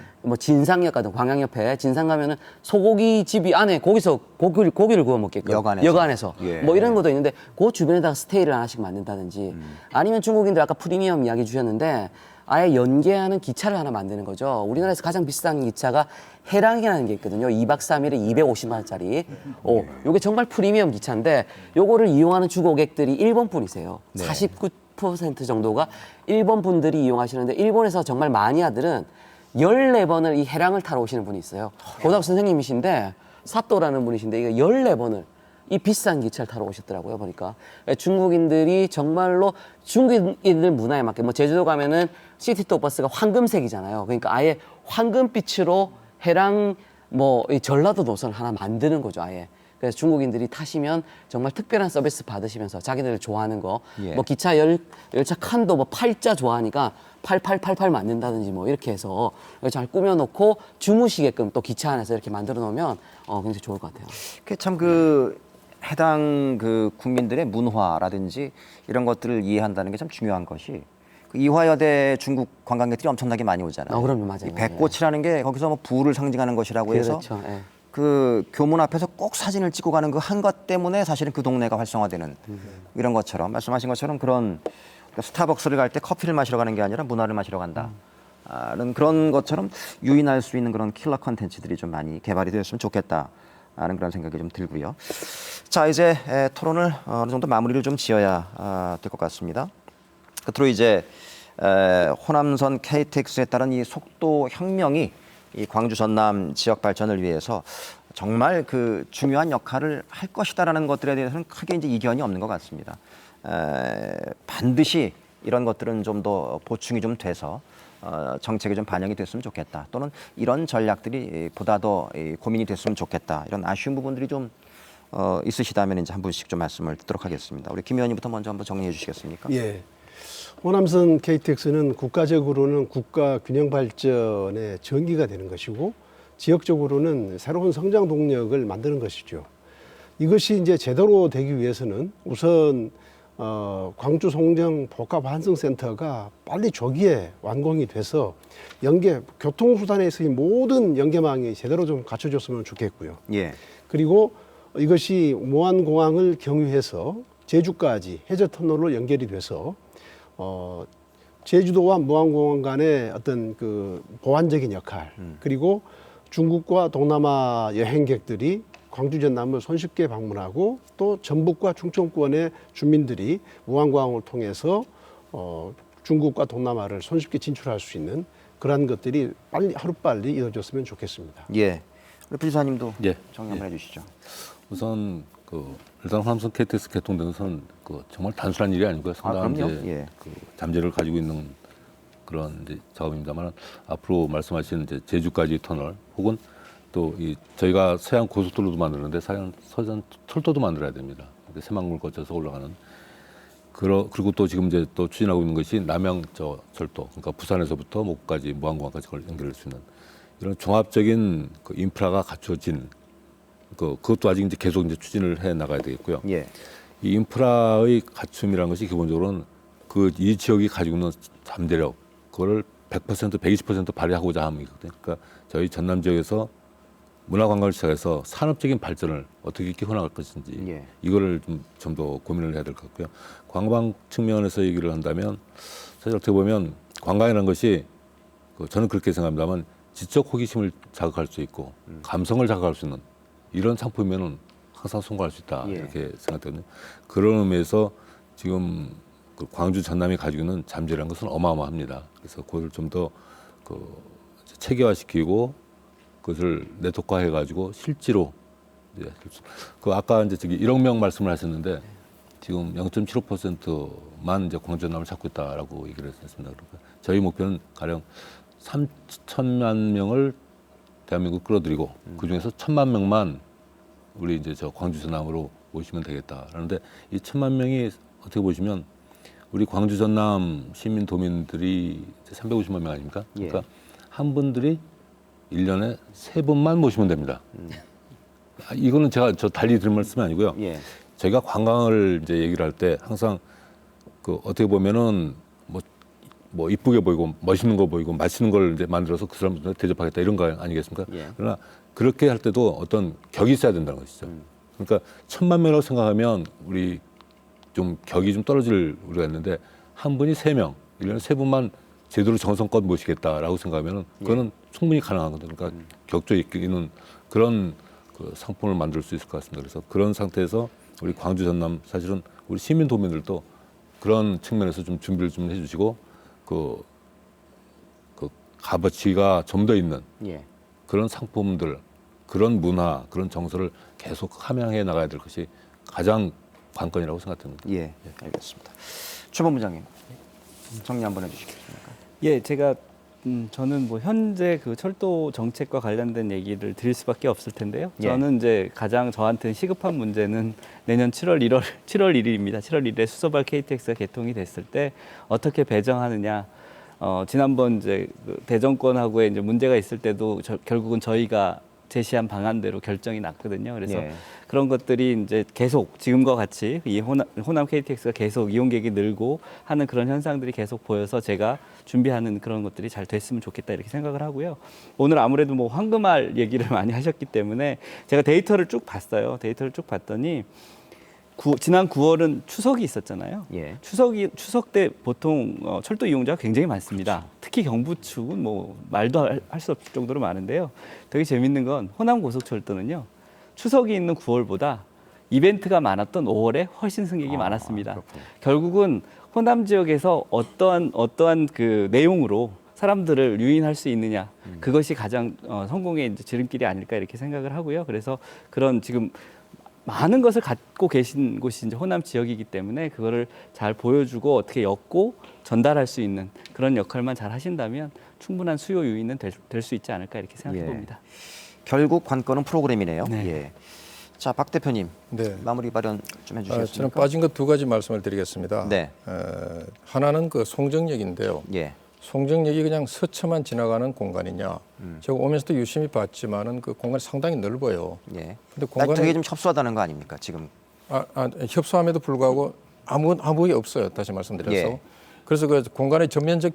진상역 같은 광양 옆에 진상 가면은 소고기 집이 안에 거기서 고기를 구워 먹게끔 여관에서 이런 것도 있는데 그 주변에다가 스테이를 하나씩 만든다든지 아니면 중국인들 아까 프리미엄 이야기 주셨는데 아예 연계하는 기차를 하나 만드는 거죠. 우리나라에서 가장 비싼 기차가 해랑이라는 게 있거든요. 2박 3일에 250만 원짜리. 요게 정말 프리미엄 기차인데 요거를 이용하는 주고객들이 일본 분이세요. 49% 정도가 일본 분들이 이용하시는데 일본에서 정말 마니아들은 14번을 이 해랑을 타러 오시는 분이 있어요. 고등학교 선생님이신데 사또라는 분이신데 이게 14번을 이 비싼 기차를 타러 오셨더라고요. 보니까 중국인들이 정말로 중국인들 문화에 맞게 뭐 제주도 가면은 시티투어 버스가 황금색이잖아요. 그러니까 아예 황금빛으로 해랑 뭐 이 전라도 노선을 하나 만드는 거죠. 아예. 그래서 중국인들이 타시면 정말 특별한 서비스 받으시면서 자기들 좋아하는 거, 예. 뭐 기차 열차 칸도 뭐 팔자 좋아하니까 8888 만든다든지 뭐 이렇게 해서 잘 꾸며놓고 주무시게끔 또 기차 안에서 이렇게 만들어 놓으면 굉장히 좋을 것 같아요. 참 그 해당 그 국민들의 문화라든지 이런 것들을 이해한다는 게 참 중요한 것이 그 이화여대 중국 관광객들이 엄청나게 많이 오잖아요. 그럼요, 맞아요. 이 배꽃이라는 게 거기서 뭐 부를 상징하는 것이라고 해서 그렇죠. 예. 그 교문 앞에서 꼭 사진을 찍고 가는 그 한 것 때문에 사실은 그 동네가 활성화되는 이런 것처럼 말씀하신 것처럼 그런 스타벅스를 갈 때 커피를 마시러 가는 게 아니라 문화를 마시러 간다. 그런 것처럼 유인할 수 있는 그런 킬러 컨텐츠들이 좀 많이 개발이 되었으면 좋겠다. 하는 그런 생각이 좀 들고요. 자, 이제 토론을 어느 정도 마무리를 좀 지어야 될 것 같습니다. 끝으로 이제 호남선 KTX에 따른 이 속도 혁명이 이 광주 전남 지역 발전을 위해서 정말 그 중요한 역할을 할 것이다라는 것들에 대해서는 크게 이제 이견이 없는 것 같습니다. 반드시 이런 것들은 좀 더 보충이 좀 돼서 정책에 좀 반영이 됐으면 좋겠다. 또는 이런 전략들이 보다 더 고민이 됐으면 좋겠다. 이런 아쉬운 부분들이 좀 있으시다면 이제 한 분씩 좀 말씀을 듣도록 하겠습니다. 우리 김 의원님부터 먼저 한번 정리해 주시겠습니까? 예. 호남선 KTX는 국가적으로는 국가 균형 발전의 전기가 되는 것이고 지역적으로는 새로운 성장 동력을 만드는 것이죠. 이것이 이제 제대로 되기 위해서는 우선 광주 송정 복합환승센터가 빨리 조기에 완공이 돼서 교통수단에서의 모든 연계망이 제대로 좀 갖춰졌으면 좋겠고요. 예. 그리고 이것이 무안공항을 경유해서 제주까지 해저터널로 연결이 돼서 제주도와 무안공항 간의 어떤 그 보완적인 역할 그리고 중국과 동남아 여행객들이 광주 전남을 손쉽게 방문하고 또 전북과 충청권의 주민들이 무안공항을 통해서 중국과 동남아를 손쉽게 진출할 수 있는 그러한 것들이 하루빨리 이루어졌으면 좋겠습니다. 예. 우리 부지사님도 예. 정리 한번 해주시죠. 우선 일단 호남선 KTX 개통되는 것은 정말 단순한 일이 아니고요. 상당한 이제 잠재를 가지고 있는 그런 이제 작업입니다만 앞으로 말씀하신 이제 제주까지 터널 혹은 또 저희가 서해안 고속도로도 만드는데 서해안 철도도 만들어야 됩니다. 새만금을 거쳐서 올라가는 그리고 또 지금 이제 또 추진하고 있는 것이 남양 철도 그러니까 부산에서부터 목까지 무안공항까지 연결할 수 있는 이런 종합적인 그 인프라가 갖춰진 그것도 아직 이제 계속 이제 추진을 해 나가야 되겠고요. 예. 이 인프라의 갖춤이라는 것이 기본적으로는 이 지역이 가지고 있는 잠재력 그거를 100%, 120% 발휘하고자 함이거든요. 그러니까 저희 전남 지역에서 문화관광을 시작해서 산업적인 발전을 어떻게 이렇게 해나갈 것인지 이거를 좀 더 고민을 해야 될 것 같고요. 관광 측면에서 얘기를 한다면 사실 어떻게 보면 관광이라는 것이 저는 그렇게 생각합니다만 지적 호기심을 자극할 수 있고 감성을 자극할 수 있는 이런 상품이면은 항상 성공할 수 있다 이렇게 생각되거든요. 그런 의미에서 지금 광주 전남이 가지고 있는 잠재라는 것은 어마어마합니다. 그래서 그것을 좀 더 체계화시키고 그것을 네트워크화해가지고 실제로 아까 이제 1억 명 말씀을 하셨는데 지금 0.75%만 이제 광주 전남을 찾고 있다라고 얘기를 했습니다. 그러니까 저희 목표는 가령 3천만 명을 대한민국 끌어들이고 그 중에서 1,000만 명만 우리 이제 광주 전남으로 모시면 되겠다. 그런데 이 1,000만 명이 어떻게 보시면 우리 광주 전남 시민 도민들이 350만 명 아닙니까? 그러니까 한 분들이 1년에 3번만 모시면 됩니다. 이거는 제가 달리 드릴 말씀이 아니고요. 저희가 관광을 이제 얘기를 할 때 항상 어떻게 보면은 뭐 이쁘게 보이고 멋있는 거 보이고 맛있는 걸 이제 만들어서 그 사람들 대접하겠다 이런 거 아니겠습니까? 그러나 그렇게 할 때도 어떤 격이 있어야 된다는 것이죠. 그러니까 1,000만 명이라고 생각하면 우리 좀 격이 좀 떨어질 우려가 있는데 한 분이 3명, 1년에 3분만 제대로 정성껏 모시겠다라고 생각하면 그거는 충분히 가능한 거거든요. 그러니까 격조 있는 그런 상품을 만들 수 있을 것 같습니다. 그래서 그런 상태에서 우리 광주 전남 사실은 우리 시민 도민들도 그런 측면에서 좀 준비를 좀 해주시고 그 값어치가 좀 더 있는 그런 상품들 그런 문화, 그런 정서를 계속 함양해 나가야 될 것이 가장 관건이라고 생각합니다. 예, 알겠습니다. 최 본부장님, 정리 한번 해주시겠습니까? 예, 제가 저는 뭐 현재 그 철도 정책과 관련된 얘기를 드릴 수밖에 없을 텐데요. 예. 저는 이제 가장 저한테는 시급한 문제는 내년 7월 1일입니다. 7월 1일에 수서발 KTX가 개통이 됐을 때 어떻게 배정하느냐. 지난번 이제 그 대정권하고의 이제 문제가 있을 때도 결국은 저희가 제시한 방안대로 결정이 났거든요. 그래서 예. 그런 것들이 이제 계속 지금과 같이 이 호남 KTX가 계속 이용객이 늘고 하는 그런 현상들이 계속 보여서 제가 준비하는 그런 것들이 잘 됐으면 좋겠다 이렇게 생각을 하고요. 오늘 아무래도 뭐 황금알 얘기를 많이 하셨기 때문에 제가 데이터를 쭉 봤어요. 데이터를 쭉 봤더니 지난 9월은 추석이 있었잖아요. 예. 추석 때 보통 철도 이용자가 굉장히 많습니다. 특히 경부 축은 뭐 말도 할 수 없을 정도로 많은데요. 되게 재밌는 건 호남 고속철도는요. 추석이 있는 9월보다 이벤트가 많았던 5월에 훨씬 승객이 많았습니다. 그렇군요. 결국은 호남 지역에서 어떠한 그 내용으로 사람들을 유인할 수 있느냐 그것이 가장 성공의 이제 지름길이 아닐까 이렇게 생각을 하고요. 그래서 그런 지금 많은 것을 갖고 계신 곳이 이제 호남 지역이기 때문에 그거를 잘 보여주고 어떻게 엮고 전달할 수 있는 그런 역할만 잘 하신다면 충분한 수요 유인은 될 수 있지 않을까 이렇게 생각해 예. 봅니다. 결국 관건은 프로그램이네요. 네. 예. 자, 박 대표님, 네. 마무리 발언 좀 해주시겠습니까? 저는 빠진 것 2가지 말씀을 드리겠습니다. 네. 하나는 그 송정역인데요. 예. 송정역이 그냥 스쳐만 지나가는 공간이냐? 제가 오면서도 유심히 봤지만은 그 공간이 상당히 넓어요. 예. 근데 되게 좀 협소하다는 거 아닙니까 지금? 협소함에도 불구하고 아무 게 없어요. 다시 말씀드려서. 예. 그래서 그 공간의 전면적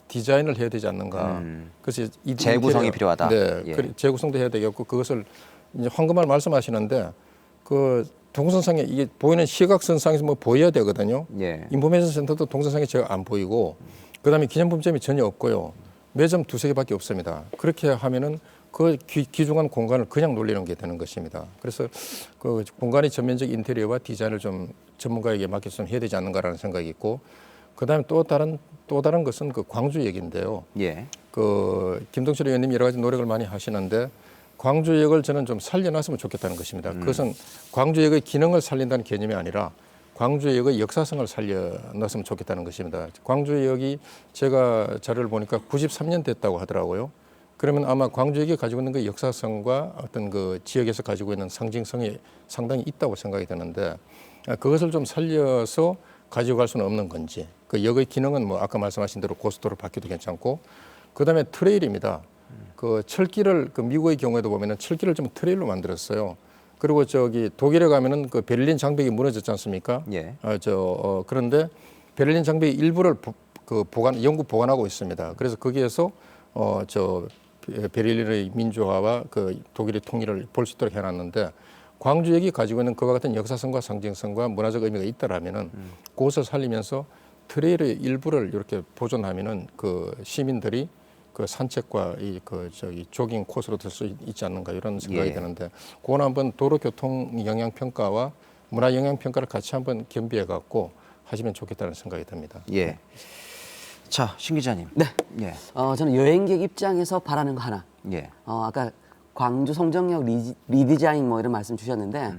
디자인을 해야 되지 않는가. 그래서 이 재구성이 필요하다. 네, 예. 재구성도 해야 되겠고 그것을 이제 황금알 말씀하시는데 그 동선상에 이게 보이는 시각선상에서 뭐 보여야 되거든요. 예. 인포메이션 센터도 동선상에 제가 안 보이고 그다음에 기념품점이 전혀 없고요. 매점 2-3개밖에 없습니다. 그렇게 하면은 그 귀중한 공간을 그냥 놀리는 게 되는 것입니다. 그래서 그 공간의 전면적 인테리어와 디자인을 좀 전문가에게 맡겨서 해야 되지 않는가라는 생각이 있고, 그다음에 또 다른 것은 그 광주역인데요. 예. 그 김동철 의원님이 여러 가지 노력을 많이 하시는데 광주역을 저는 좀 살려놨으면 좋겠다는 것입니다. 그것은 광주역의 기능을 살린다는 개념이 아니라 광주역의 역사성을 살려놨으면 좋겠다는 것입니다. 광주역이 제가 자료를 보니까 93년 됐다고 하더라고요. 그러면 아마 광주역이 가지고 있는 그 역사성과 어떤 그 지역에서 가지고 있는 상징성이 상당히 있다고 생각이 드는데 그것을 좀 살려서 가지고 갈 수는 없는 건지, 그 역의 기능은 뭐 아까 말씀하신 대로 고속도로 바퀴도 괜찮고, 그다음에 트레일입니다. 그 철길을 그 미국의 경우에도 보면은 철길을 좀 트레일로 만들었어요. 그리고 저기 독일에 가면은 그 베를린 장벽이 무너졌지 않습니까? 예. 그런데 베를린 장벽의 일부를 영구 보관하고 있습니다. 그래서 거기에서 베를린의 민주화와 그 독일의 통일을 볼 수 있도록 해놨는데, 광주역이 가지고 있는 그와 같은 역사성과 상징성과 문화적 의미가 있다라면은 그것을 살리면서 트레일의 일부를 이렇게 보존하면은 그 시민들이 그 산책과 조깅 코스로 될 수 있지 않는가 이런 생각이 드는데, 그건 한번 도로교통 영향 평가와 문화 영향 평가를 같이 한번 겸비해 갖고 하시면 좋겠다는 생각이 듭니다. 예. 자, 신 기자님. 네. 예. 저는 여행객 입장에서 바라는 거 하나. 예. 아까 광주 송정역 리디자인 뭐 이런 말씀 주셨는데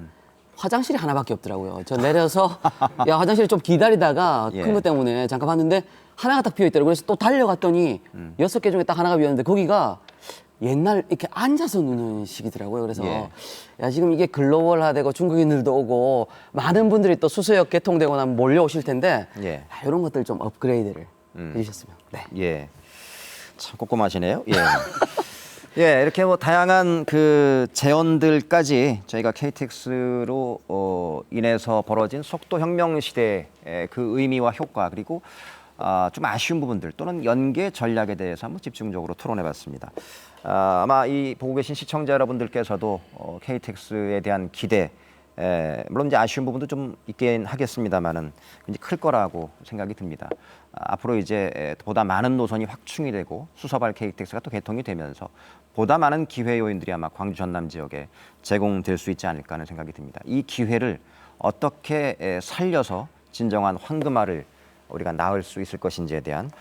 화장실이 하나밖에 없더라고요. 저 내려서 야, 화장실 좀 기다리다가 예. 큰 것 때문에 잠깐 봤는데 하나가 딱 비어 있더라고요. 그래서 또 달려갔더니 6개 중에 딱 하나가 비었는데 거기가 옛날 이렇게 앉아서 누는 식이더라고요. 그래서 예. 야, 지금 이게 글로벌화되고 중국인들도 오고 많은 분들이 또 수서역 개통되고 나면 몰려오실 텐데 예. 이런 것들 좀 업그레이드를 해주셨으면. 네. 예. 참 꼼꼼하시네요. 예. 예, 이렇게 뭐 다양한 그 재현들까지 저희가 KTX로 인해서 벌어진 속도 혁명 시대의 그 의미와 효과, 그리고 좀 아쉬운 부분들 또는 연계 전략에 대해서 한번 집중적으로 토론해봤습니다. 아마 이 보고 계신 시청자 여러분들께서도 KTX에 대한 기대, 물론 이제 아쉬운 부분도 좀 있긴 하겠습니다만은 굉장히 클 거라고 생각이 듭니다. 앞으로 이제 보다 많은 노선이 확충이 되고 수서발 KTX가 또 개통이 되면서 보다 많은 기회 요인들이 아마 광주 전남 지역에 제공될 수 있지 않을까 하는 생각이 듭니다. 이 기회를 어떻게 살려서 진정한 황금알을 우리가 낳을 수 있을 것인지에 대한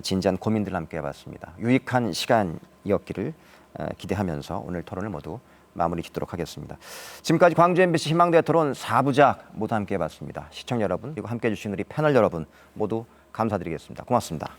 진지한 고민들을 함께 해봤습니다. 유익한 시간이었기를 기대하면서 오늘 토론을 모두 마무리 짓도록 하겠습니다. 지금까지 광주 MBC 희망대 토론 4부작 모두 함께 해봤습니다. 시청자 여러분 그리고 함께해 주신 우리 패널 여러분 모두 감사드리겠습니다. 고맙습니다.